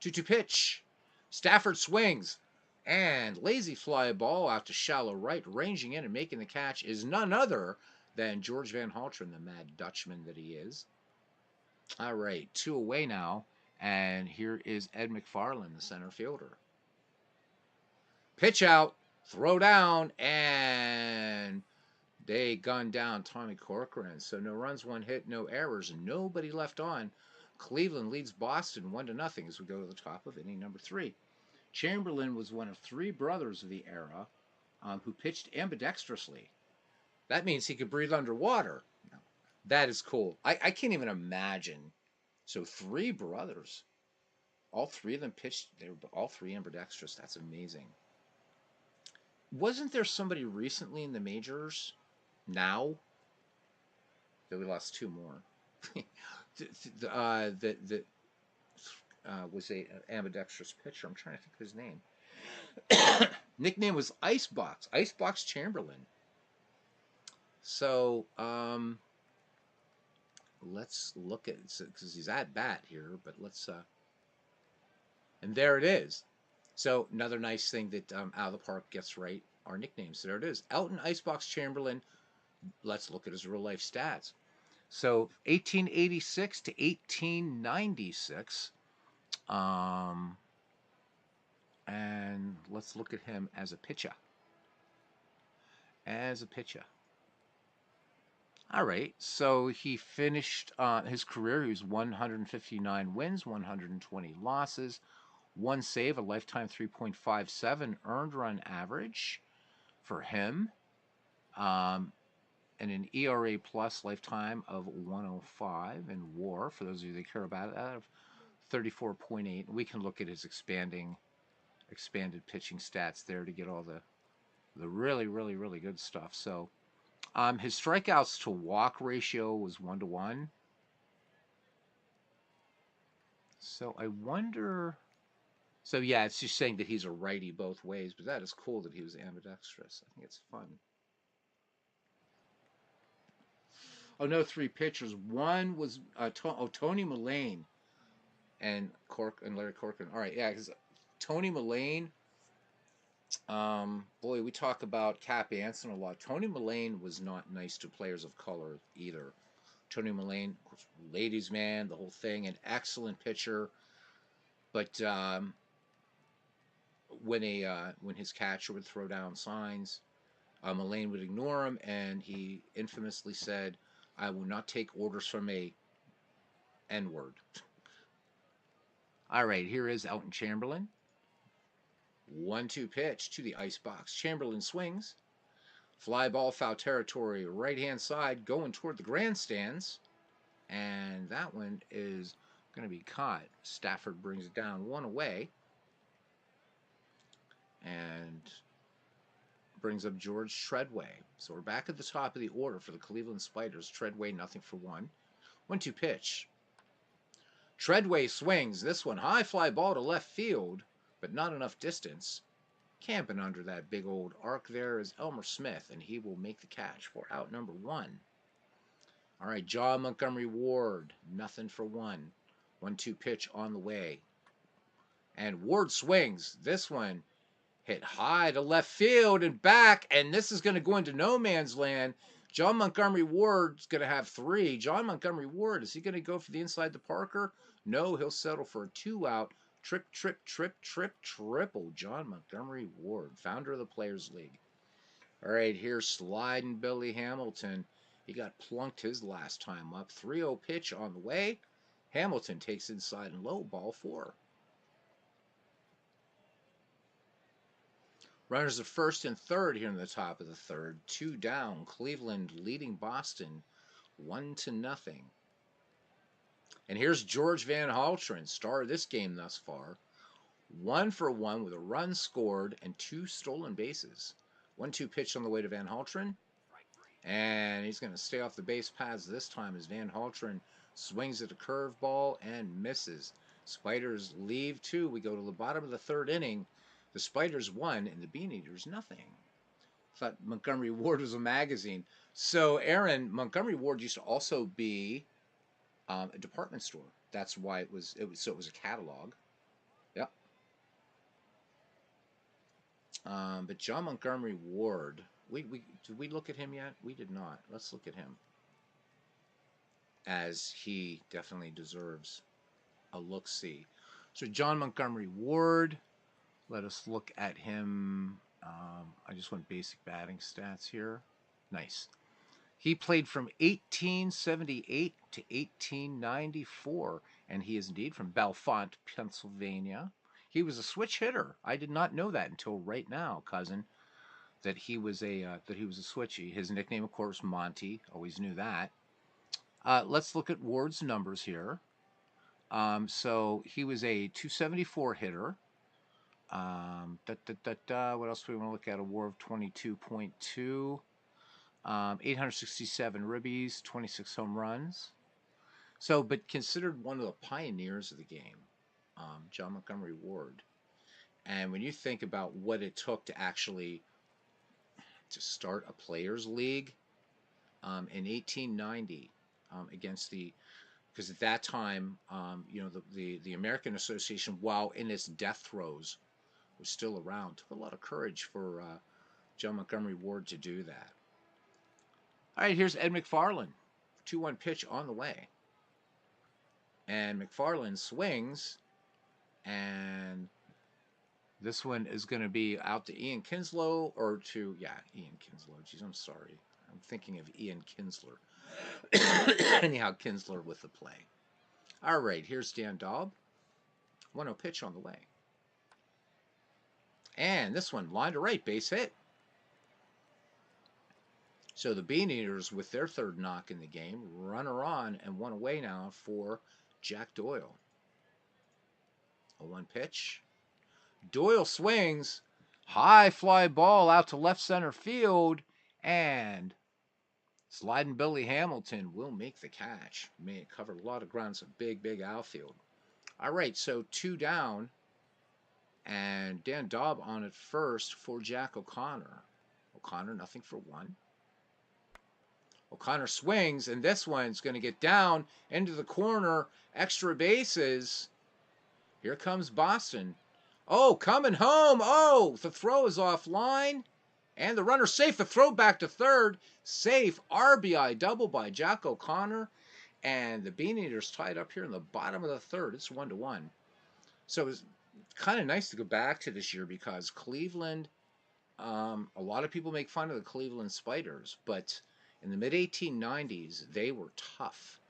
[SPEAKER 1] 2-2 pitch. Stafford swings, and lazy fly ball out to shallow right, ranging in and making the catch is none other than George Van Haltren, the mad Dutchman that he is. All right, 2 away now, and here is Ed McFarland, the center fielder. Pitch out, throw down, and they gun down Tommy Corcoran. So no runs, 1 hit, no errors, nobody left on. Cleveland leads Boston 1-0 as we go to the top of inning number 3. Chamberlain was one of 3 brothers of the era who pitched ambidextrously. That means he could breathe underwater. That is cool. I can't even imagine. So 3 brothers. All 3 of them pitched. They were all 3 ambidextrous. That's amazing. Wasn't there somebody recently in the majors now that we lost 2 more? That was a ambidextrous pitcher. I'm trying to think of his name. Nickname was Icebox Chamberlain. So let's look at it because he's at bat here. But let's and there it is. So another nice thing that Out of the Park gets right are nicknames. So there it is. Elton Icebox Chamberlain. Let's look at his real life stats. So 1886 to 1896. And let's look at him as a pitcher. All right, so he finished his career. He was 159 wins, 120 losses, 1 save, a lifetime 3.57 earned run average for him, and an ERA plus lifetime of 105, and WAR, for those of you that care about it, of 34.8. We can look at his expanded pitching stats there to get all the really, really, really good stuff. So his strikeouts to walk ratio was 1-1. So I wonder. So yeah, it's just saying that he's a righty both ways, but that is cool that he was ambidextrous. I think it's fun. Oh no, 3 pitchers. One was Tony Mullane and Larry Corcoran. All right, yeah, because Tony Mullane. Boy, we talk about Cap Anson a lot. Tony Mullane was not nice to players of color either. Tony Mullane, of course, ladies' man, the whole thing, an excellent pitcher. But when his catcher would throw down signs, Mullane would ignore him, and he infamously said, "I will not take orders from a N-word." All right, here is Elton Chamberlain. 1-2 pitch to the icebox. Chamberlain swings. Fly ball, foul territory, right-hand side, going toward the grandstands. And that one is Going to be caught. Stafford brings it down one away and brings up George Treadway. So we're back at the top of the order for the Cleveland Spiders. Treadway, nothing for one. 1-2 pitch. Treadway swings. This one, high fly ball to left field, but not enough distance. Camping under that big old arc there is Elmer Smith, and he will make the catch for out number 1. All right, John Montgomery Ward, nothing for 1. 1-2 pitch on the way. And Ward swings. This one hit high to left field and back, and this is going to go into no man's land. John Montgomery Ward's going to have 3. John Montgomery Ward, is he going to go for the inside to Parker? No, he'll settle for a 2-out. Triple. John Montgomery Ward, founder of the Players League. All right, here's sliding Billy Hamilton. He got plunked his last time up. 3-0 pitch on the way. Hamilton takes inside and low, ball 4. Runners at first and third here in the top of the third. 2 down. Cleveland leading Boston 1-0. And here's George Van Haltren, star of this game thus far. 1 for 1 with a run scored and 2 stolen bases. 1-2 pitch on the way to Van Haltren. And he's going to stay off the base paths this time as Van Haltren swings at a curveball and misses. Spiders leave 2. We go to the bottom of the third inning. The Spiders 1 and the Beaneaters nothing. Thought Montgomery Ward was a magazine. So, Aaron, Montgomery Ward used to also be a department store. That's why it was a catalog. Yep. But John Montgomery Ward, did we look at him yet? We did not. Let's look at him, as he definitely deserves a look-see. So John Montgomery Ward, let us look at him. I just want basic batting stats here. Nice. He played from 1878 to 1894, and he is indeed from Bellefonte, Pennsylvania. He was a switch hitter. I did not know that until right now, cousin, that he was a switchy. His nickname, of course, Monty. Always knew that. Let's look at Ward's numbers here. So he was a 274 hitter. What else do we want to look at? A WAR of 22.2. 867 ribbies, 26 home runs. So, but considered one of the pioneers of the game, John Montgomery Ward. And when you think about what it took to actually to start a players league in 1890 against because at that time, the American Association, while in its death throes, was still around. Took a lot of courage for John Montgomery Ward to do that. All right, here's Ed McFarland. 2-1 pitch on the way. And McFarland swings, and this one is going to be out to Ian Kinslow, Ian Kinslow. Geez, I'm sorry. I'm thinking of Ian Kinsler. Anyhow, Kinsler with the play. All right, here's Dan Daub. 1-0 pitch on the way. And this one, line to right, base hit. So the Beaneaters, with their third knock in the game, runner on and 1 away now for Jack Doyle. A 1 pitch. Doyle swings. High fly ball out to left center field. And sliding Billy Hamilton will make the catch. May have covered a lot of ground. It's a big outfield. All right, so 2 down. And Dan Daub on at first for Jack O'Connor. O'Connor, nothing for 1. O'Connor swings, and this one's going to get down into the corner. Extra bases. Here comes Boston. Oh, coming home. Oh, the throw is offline. And the runner's safe. The throw back to third. Safe. RBI double by Jack O'Connor. And the Beaneaters tied up here in the bottom of the third. It's 1-1. So it's kind of nice to go back to this year because Cleveland, a lot of people make fun of the Cleveland Spiders, but in the mid-1890s, they were tough.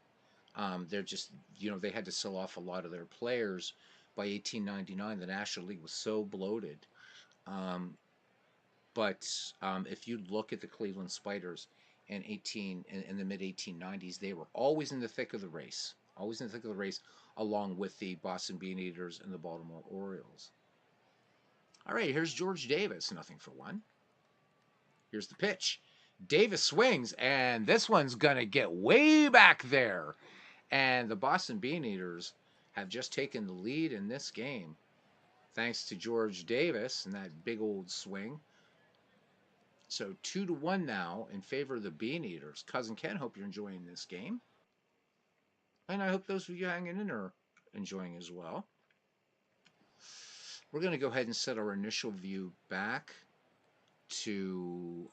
[SPEAKER 1] They're just, they had to sell off a lot of their players. By 1899, the National League was so bloated. But if you look at the Cleveland Spiders in the mid-1890s, they were always in the thick of the race. Always in the thick of the race, along with the Boston Beaneaters and the Baltimore Orioles. All right, here's George Davis, nothing for one. Here's the pitch. Davis swings, and this one's going to get way back there. And the Boston Beaneaters have just taken the lead in this game, thanks to George Davis and that big old swing. So 2-1 now in favor of the Beaneaters. Cousin Ken, hope you're enjoying this game. And I hope those of you hanging in are enjoying as well. We're going to go ahead and set our initial view back to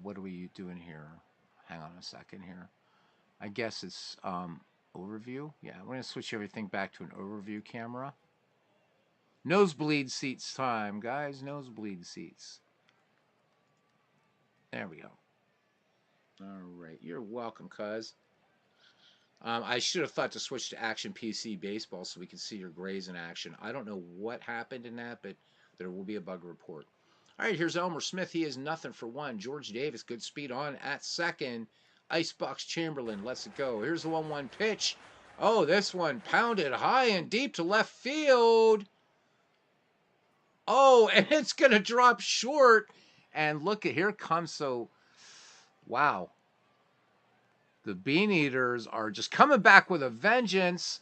[SPEAKER 1] what are we doing here? Hang on a second here. I guess it's overview. Yeah, we're going to switch everything back to an overview camera. Nosebleed seats time, guys. Nosebleed seats. There we go. All right. You're welcome, cuz. I should have thought to switch to Action PC Baseball so we could see your Grays in action. I don't know what happened in that, but there will be a bug report. All right, here's Elmer Smith. He is nothing for one. George Davis, good speed on at second. Icebox Chamberlain lets it go. Here's the 1-1 pitch. Oh, this one pounded high and deep to left field. Oh, and it's going to drop short. And look at, here comes, so, wow. The Beaneaters are just coming back with a vengeance.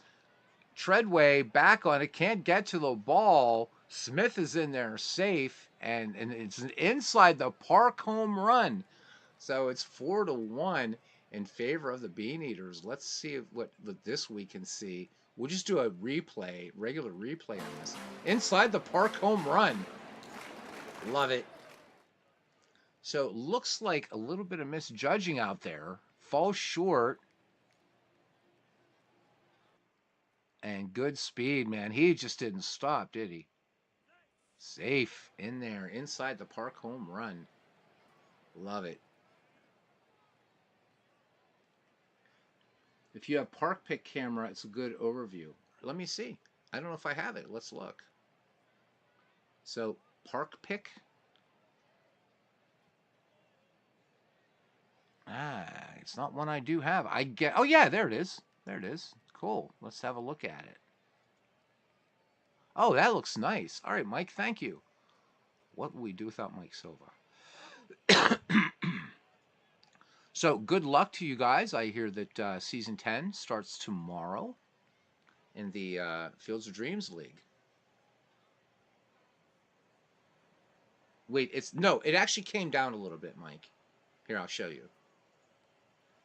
[SPEAKER 1] Treadway back on it, can't get to the ball. Smith is in there safe, and it's an inside the park home run. So it's 4-1 in favor of the Beaneaters. Let's see what this we can see. We'll just do a replay, regular replay on this. Inside the park home run. Love it. So it looks like a little bit of misjudging out there. Falls short. And good speed, man. He just didn't stop, did he? Safe in there, inside the park home run. Love it. If you have Park Pick camera, it's a good overview. Let me see. I don't know if I have it. Let's look. So, Park Pick. It's not one I do have. I get. Oh yeah, there it is. There it is. Cool. Let's have a look at it. Oh, that looks nice. All right, Mike, thank you. What will we do without Mike Silva? So, good luck to you guys. I hear that Season 10 starts tomorrow in the Fields of Dreams League. Wait, it actually came down a little bit, Mike. Here, I'll show you.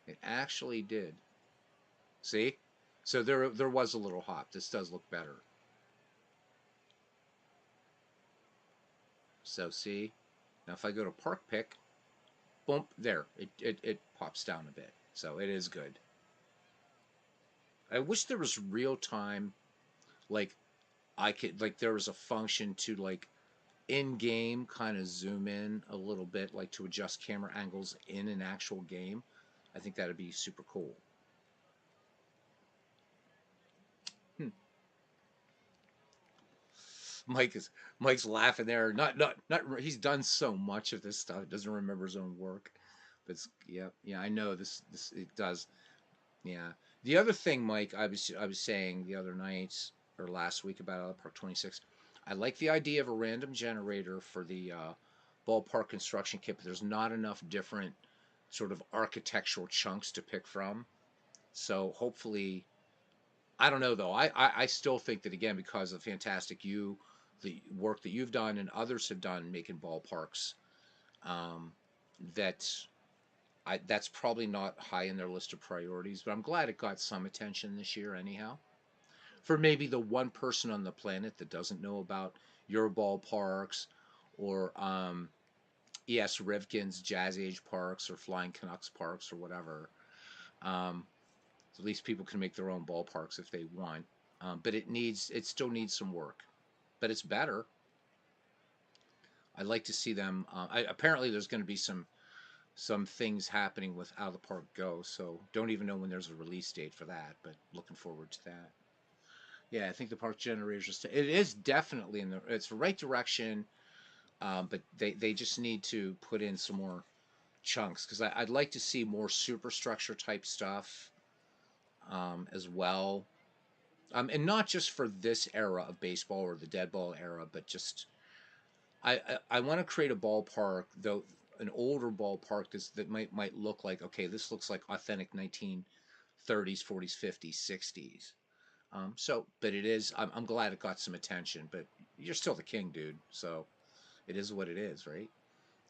[SPEAKER 1] It actually did. See? So there was a little hop. This does look better. So see? Now if I go to Park Pick, boom, there. It pops down a bit. So it is good. I wish there was real time, like there was a function to like in-game kind of zoom in a little bit, like to adjust camera angles in an actual game. I think that'd be super cool. Mike's laughing there. Not. He's done so much of this stuff. Doesn't remember his own work. But yeah. I know this. It does. Yeah. The other thing, Mike, I was saying the other night or last week about Park 26. I like the idea of a random generator for the ballpark construction kit, but there's not enough different sort of architectural chunks to pick from. So hopefully, I don't know though. I still think that again because of Fantastic the work that you've done and others have done making ballparks, that's probably not high in their list of priorities. But I'm glad it got some attention this year anyhow. For maybe the one person on the planet that doesn't know about your ballparks or E.S. Rivkin's Jazz Age Parks or Flying Canucks Parks or whatever. At least people can make their own ballparks if they want. But it still needs some work. But it's better. I'd like to see them. Apparently, there's going to be some things happening with Out of the Park Go. So don't even know when there's a release date for that. But looking forward to that. Yeah, I think the park generators. It is definitely it's the right direction. But they just need to put in some more chunks because I'd like to see more superstructure type stuff as well. And not just for this era of baseball or the dead ball era, but just I want to create a ballpark though, an older ballpark that might look like, okay, this looks like authentic 1930s, 40s, 50s, 60s. But it is. I'm glad it got some attention. But you're still the king, dude. So it is what it is, right?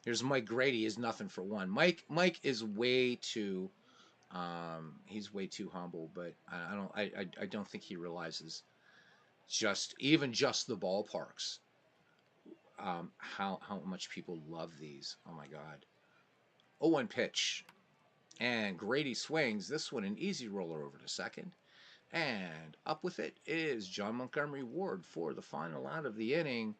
[SPEAKER 1] Here's Mike Grady. Is nothing for one. Mike is way too. He's way too humble. But I don't think he realizes just the ballparks. How much people love these. Oh my God. 0-1 pitch. And Grady swings. This one an easy roller over to second. And up with it is John Montgomery Ward for the final out of the inning.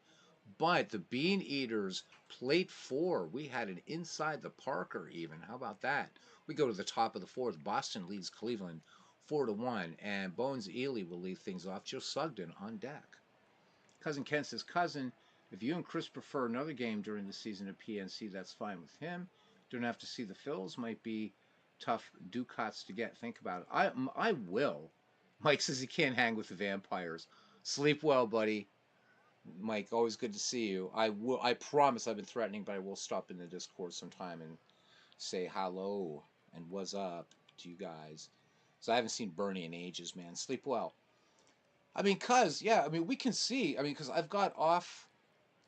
[SPEAKER 1] But the Bean Eaters, plate 4, we had an inside the Parker even. How about that? We go to the top of the 4th. Boston leads Cleveland 4-1. And Bones Ely will lead things off. Joe Sugden on deck. Cousin Ken says, Cousin, if you and Chris prefer another game during the season at PNC, that's fine with him. Don't have to see the Phils. Might be tough ducats to get. Think about it. I will. Mike says he can't hang with the vampires. Sleep well, buddy. Mike, always good to see you. I will. I promise. I've been threatening, but I will stop in the Discord sometime and say hello and what's up to you guys. So I haven't seen Bernie in ages, man. Sleep well. I mean, we can see. I mean, because I've got off.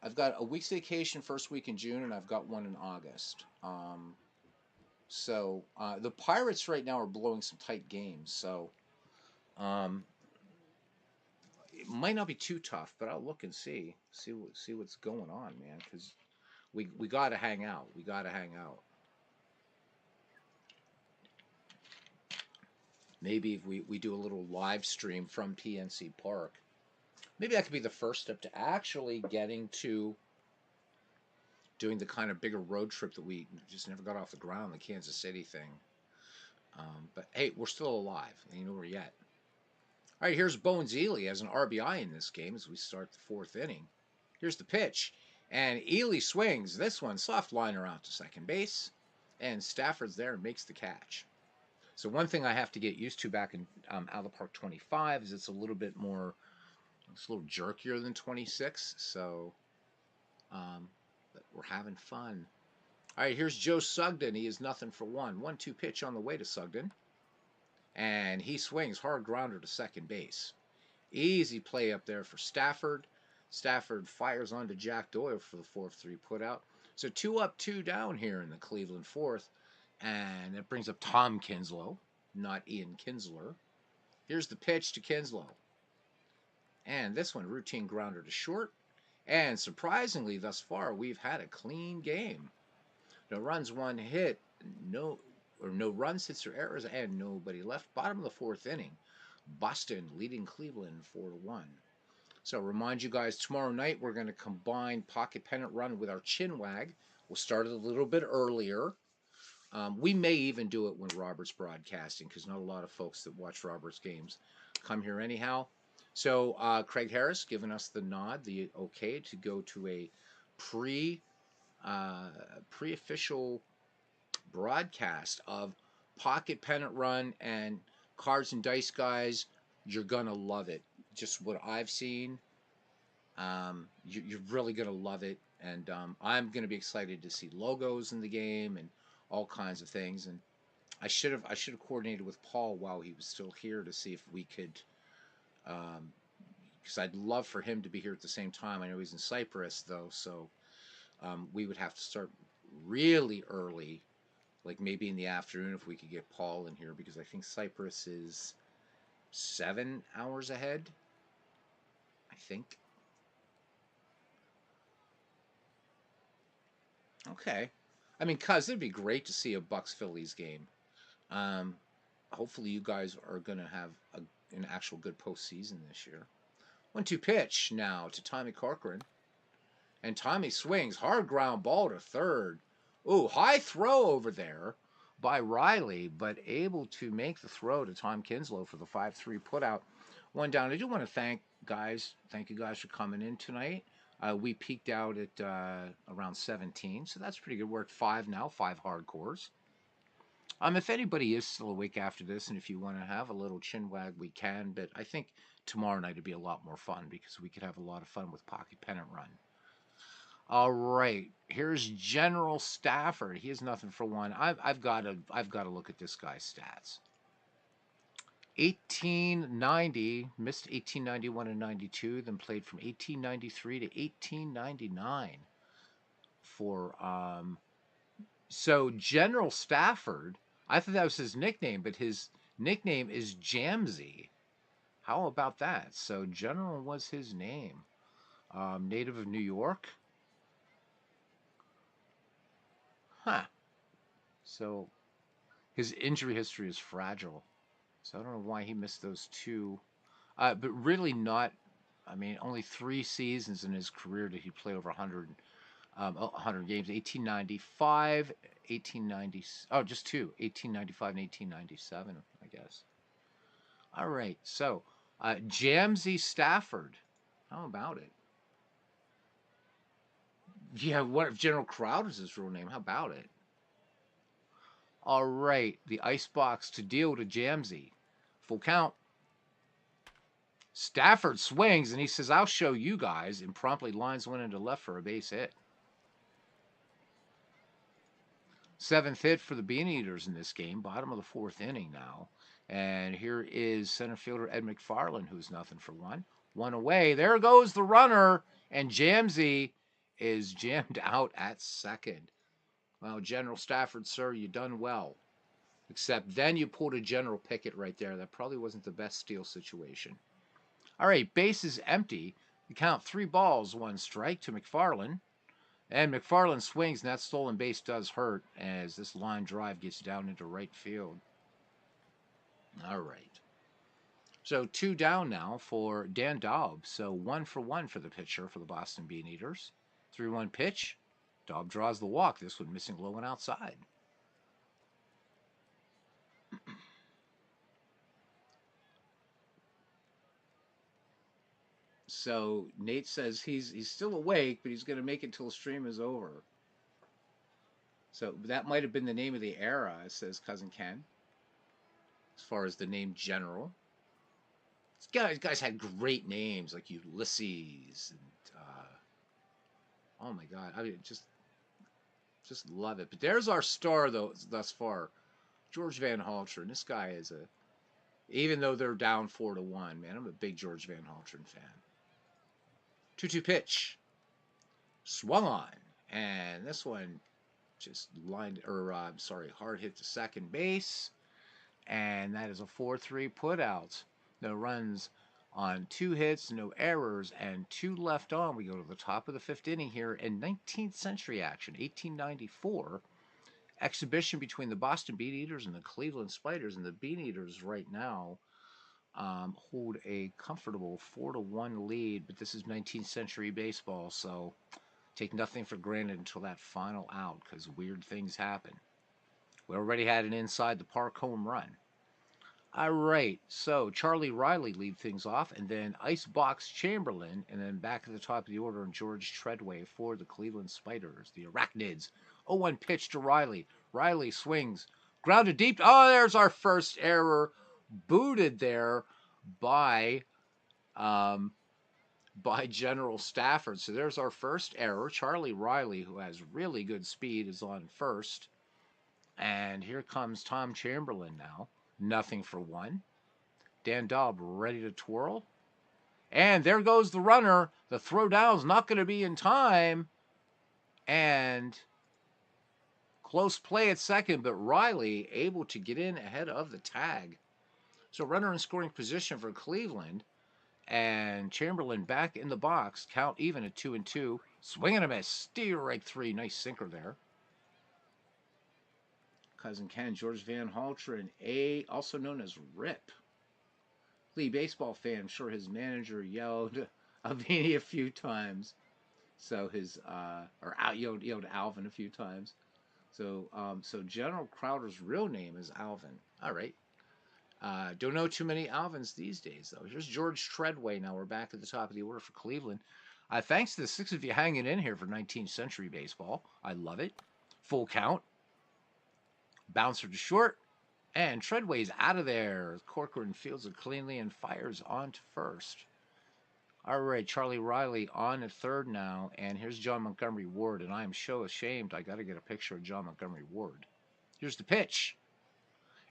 [SPEAKER 1] I've got a week's vacation first week in June, and I've got one in August. The Pirates right now are blowing some tight games, so um, it might not be too tough. But I'll look and see what's going on, man. Because we got to hang out. We got to hang out. Maybe if we do a little live stream from PNC Park, maybe that could be the first step to actually getting to doing the kind of bigger road trip that we just never got off the ground, the Kansas City thing. But hey, we're still alive. Ain't over yet. All right, here's Bones Ely as an RBI in this game as we start the 4th inning. Here's the pitch. And Ely swings. This one, soft liner out to second base. And Stafford's there and makes the catch. So one thing I have to get used to back in out of the Park 25 is it's a little bit more, it's a little jerkier than 26. So but we're having fun. All right, here's Joe Sugden. He is nothing for one. 1-2 pitch on the way to Sugden. And he swings hard grounder to second base. Easy play up there for Stafford. Stafford fires onto Jack Doyle for the 4-3 putout. So 2 up, 2 down here in the Cleveland 4th. And it brings up Tom Kinslow, not Ian Kinsler. Here's the pitch to Kinslow. And this one, routine grounder to short. And surprisingly, thus far, we've had a clean game. No runs, 1 hit, no runs, hits, or errors, and nobody left. Bottom of the 4th inning. Boston leading Cleveland 4-1. So remind you guys, tomorrow night we're going to combine Pocket Pennant Run with our Chin Wag. We'll start it a little bit earlier. We may even do it when Robert's broadcasting because not a lot of folks that watch Robert's games come here anyhow. So Craig Harris giving us the nod, the okay to go to a pre-official broadcast of Pocket Pennant Run and Cards and Dice Guys. You're gonna love it. Just what I've seen, you're really gonna love it. And I'm gonna be excited to see logos in the game and all kinds of things. And I should have coordinated with Paul while he was still here to see if we could, because I'd love for him to be here at the same time. I know he's in Cyprus though, so we would have to start really early, like maybe in the afternoon if we could get Paul in here, because I think Cyprus is 7 hours ahead. I think. Okay. I mean, cuz it'd be great to see a Bucks Phillies game. Um, Hopefully you guys are gonna have an actual good postseason this year. 1-2 pitch now to Tommy Corcoran. And Tommy swings. Hard ground ball to third. Ooh, high throw over there by Riley, but able to make the throw to Tom Kinslow for the 5-3 putout. 1 down. I do want to thank you guys for coming in tonight. We peaked out at around 17, so that's pretty good. We're at 5 now, 5 hardcores. If anybody is still awake after this, and if you want to have a little chin wag, we can. But I think tomorrow night would be a lot more fun because we could have a lot of fun with Pocket Pennant Run. All right, here's General Stafford. He has nothing for one. I've got to look at this guy's stats. 1890, missed 1891 and 92, then played from 1893 to 1899 for so General Stafford. I thought that was his nickname, but his nickname is Jamsey. How about that? So General was his name. Native of New York. Huh. So his injury history is fragile. So I don't know why he missed those two. But really not. I mean, only 3 seasons in his career did he play over 100 games. 1895, 1890. Oh, just two. 1895 and 1897, I guess. All right. So, Jamsey Stafford. How about it? Yeah, what if General Crowder's his real name? How about it? All right. The icebox to deal to Jamsey. Full count. Stafford swings and he says, I'll show you guys, and promptly lines one into left for a base hit. 7th hit for the Beaneaters in this game, bottom of the 4th inning now. And here is center fielder Ed McFarland, who's nothing for one. One away. There goes the runner, and Jamsey is jammed out at second. Well, General Stafford, sir, you done well. Except then you pulled a General Pickett right there. That probably wasn't the best steal situation. All right, base is empty. You count 3 balls, 1 strike to McFarland. And McFarland swings, and that stolen base does hurt as this line drive gets down into right field. All right. So 2 down now for Dan Daub. So 1 for 1 for the pitcher for the Boston Beaneaters. 3-1 pitch. Daub draws the walk. This one missing low and outside. So Nate says he's still awake, but he's going to make it till the stream is over. So that might have been the name of the era, says Cousin Ken. As far as the name General, guys had great names like Ulysses and oh my God, I mean just love it. But there's our star though thus far, George Van Haltren. This guy is even though they're down 4-1, man, I'm a big George Van Haltren fan. 2-2 pitch, swung on, and this one just hard hit to second base, and that is a 4-3 putout. No runs on 2 hits, no errors, and 2 left on. We go to the top of the 5th inning here in 19th century action, 1894. Exhibition between the Boston Beaneaters and the Cleveland Spiders, and the Beaneaters right now hold a comfortable 4-1 lead, but this is 19th century baseball, so take nothing for granted until that final out because weird things happen. We already had an inside the park home run. All right, so Charlie Riley lead things off, and then Icebox Chamberlain, and then back at the top of the order, George Treadway for the Cleveland Spiders, the Arachnids. 0-1 pitch to Riley. Riley swings, grounded deep. Oh, there's our first error, booted there by General Stafford. So there's our first error. Charlie Riley, who has really good speed, is on first, and here comes Tom Chamberlain now. Nothing for 1. Dan Daub ready to twirl. And there goes the runner. The throw down's not going to be in time. And close play at second, but Riley able to get in ahead of the tag. So runner in scoring position for Cleveland. And Chamberlain back in the box. Count even at 2-2. Swing and a miss. Steal right 3. Nice sinker there. Cousin Ken, George Van Haltren, also known as Rip. Lee baseball fan, I'm sure his manager yelled Avini a few times. So yelled Alvin a few times. So General Crowder's real name is Alvin. All right. Don't know too many Alvins these days, though. Here's George Treadway. Now we're back at the top of the order for Cleveland. Thanks to the six of you hanging in here for 19th century baseball. I love it. Full count. Bouncer to short. And Treadway's out of there. Corcoran fields it cleanly and fires on to first. All right, Charlie Riley on at third now. And here's John Montgomery Ward. And I am so ashamed. I got to get a picture of John Montgomery Ward. Here's the pitch.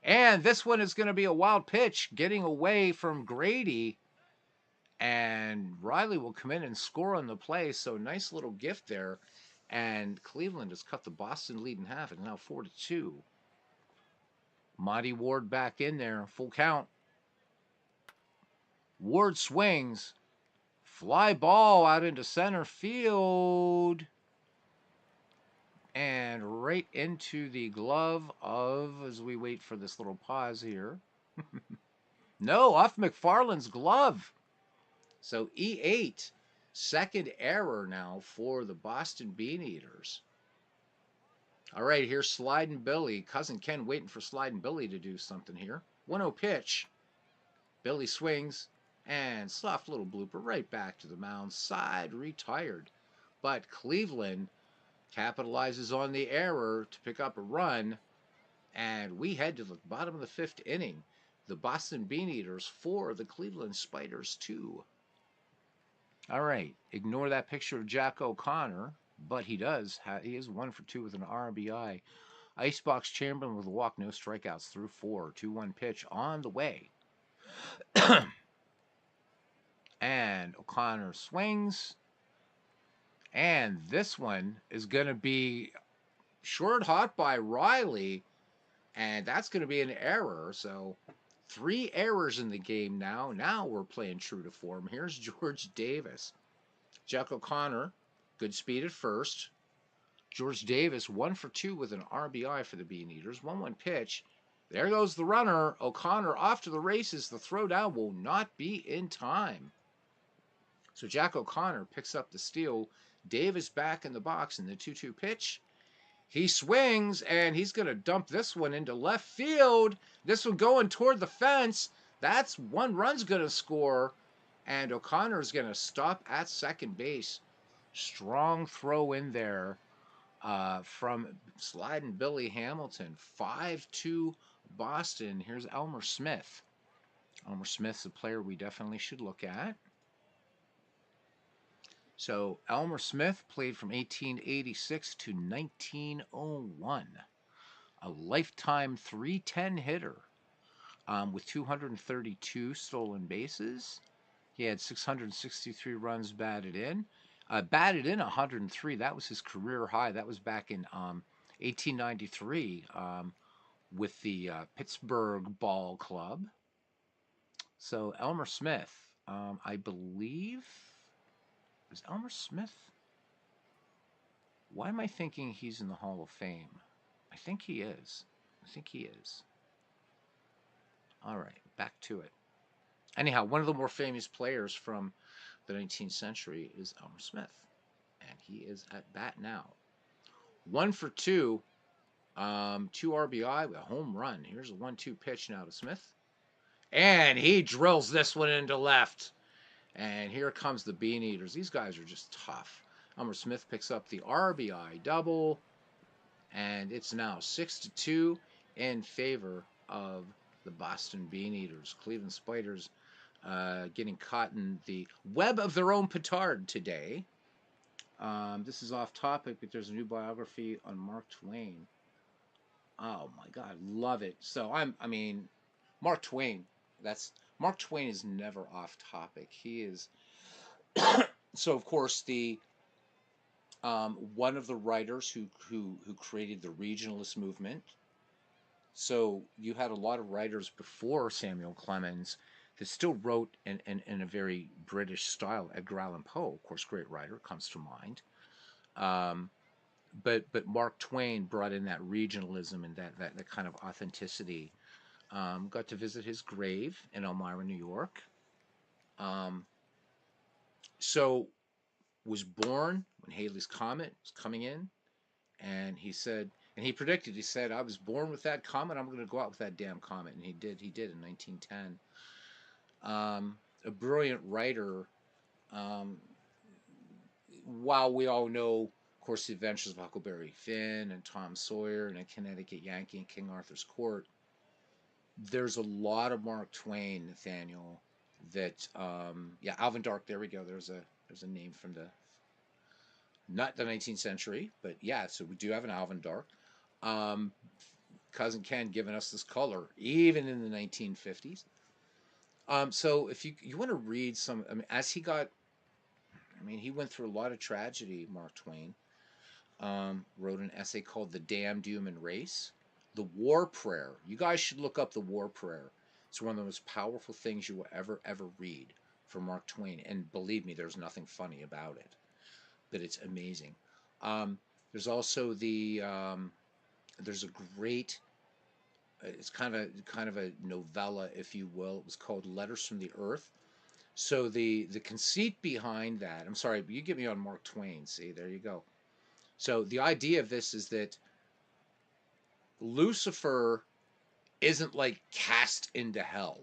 [SPEAKER 1] And this one is going to be a wild pitch getting away from Grady. And Riley will come in and score on the play. So nice little gift there. And Cleveland has cut the Boston lead in half. It's now 4-2. Monty Ward back in there. Full count. Ward swings. Fly ball out into center field. And right into the glove of, as we wait for this little pause here. No, off McFarland's glove. So E8, second error now for the Boston Beaneaters. All right, here's Sliding Billy. Cousin Ken waiting for Sliding Billy to do something here. 1-0 pitch. Billy swings, and soft little blooper right back to the mound. Side retired. But Cleveland capitalizes on the error to pick up a run, and we head to the bottom of the fifth inning. The Boston Beaneaters 4, the Cleveland Spiders 2. All right, ignore that picture of Jack O'Connor, but he is 1 for 2 with an RBI. Icebox Chamberlain with a walk, no strikeouts through 4. 2-1 pitch on the way. And O'Connor swings. And this one is going to be short hot by Riley. And that's going to be an error. So 3 errors in the game now. Now we're playing true to form. Here's George Davis. Jack O'Connor, good speed at first. George Davis, 1 for 2 with an RBI for the Beaneaters. 1-1 pitch. There goes the runner. O'Connor off to the races. The throw down will not be in time. So Jack O'Connor picks up the steal. Davis back in the box in the 2-2 pitch. He swings, and he's going to dump this one into left field. This one going toward the fence. That's 1 run's going to score, and O'Connor's going to stop at second base. Strong throw in there from Sliding Billy Hamilton. 5-2 Boston. Here's Elmer Smith. Elmer Smith's a player we definitely should look at. So Elmer Smith played from 1886 to 1901. A lifetime .310 hitter with 232 stolen bases. He had 663 runs batted in. Batted in 103. That was his career high. That was back in 1893 with the Pittsburgh Ball Club. So Elmer Smith, I believe... Is Elmer Smith? Why am I thinking he's in the Hall of Fame? I think he is. All right, back to it. Anyhow, one of the more famous players from the 19th century is Elmer Smith. And he is at bat now. 1 for 2. 2 RBI with a home run. Here's a 1-2 pitch now to Smith. And he drills this one into left. And here comes the Beaneaters. These guys are just tough. Elmer Smith picks up the RBI double. And it's now 6-2 in favor of the Boston Beaneaters. Cleveland Spiders getting caught in the web of their own petard today. This is off topic, but there's a new biography on Mark Twain. Oh my God, love it. So Mark Twain. Mark Twain is never off topic. He is so of course the one of the writers who created the regionalist movement. So you had a lot of writers before Samuel Clemens that still wrote in a very British style. Edgar Allan Poe, of course, great writer, comes to mind. But Mark Twain brought in that regionalism and that kind of authenticity. Got to visit his grave in Elmira, New York. So was born when Halley's Comet was coming in, and he said, and he predicted, he said, I was born with that comet, I'm going to go out with that damn comet, and he did in 1910. A brilliant writer, while we all know, of course, the adventures of Huckleberry Finn and Tom Sawyer and a Connecticut Yankee and King Arthur's Court, there's a lot of Mark Twain, Nathaniel. That yeah, Alvin Dark. There we go. There's a name from the not the 19th century, but yeah. So we do have an Alvin Dark. Um, Cousin Ken giving us this color even in the 1950s. So if you want to read some, I mean, as he got, I mean, he went through a lot of tragedy. Mark Twain wrote an essay called "The Damned Human Race." The War Prayer. You guys should look up the War Prayer. It's one of the most powerful things you will ever read from Mark Twain. And believe me, there's nothing funny about it, but it's amazing. Um, there's also there's a great it's kind of a novella, if you will. It was called Letters from the Earth. So the conceit behind that, I'm sorry, but you get me on Mark Twain. See, there you go. So the idea of this is that Lucifer isn't like cast into hell,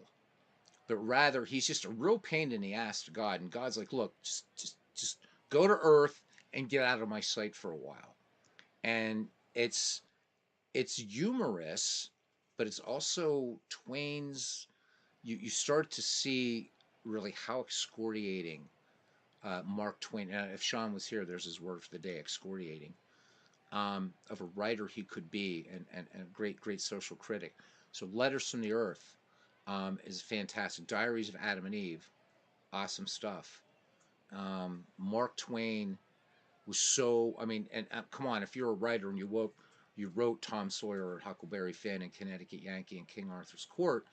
[SPEAKER 1] but rather he's just a real pain in the ass to God. And God's like, look, just go to Earth and get out of my sight for a while. And it's humorous, but it's also Twain's. You start to see really how excoriating Mark Twain. And if Sean was here, there's his word for the day: excoriating. Of a writer he could be, and a great social critic. So, Letters from the Earth is fantastic. Diaries of Adam and Eve, awesome stuff. Mark Twain was so. I mean, and come on, if you're a writer and you wrote Tom Sawyer or Huckleberry Finn and Connecticut Yankee and King Arthur's Court,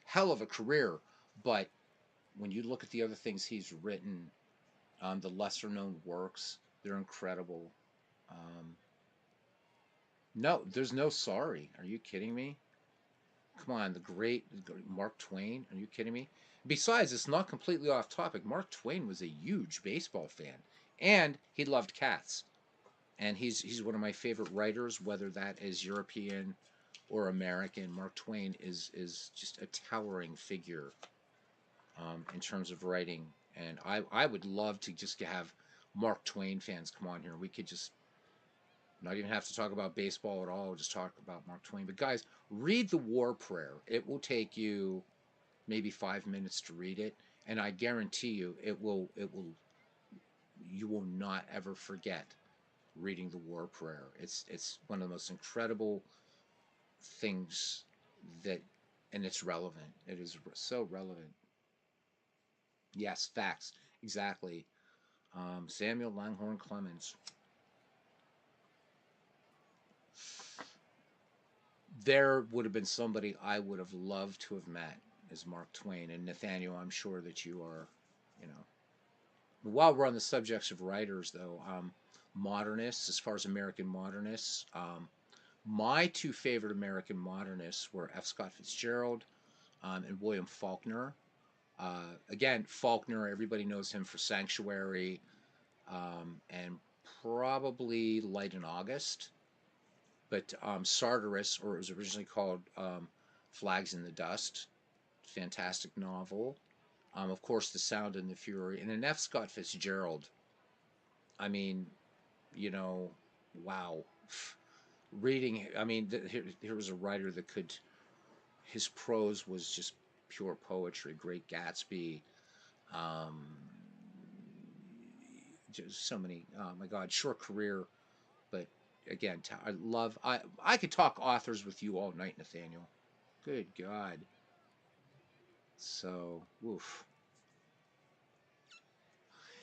[SPEAKER 1] hell of a career. But when you look at the other things he's written, the lesser known works, they're incredible. Um, no, there's no sorry. Are you kidding me? Come on, the great Mark Twain. Are you kidding me? Besides, it's not completely off topic. Mark Twain was a huge baseball fan, and he loved cats. And he's one of my favorite writers, whether that is European or American. Mark Twain is just a towering figure in terms of writing, and I would love to just have Mark Twain fans come on here. We could just not even have to talk about baseball at all. Just talk about Mark Twain. But guys, read the War Prayer. It will take you maybe 5 minutes to read it, and I guarantee you, you will not ever forget reading the War Prayer. It's one of the most incredible things that, and it's relevant. It is so relevant. Yes, facts. Exactly. Samuel Langhorne Clemens. There would have been somebody I would have loved to have met as Mark Twain. And Nathaniel, I'm sure that you are, you know. While we're on the subjects of writers, though, modernists, as far as American modernists, my two favorite American modernists were F. Scott Fitzgerald and William Faulkner. Again, Faulkner, everybody knows him for Sanctuary and probably Light in August. But Sartorus, or it was originally called Flags in the Dust, fantastic novel. Of course, The Sound and the Fury. And then F. Scott Fitzgerald, I mean, you know, wow. Reading, I mean, here was a writer that could, his prose was just pure poetry. Great Gatsby, um, just so many. Oh my God, short career, but again, I could talk authors with you all night, Nathaniel. Good God. So, oof.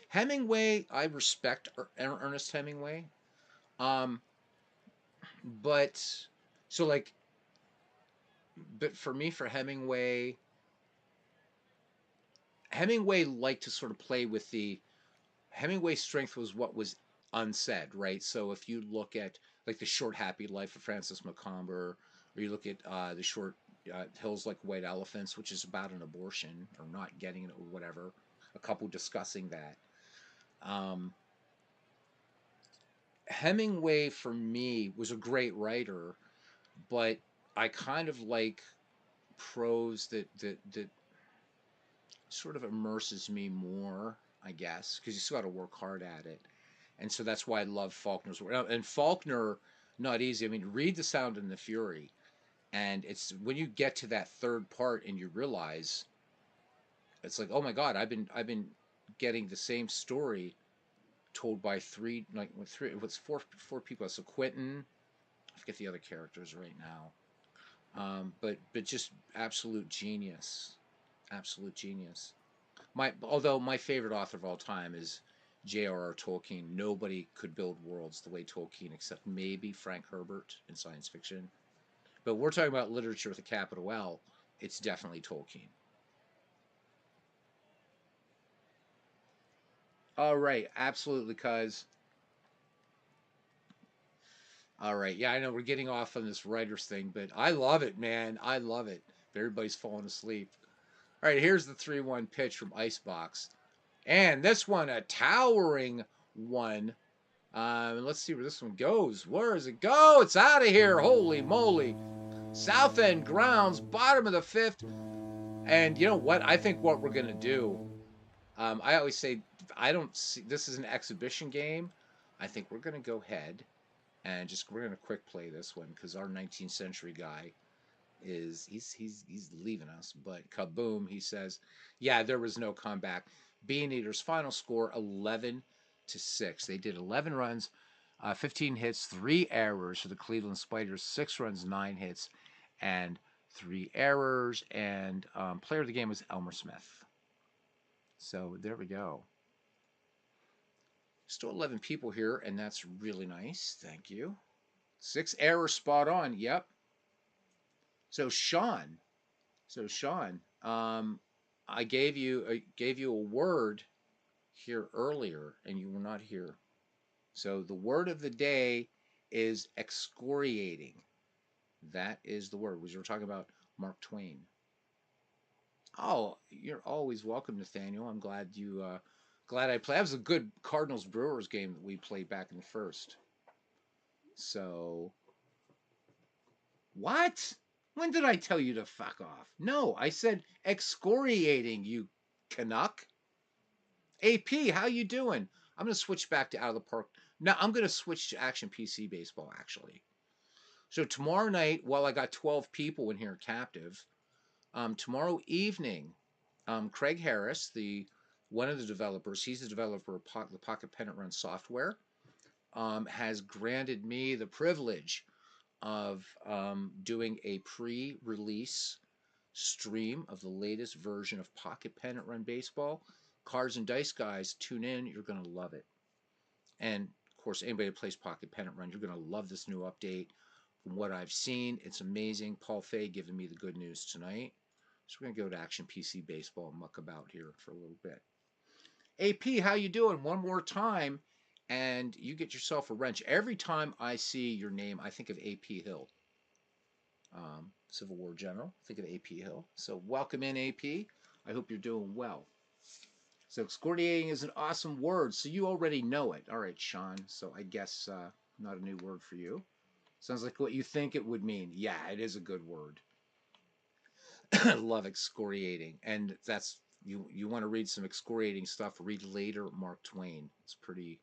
[SPEAKER 1] Hemingway, I respect Ernest Hemingway. Um, but so like, but for me, for Hemingway liked to sort of play with the Hemingway's strength was what was unsaid, right? So if you look at like the short Happy Life of Francis Macomber, or you look at the short Hills Like White Elephants, which is about an abortion or not getting it or whatever, a couple discussing that. Um, Hemingway for me was a great writer, but I kind of like prose that sort of immerses me more, I guess, because you still got to work hard at it. And so that's why I love Faulkner's work. And Faulkner, not easy. I mean, read The Sound and the Fury, and it's when you get to that third part and you realize it's like, oh my God, I've been getting the same story told by what's four people. So Quentin, I forget the other characters right now, but just absolute genius, absolute genius. Although my favorite author of all time is J.R.R. Tolkien. Nobody could build worlds the way Tolkien, except maybe Frank Herbert in science fiction. But we're talking about literature with a capital L. It's definitely Tolkien. All right, absolutely, cuz. All right, yeah, I know we're getting off on this writers thing, but I love it, man. I love it. Everybody's falling asleep. All right, here's the 3-1 pitch from Icebox. And this one, a towering one. Let's see where this one goes. Where does it go? It's out of here. Holy moly. South End grounds, bottom of the fifth. And you know what? I think what we're going to do, I always say, I don't see this is an exhibition game. I think we're going to go ahead and we're going to quick play this one because our 19th century guy he's leaving us. But kaboom, he says, yeah, there was no comeback. Bean Eaters final score 11-6. They did 11 runs, 15 hits, 3 errors for the Cleveland Spiders, 6 runs, 9 hits, and 3 errors. And player of the game was Elmer Smith. So there we go. Still 11 people here, and that's really nice. Thank you. 6 errors spot on. Yep. So Sean, I gave you a word here earlier, and you were not here. So the word of the day is excoriating. That is the word. We were talking about Mark Twain. Oh, you're always welcome, Nathaniel. I'm glad I played. That was a good Cardinals Brewers game that we played back in the first. So what? When did I tell you to fuck off? No, I said excoriating, you Canuck. AP, how you doing? I'm gonna switch back to out of the park. Now I'm gonna switch to Action PC baseball actually. So tomorrow night, while I got 12 people in here captive, tomorrow evening, Craig Harris, the one of the developers, he's the developer of the Pocket Pennant Run software, has granted me the privilege of doing a pre-release stream of the latest version of Pocket Pennant Run Baseball. Cards and Dice guys, tune in. You're going to love it. And of course, anybody that plays Pocket Pennant Run, you're going to love this new update. From what I've seen, it's amazing. Paul Fay giving me the good news tonight. So we're going to go to Action PC Baseball and muck about here for a little bit. AP, how you doing? One more time, and you get yourself a wrench. Every time I see your name, I think of AP Hill. Civil War General. Think of AP Hill. So welcome in, AP. I hope you're doing well. So excoriating is an awesome word. So you already know it. All right, Sean. So I guess not a new word for you. Sounds like what you think it would mean. Yeah, it is a good word. Love excoriating. And that's you want to read some excoriating stuff, read later Mark Twain. It's pretty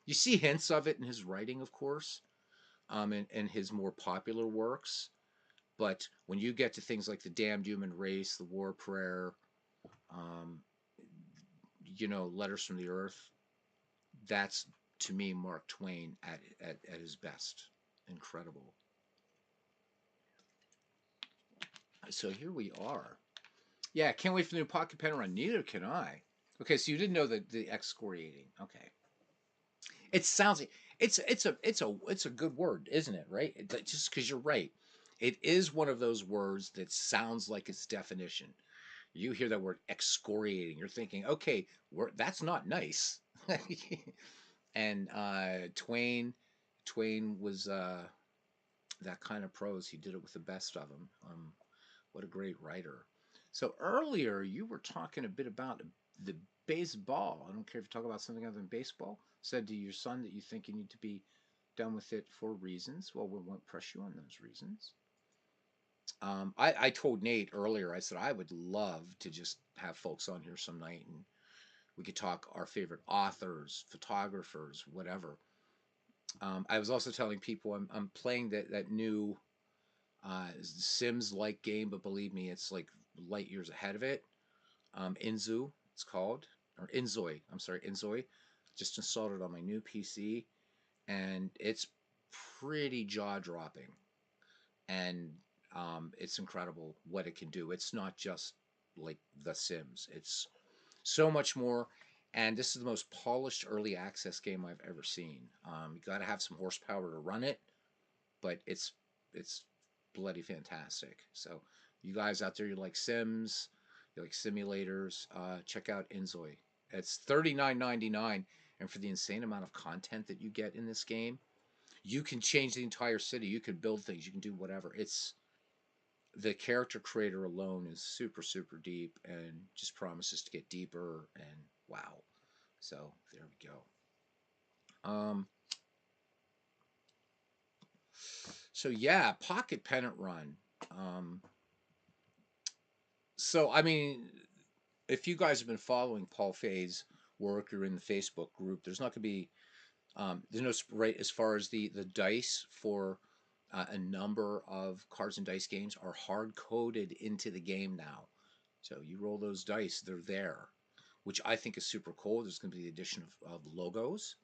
[SPEAKER 1] you see hints of it in his writing, of course, and his more popular works. But when you get to things like The Damned Human Race, The War Prayer, um, Letters from the Earth, that's to me Mark Twain at his best. Incredible. So here we are. Yeah, can't wait for the new Pocket Pen Run. Neither can I. Okay, so you didn't know the excoriating. Okay, it sounds it's a good word, isn't it? Right? Just because you're right, it is one of those words that sounds like its definition. You hear that word excoriating, you're thinking, okay, that's not nice. And Twain was that kind of prose. He did it with the best of them. What a great writer. So earlier you were talking a bit about the baseball. I don't care if you talk about something other than baseball. Said to your son that you think you need to be done with it for reasons. Well, we won't press you on those reasons. I told Nate earlier, I said I would love to just have folks on here some night and We could talk our favorite authors, photographers, whatever. I was also telling people I'm playing that new Sims like game, but believe me, it's like light years ahead of it. Inzu, it's called, or Inzoi. I'm sorry, Inzoi. Just installed it on my new PC, and it's pretty jaw dropping, and it's incredible what it can do. It's not just like The Sims. It's so much more. And this is the most polished early access game I've ever seen. You got to have some horsepower to run it, but it's bloody fantastic. So you guys out there, you like Sims, you like simulators, check out Inzoi. It's $39.99, and for the insane amount of content that you get in this game, you can change the entire city. You can build things. You can do whatever. It's the character creator alone is super super deep and just promises to get deeper. And wow, so there we go. Um, so yeah, Pocket Pennant Run. Um, so I mean, if you guys have been following Paul Fay's work or in the Facebook group, there's not going to be there's no right as far as the dice for a number of cards and dice games are hard coded into the game now. So you roll those dice, they're there, which I think is super cool. There's going to be the addition of logos,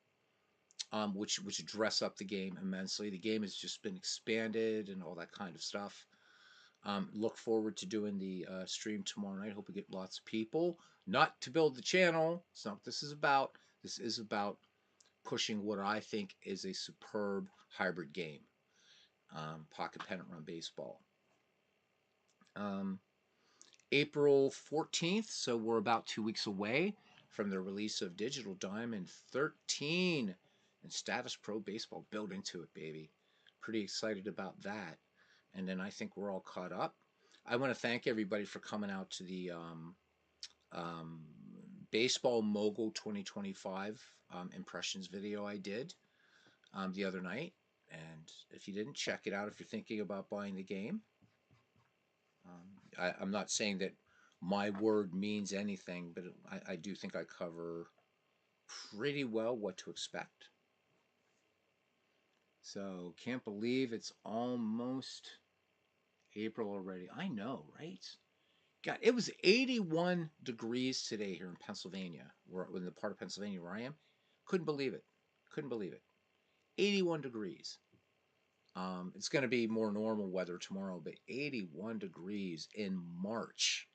[SPEAKER 1] which dress up the game immensely. The game has just been expanded and all that kind of stuff. Look forward to doing the stream tomorrow night. Hope we get lots of people. Not to build the channel. It's not what this is about. This is about pushing what I think is a superb hybrid game. Pocket Pennant Run Baseball. Um, April 14th, so we're about 2 weeks away from the release of Digital Diamond 13 and Status Pro Baseball built into it, baby. Pretty excited about that. And then I think we're all caught up. I want to thank everybody for coming out to the um, Baseball Mogul 2025 impressions video I did the other night. And if you didn't, check it out if you're thinking about buying the game. I'm not saying that my word means anything, but I do think I cover pretty well what to expect. So, can't believe it's almost April already. I know, right? God, it was 81 degrees today here in Pennsylvania, where in the part of Pennsylvania where I am. Couldn't believe it. Couldn't believe it. 81 degrees. It's going to be more normal weather tomorrow, but 81 degrees in March.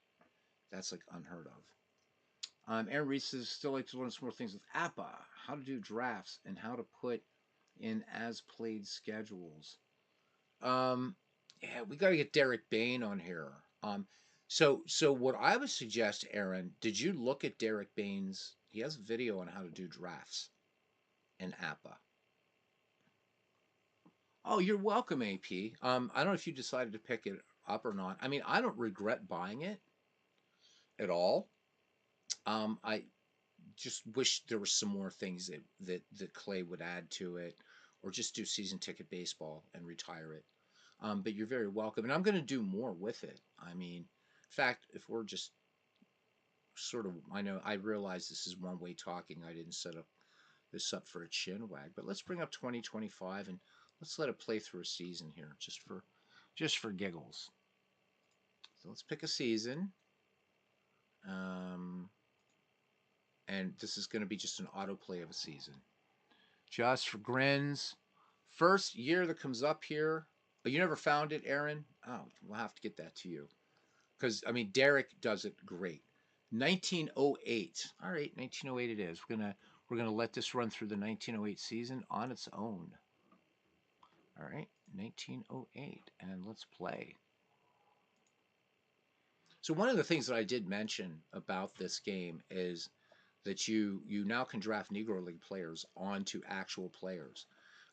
[SPEAKER 1] That's like unheard of. Aaron Reed says still like to learn some more things with APA, how to do drafts, and how to put in as played schedules. Um, yeah, we got to get Derek Bain on here. So what I would suggest, Aaron, did you look at Derek Bain's? He has a video on how to do drafts in APA. Oh, you're welcome, AP. I don't know if you decided to pick it up or not. I mean, I don't regret buying it at all. I just wish there were some more things that Clay would add to it, or just do season ticket baseball and retire it. But you're very welcome, and I'm going to do more with it. I mean, in fact, if we're just sort of, I know I realize this is one way talking. I didn't set up this up for a chin wag, but let's bring up 2025 and let's let it play through a season here, just for giggles. So let's pick a season. Um, and this is going to be just an autoplay of a season. Just for grins. First year that comes up here. Oh, you never found it, Aaron? Oh, we'll have to get that to you. Because, I mean, Derek does it great. 1908. All right, 1908 it is. We're gonna let this run through the 1908 season on its own. All right, 1908, and let's play. So one of the things that I did mention about this game is that you now can draft Negro League players onto actual players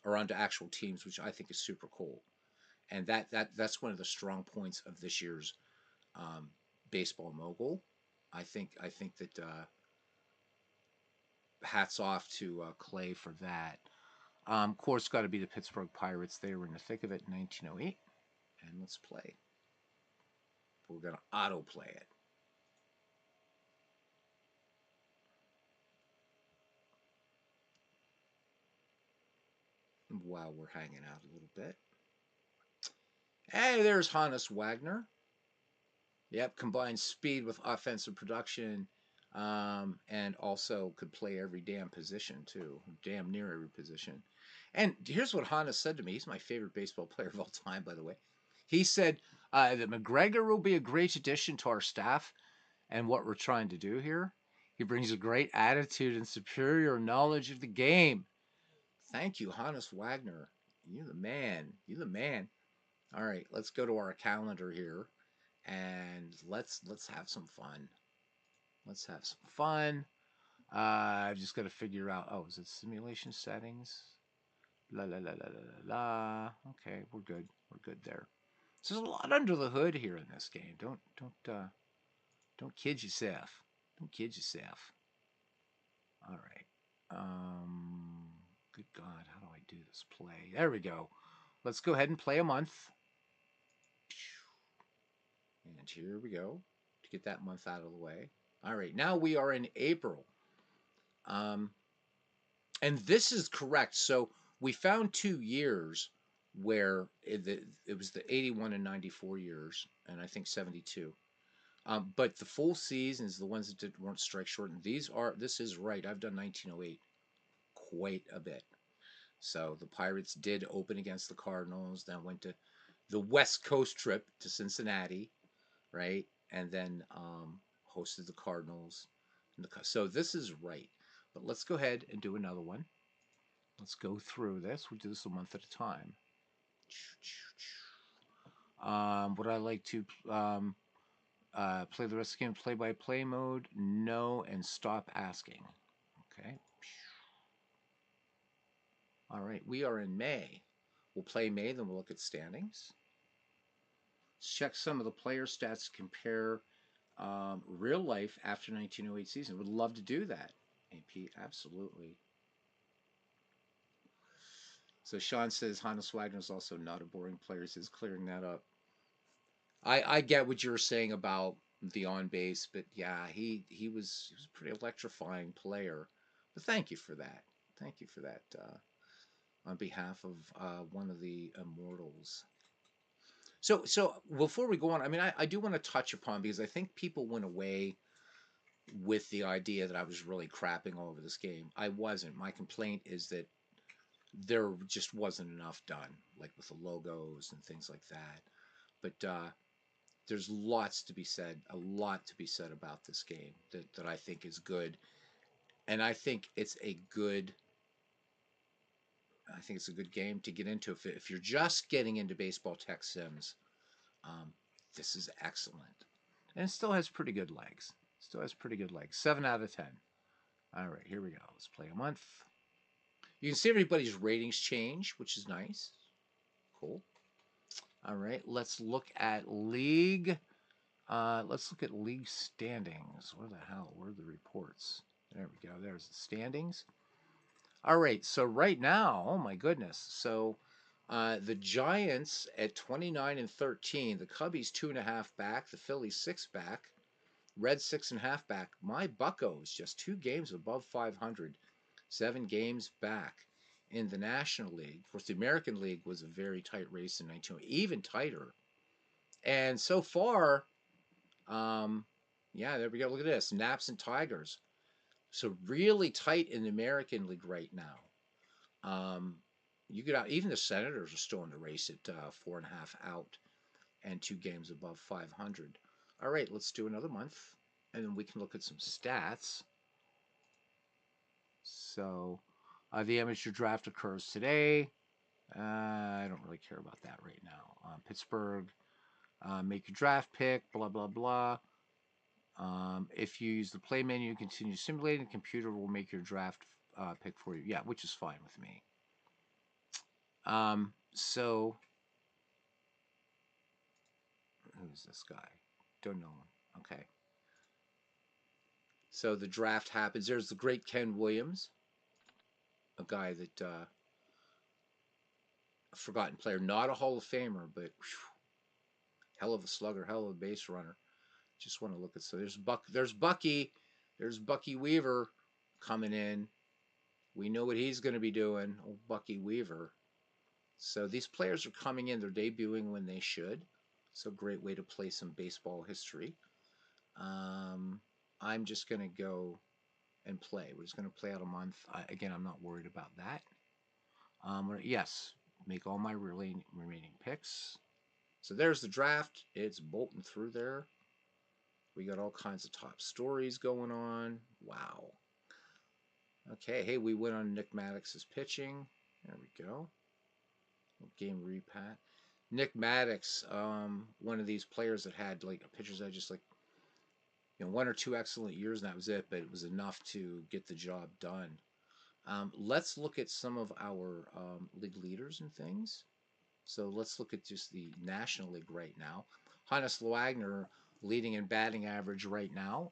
[SPEAKER 1] or onto actual teams, which I think is super cool. And that's one of the strong points of this year's um, baseball mogul. I think that hats off to Clay for that. Of course, got to be the Pittsburgh Pirates. They were in the thick of it in 1908, and let's play. We're gonna auto play it. while we're hanging out a little bit. Hey, there's Hannes Wagner. Yep, combines speed with offensive production, and also could play every damn position too, damn near every position. And here's what Hannes said to me. He's my favorite baseball player of all time, by the way. He said that McGregor will be a great addition to our staff and what we're trying to do here. He brings a great attitude and superior knowledge of the game. Thank you, Hannes Wagner. You're the man. You're the man. All right, let's go to our calendar here and let's have some fun. Let's have some fun. I've just got to figure out. Oh, is it simulation settings? La la la la la la la. Okay, we're good. We're good there. So there's a lot under the hood here in this game. Don't kid yourself. Don't kid yourself. All right. Good God, how do I do this play? There we go. Let's go ahead and play a month. And here we go to get that month out of the way. All right, now we are in April. And this is correct. So we found 2 years where it was the 81 and 94 years, and I think 72. But the full seasons, the ones that weren't strike shortened, this is right. I've done 1908 quite a bit. So the Pirates did open against the Cardinals, then went to the West Coast trip to Cincinnati, right? And then hosted the Cardinals. So this is right. But let's go ahead and do another one. Let's go through this. We'll do this a month at a time. Would I like to play the rest of the game play-by-play mode? No, and stop asking. Okay. All right, we are in May. We'll play May, then we'll look at standings. Let's check some of the player stats, compare real life after 1908 season. Would love to do that. AP, absolutely. So Sean says Hannes Wagner is also not a boring player. He says clearing that up. I get what you're saying about the on base, but yeah, he was a pretty electrifying player. But thank you for that. Thank you for that on behalf of one of the immortals. So before we go on, I mean, I do want to touch upon because I think people went away with the idea that I was really crapping all over this game. I wasn't. My complaint is that there just wasn't enough done, like with the logos and things like that. But there's lots to be said, a lot to be said about this game that I think is good, and I think it's a good. I think it's a good game to get into if you're just getting into baseball tech sims. Um, this is excellent, and it still has pretty good legs. Still has pretty good legs. 7 out of 10. All right, here we go. Let's play a month. You can see everybody's ratings change, which is nice. Cool. All right, let's look at league. Let's look at league standings. Where the hell? Where are the reports? There we go. There's the standings. All right, so right now, oh my goodness. So the Giants at 29 and 13, the Cubbies 2.5 back, the Phillies 6 back, Reds 6.5 back. My Buccos just 2 games above 500, 7 games back in the National League. Of course, the American League was a very tight race in 19, even tighter. And so far, yeah, there we go. Look at this, Naps and Tigers. So really tight in the American League right now. You get out. Even the Senators are still in the race at 4.5 out and 2 games above 500. All right, let's do another month, and then we can look at some stats. So, the amateur draft occurs today. I don't really care about that right now. Pittsburgh, make your draft pick. Blah blah blah. If you use the play menu, continue simulating, the computer will make your draft pick for you. Yeah, which is fine with me. So, who's this guy? Don't know him. Okay. So the draft happens. There's the great Ken Williams, a guy that a forgotten player, not a Hall of Famer, but whew, hell of a slugger, hell of a base runner. Just want to look at so there's Bucky, there's Bucky Weaver coming in. We know what he's going to be doing, old Bucky Weaver. So these players are coming in, they're debuting when they should. So great way to play some baseball history. Um, I'm just going to go and play. We're just going to play out a month. Again, I'm not worried about that. Yes, make all my remaining picks. So there's the draft. It's bolting through there. We got all kinds of top stories going on. Wow. Okay, hey, we went on Nick Maddox's pitching. There we go. Game repat. Nick Maddox, one of these players that had like pitchers that just like one or two excellent years and that was it, but it was enough to get the job done. Let's look at some of our league leaders and things. So let's look at just the National League right now. Hannes Wagner leading in batting average right now,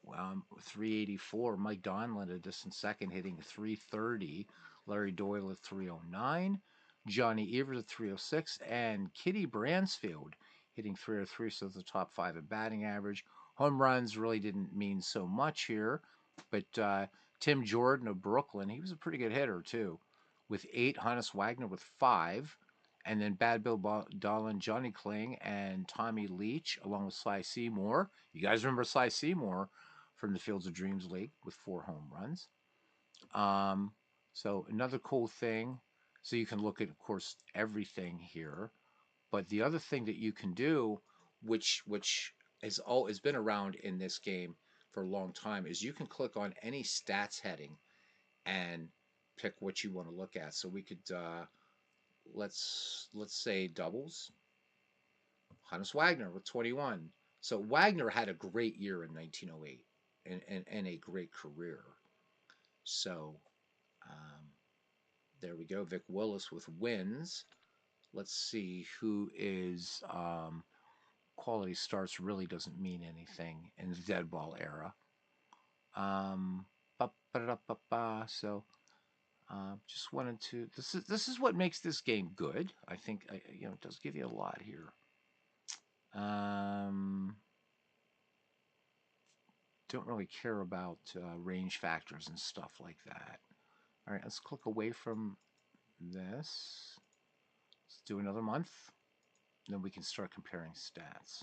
[SPEAKER 1] 384. Mike Donlin a distant second, hitting 330. Larry Doyle at 309. Johnny Evers at 306. And Kitty Bransfield hitting 303. So the top five in batting average. Home runs really didn't mean so much here, but Tim Jordan of Brooklyn, he was a pretty good hitter too, with 8. Hannes Wagner with 5. And then Bad Bill Dolan, Johnny Kling, and Tommy Leach, along with Sly Seymour. You guys remember Sly Seymour from the Fields of Dreams League with 4 home runs. Um, so another cool thing. So you can look at, of course, everything here. But the other thing that you can do, which has been around in this game for a long time, is you can click on any stats heading and pick what you want to look at. So we could let's say doubles. Hannes Wagner with 21. So Wagner had a great year in 1908 and a great career. So there we go. Vic Willis with wins. Let's see who is quality starts really doesn't mean anything in the dead ball era. Um, so just wanted to. This is what makes this game good. I think it does give you a lot here. Don't really care about range factors and stuff like that. All right, let's click away from this. Let's do another month. Then we can start comparing stats.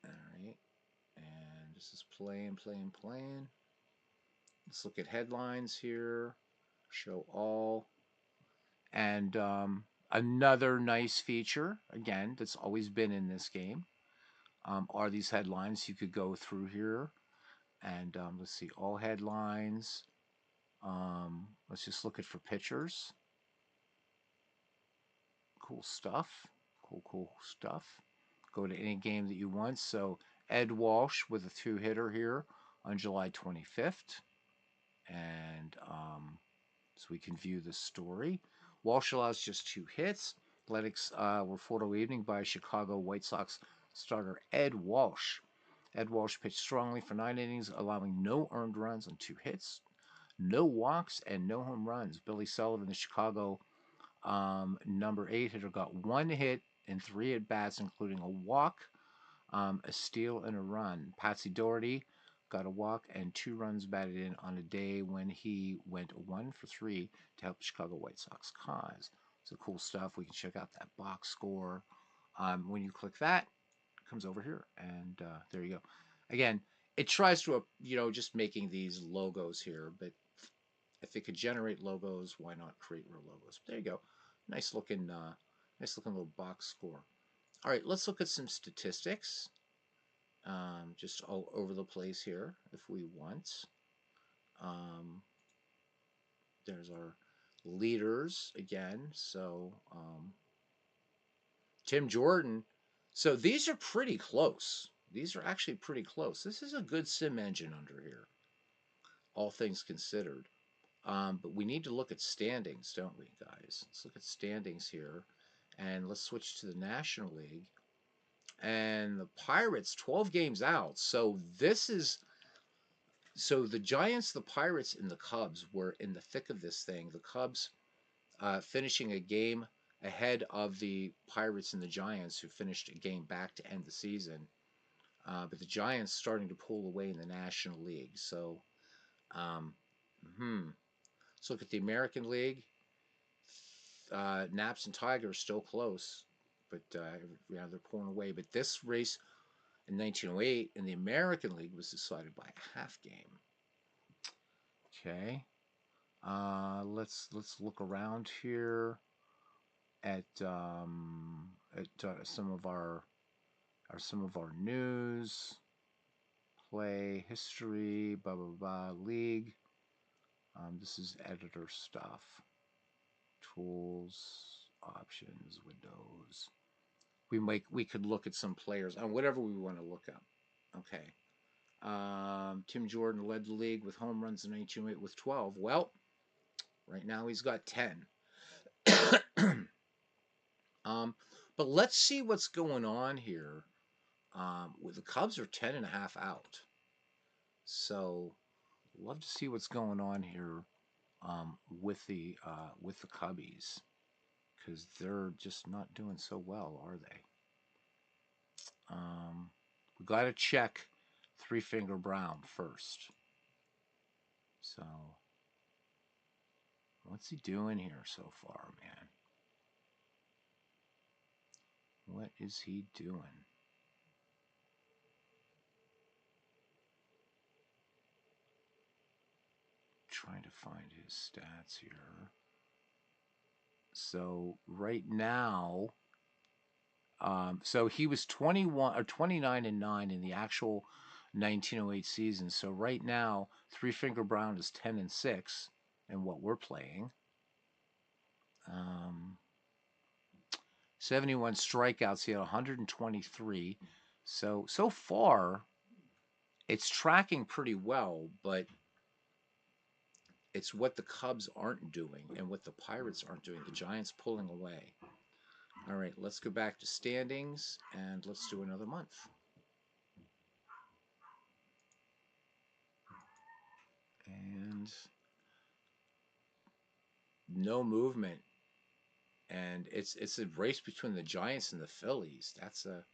[SPEAKER 1] All right, and this is playing. Let's look at headlines here. Show all. And another nice feature, again, that's always been in this game, are these headlines. You could go through here and let's see, all headlines. Let's just look at for pictures. Cool stuff. Cool stuff. Go to any game that you want. So Ed Walsh with a 2-hitter here on July 25th. And so we can view the story. Walsh allows just 2 hits. Athletics were photo evening by Chicago White Sox starter Ed Walsh. Ed Walsh pitched strongly for 9 innings, allowing no earned runs on 2 hits, no walks, and no home runs. Billy Sullivan, the Chicago number 8 hitter, got 1 hit and 3 at bats, including a walk, a steal, and a run. Patsy Doherty got a walk and 2 runs batted in on a day when he went 1 for 3 to help the Chicago White Sox cause. So cool stuff. We can check out that box score. When you click that, it comes over here, and there you go. Again, it tries to, just making these logos here, but if it could generate logos, why not create real logos? But there you go. Nice looking little box score. All right, let's look at some statistics. Just all over the place here if we want. There's our leaders again. So Tim Jordan. So these are pretty close. These are actually pretty close. This is a good sim engine under here, all things considered. But we need to look at standings, don't we, guys? Let's look at standings here. And let's switch to the National League. And the Pirates, 12 games out. So the Giants, the Pirates, and the Cubs were in the thick of this thing. The Cubs finishing a game ahead of the Pirates and the Giants, who finished a game back to end the season. but the Giants starting to pull away in the National League. So, um, let's look at the American League. Naps and Tigers still close, but they're pulling away. But this race in 1908 in the American League was decided by a half game. Okay, let's look around here at some of our news, play history, blah blah blah, league. This is editor stuff. Tools, options, windows. We could look at some players on whatever we want to look up. Okay. Tim Jordan led the league with home runs in 1908 with 12. Well, right now he's got 10. But let's see what's going on here. With the Cubs are 10.5 out. So, love to see what's going on here with the Cubbies, because they're just not doing so well, are they? We got to check Three Finger Brown first. So, what's he doing here so far, man? What is he doing? Trying to find his stats here. So right now, so he was 21 or 29-9 in the actual 1908 season. So right now, Three Finger Brown is 10-6 in what we're playing. 71 strikeouts. He had 123. So far, it's tracking pretty well, but it's what the Cubs aren't doing and what the Pirates aren't doing. The Giants pulling away. All right, let's go back to standings and let's do another month. And no movement. And it's a race between the Giants and the Phillies. That's a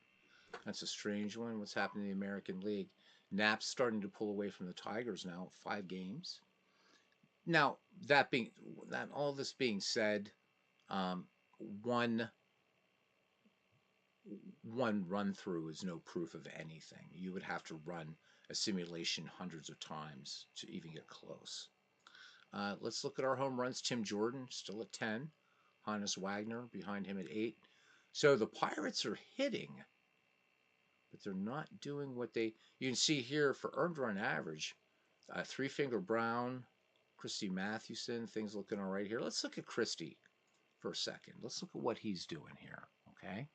[SPEAKER 1] strange one. What's happening in the American League? Nap's starting to pull away from the Tigers now, 5 games. Now that all this being said, one run through is no proof of anything. You would have to run a simulation hundreds of times to even get close. Let's look at our home runs. Tim Jordan still at 10. Honus Wagner behind him at 8. So the Pirates are hitting, but they're not doing what they. You can see here for earned run average, Three Finger Brown, Christy Mathewson, things looking all right here. Let's look at Christy for a second. Let's look at what he's doing here. Okay.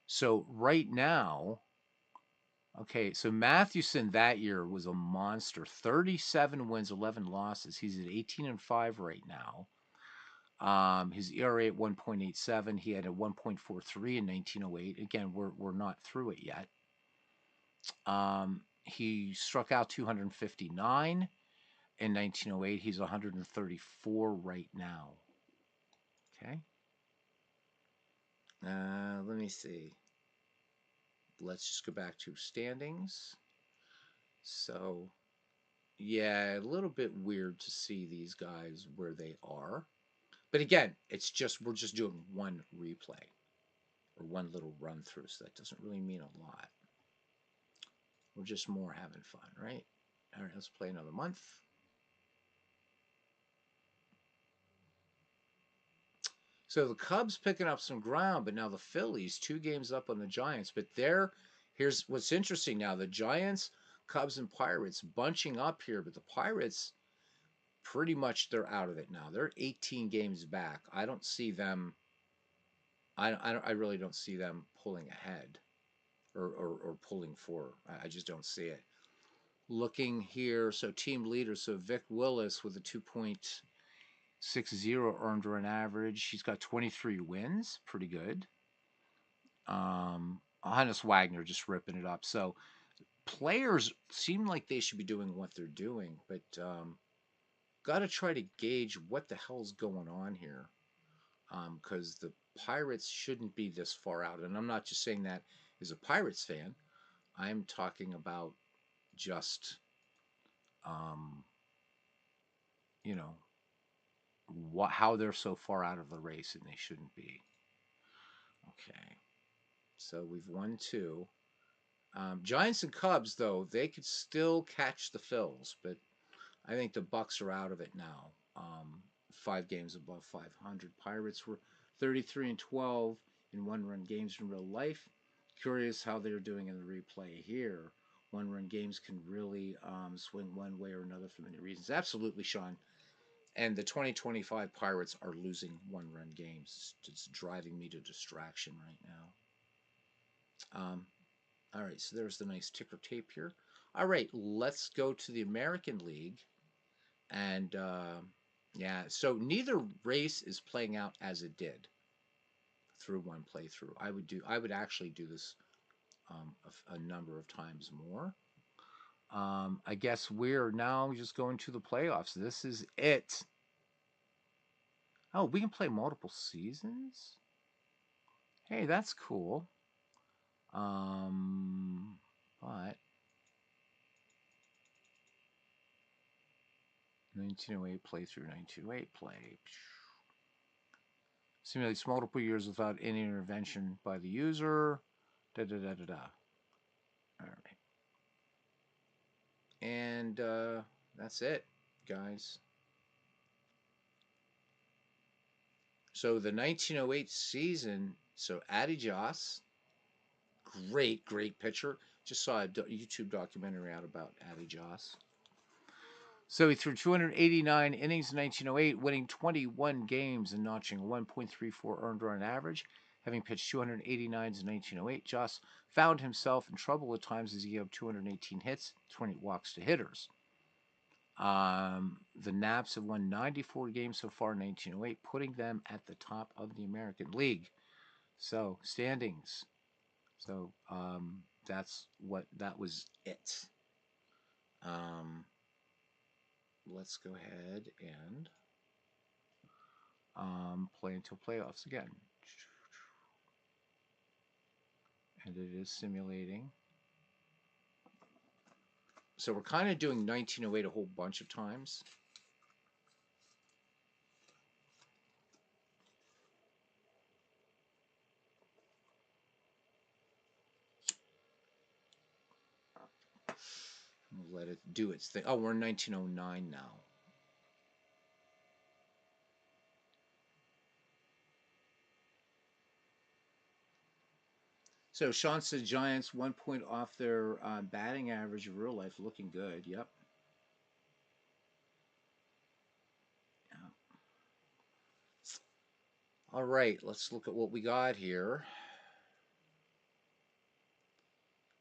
[SPEAKER 1] So right now, okay, so Mathewson that year was a monster. 37 wins, 11 losses. He's at 18-5 right now. His ERA at 1.87. He had a 1.43 in 1908. Again, we're not through it yet. He struck out 259 in 1908. He's 134 right now. Okay. Let me see. Let's just go back to standings. So, yeah, a little bit weird to see these guys where they are. But again, we're just doing one replay or one little run through, so that doesn't really mean a lot. We're just more having fun, right? All right, let's play another month. So the Cubs picking up some ground, but now the Phillies 2 games up on the Giants. But here's what's interesting now: the Giants, Cubs, and Pirates bunching up here, but the Pirates pretty much they're out of it now. They're 18 games back. I don't see them. I really don't see them pulling ahead or pulling forward. I just don't see it. Looking here, so team leader, so Vic Willis with a 2.60 earned run average. He's got 23 wins, pretty good. Honus Wagner just ripping it up. So players seem like they should be doing what they're doing, but got to try to gauge what the hell's going on here, because the Pirates shouldn't be this far out. And I'm not just saying that is a Pirates fan. I'm talking about just, um, you know, how they're so far out of the race and they shouldn't be. Okay, so we've won two. Giants and Cubs, though, they could still catch the Phils, but I think the Bucks are out of it now. 5 games above 500. Pirates were 33 and 12 in one-run games in real life. Curious how they're doing in the replay here. One-run games can really swing one way or another for many reasons. Absolutely, Sean. And the 2025 Pirates are losing one-run games. It's driving me to distraction right now. All right, so there's the nice ticker tape here. All right, let's go to the American League. And yeah, so neither race is playing out as it did through one playthrough. I would actually do this a number of times more. I guess we're now just going to the playoffs. This is it. Oh, we can play multiple seasons? Hey, that's cool. But 1908 playthrough, 1908 play. Simulates multiple years without any intervention by the user. Da da da da da. All right. And that's it, guys. So the 1908 season. So Addy Joss, great pitcher. Just saw a YouTube documentary out about Addy Joss. So he threw 289 innings in 1908, winning 21 games and notching a 1.34 earned run average. Having pitched 289 in 1908, Joss found himself in trouble at times as he gave up 218 hits, 20 walks to hitters. The Naps have won 94 games so far in 1908, putting them at the top of the American League. So standings. So that was it. Let's go ahead and play until playoffs again. And it is simulating. So we're kind of doing 1908 a whole bunch of times. We'll let it do its thing. Oh, we're in 1909 now. So Sean said Giants 1 point off their batting average in real life, looking good. Yep. Yeah. All right, let's look at what we got here.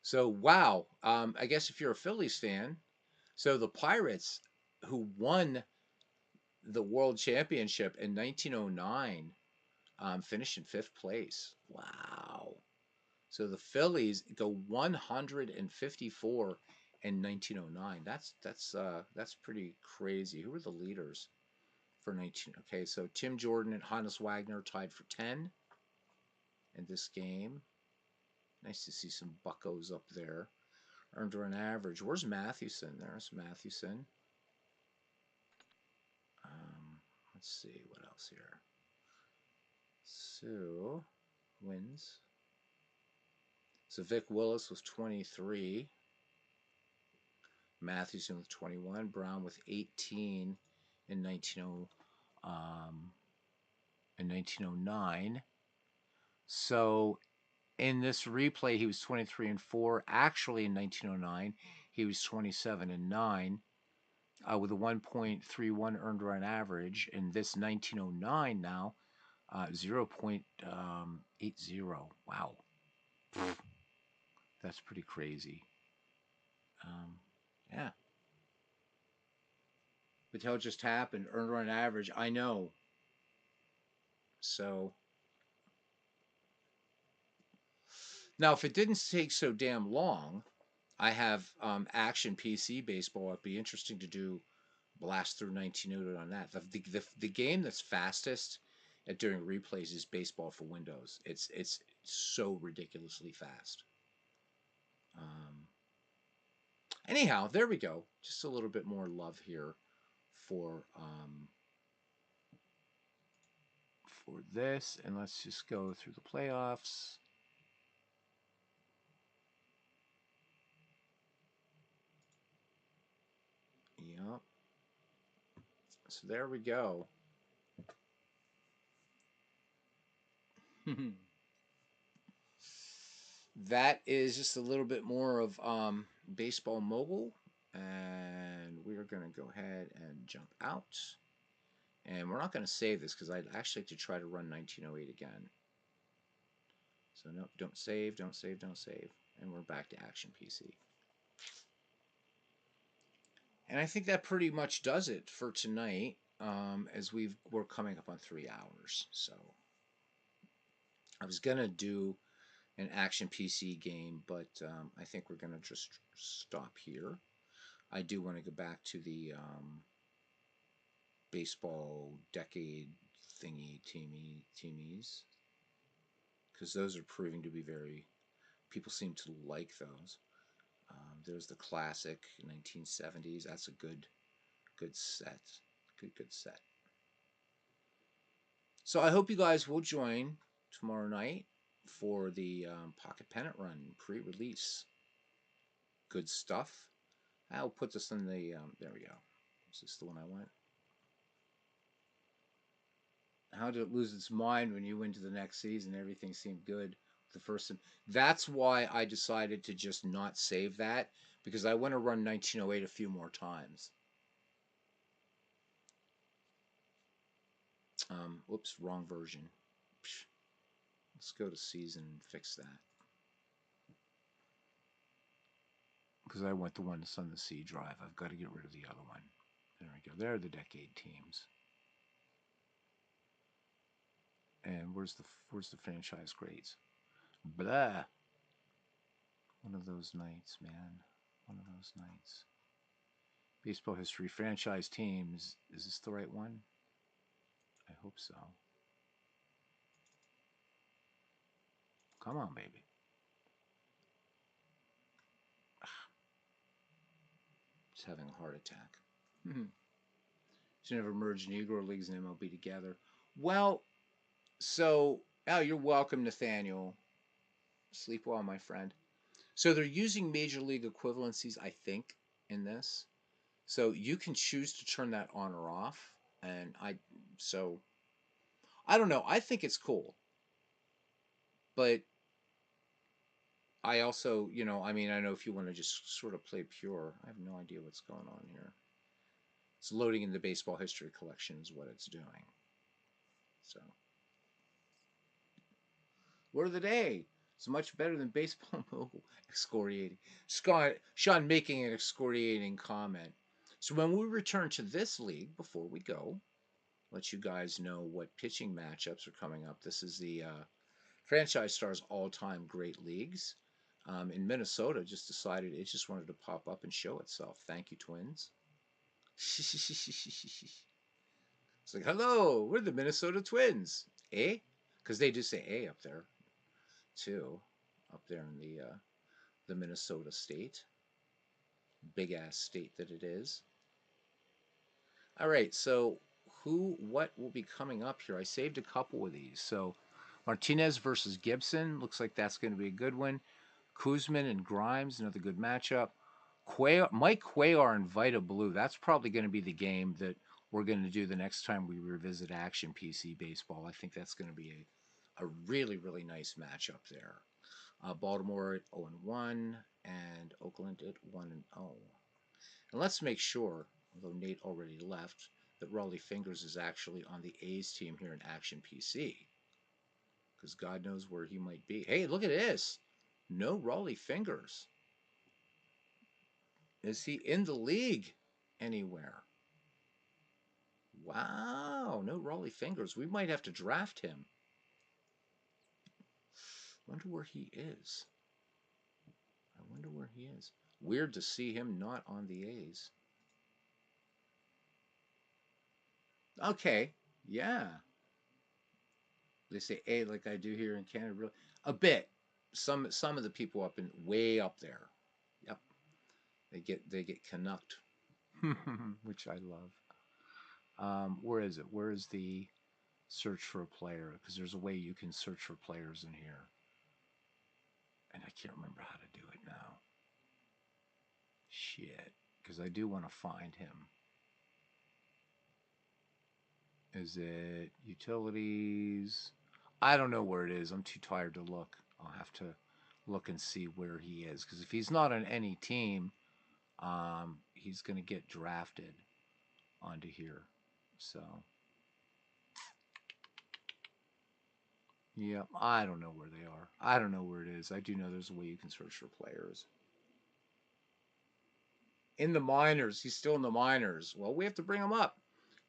[SPEAKER 1] So wow, I guess if you're a Phillies fan, so the Pirates, who won the World Championship in 1909, finished in 5th place. Wow. So the Phillies go 154 in 1909. That's pretty crazy. Who were the leaders for 19? Okay, so Tim Jordan and Hannes Wagner tied for 10 in this game. Nice to see some buckos up there. Earned run average. Where's Mathewson? There's Mathewson. Let's see what else here. So wins. So Vic Willis was 23. Mathewson with 21. Brown with 18 in 1909. So in this replay, he was 23 and 4. Actually, in 1909, he was 27 and 9 with a 1.31 earned run average. In this 1909 now, 0.80. Wow. That's pretty crazy. Yeah. But how it just happened, earned run average, I know. So now, if it didn't take so damn long, I have Action PC Baseball. It'd be interesting to do blast through 1900 on that. The game that's fastest at doing replays is Baseball for Windows. It's so ridiculously fast. Um, anyhow, there we go. Just a little bit more love here for this, and let's just go through the playoffs. Yep. So there we go. That is just a little bit more of Baseball Mobile, and we're going to go ahead and jump out. And we're not going to save this because I'd actually like to try to run 1908 again. So no, don't save, don't save, don't save. And we're back to Action PC. And I think that pretty much does it for tonight, as we're coming up on 3 hours. So I was going to do an Action PC game, but I think we're going to just stop here. I do want to go back to the baseball decade thingy teamies, because those are proving to be very, people seem to like those. There's the classic 1970s. That's a good set. Good set. So I hope you guys will join tomorrow night for the Pocket Pennant Run pre-release. Good stuff. I'll put this in the, there we go. Is this the one I want? How did it lose its mind when you went to the next season? Everything seemed good. The first, that's why I decided to just not save that, because I want to run 1908 a few more times. Whoops, wrong version. Let's go to season and fix that. Because I want the one that's on the C drive. I've got to get rid of the other one. There we go. There are the decade teams. And where's the franchise grades? Blah. One of those nights, man. One of those nights. Baseball history franchise teams. Is this the right one? I hope so. Come on, baby. Just having a heart attack. Should never merge Negro Leagues and MLB together. Well, so, oh, you're welcome, Nathaniel. Sleep well, my friend. So they're using major league equivalencies, I think, in this. So you can choose to turn that on or off. And I don't know. I think it's cool. But I also, I mean, I know if you want to just sort of play pure, I have no idea what's going on here. It's loading in the baseball history collection is what it's doing. So, word of the day. It's much better than baseball mobile. Excoriating. Sean making an excoriating comment. So when we return to this league, before we go, let you guys know what pitching matchups are coming up. This is the Franchise Stars all-time great leagues. In Minnesota, just decided it just wanted to pop up and show itself. Thank you, Twins. It's like, hello, we're the Minnesota Twins. Eh? Because they do say A up there, too. Up there in the Minnesota state. Big ass state that it is. All right, so what will be coming up here? I saved a couple of these. So Martinez versus Gibson. Looks like that's going to be a good one. Kuzman and Grimes, another good matchup. Mike Cuellar and Vita Blue. That's probably going to be the game that we're going to do the next time we revisit Action PC Baseball. I think that's going to be a really, really nice matchup there. Baltimore at 0-1 and Oakland at 1-0. And let's make sure, although Nate already left, that Raleigh Fingers is actually on the A's team here in Action PC. Because God knows where he might be. Hey, look at this. No Raleigh Fingers. Is he in the league anywhere? Wow, no Raleigh Fingers. We might have to draft him. Wonder where he is. I wonder where he is. Weird to see him not on the A's. Okay, yeah. They say A like I do here in Canada. Really, a bit. some of the people up in way up there. Yep, they get Canucked.
[SPEAKER 3] which I love. Where is it? Where is the search for a player? Because there's a way you can search for players in here, and I can't remember how to do it now. Shit, because I do want to find him. Is it utilities? I don't know where it is. I'm too tired to look. I'll have to look and see where he is. Because if he's not on any team, he's going to get drafted onto here. So, yeah, I don't know where they are. I don't know where it is. I do know there's a way you can search for players. In the minors. He's still in the minors. Well, we have to bring him up.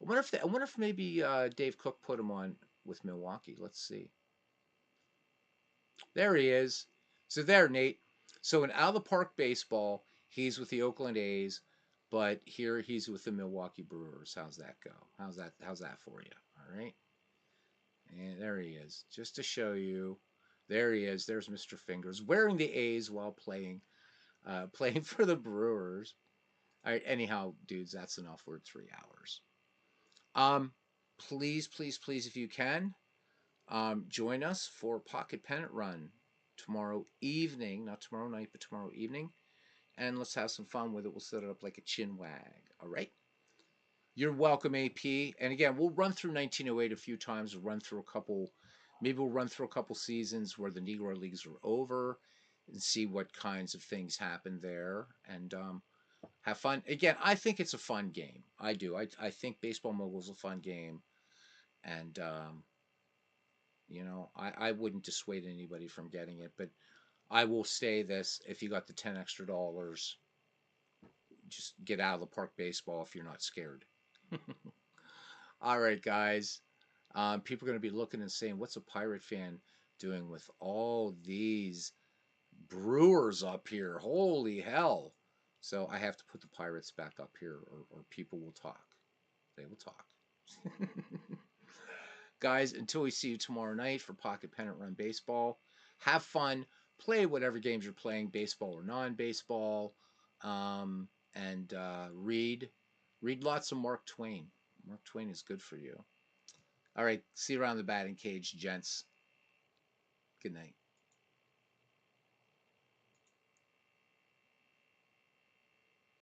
[SPEAKER 3] I wonder if maybe Dave Cook put him on with Milwaukee. Let's see. There he is. So there, Nate. So in Out of the Park Baseball, he's with the Oakland A's, but here he's with the Milwaukee Brewers. How's that go? How's that for you? All right. And there he is. Just to show you. There he is. There's Mr. Fingers wearing the A's while playing for the Brewers. All right. Anyhow, dudes, that's enough. We're at 3 hours. Um, please, please, please, if you can, join us for Pocket Pennant Run tomorrow evening, not tomorrow night, but tomorrow evening. And let's have some fun with it. We'll set it up like a chin wag. All right. You're welcome, AP. And again, we'll run through 1908 a few times. Maybe we'll run through a couple seasons where the Negro Leagues are over and see what kinds of things happen there. And have fun. Again, I think it's a fun game. I do. I think Baseball Mogul is a fun game. And, I wouldn't dissuade anybody from getting it. But I will say this: if you got the $10 extra, just get Out of the Park Baseball if you're not scared. All right, guys. People are going to be looking and saying, "What's a Pirate fan doing with all these Brewers up here? Holy hell!" So I have to put the Pirates back up here, or people will talk. They will talk. Guys, until we see you tomorrow night for Pocket Pennant Run Baseball, have fun. Play whatever games you're playing, baseball or non-baseball, and read. Read lots of Mark Twain. Mark Twain is good for you. All right, see you around the batting cage, gents. Good night.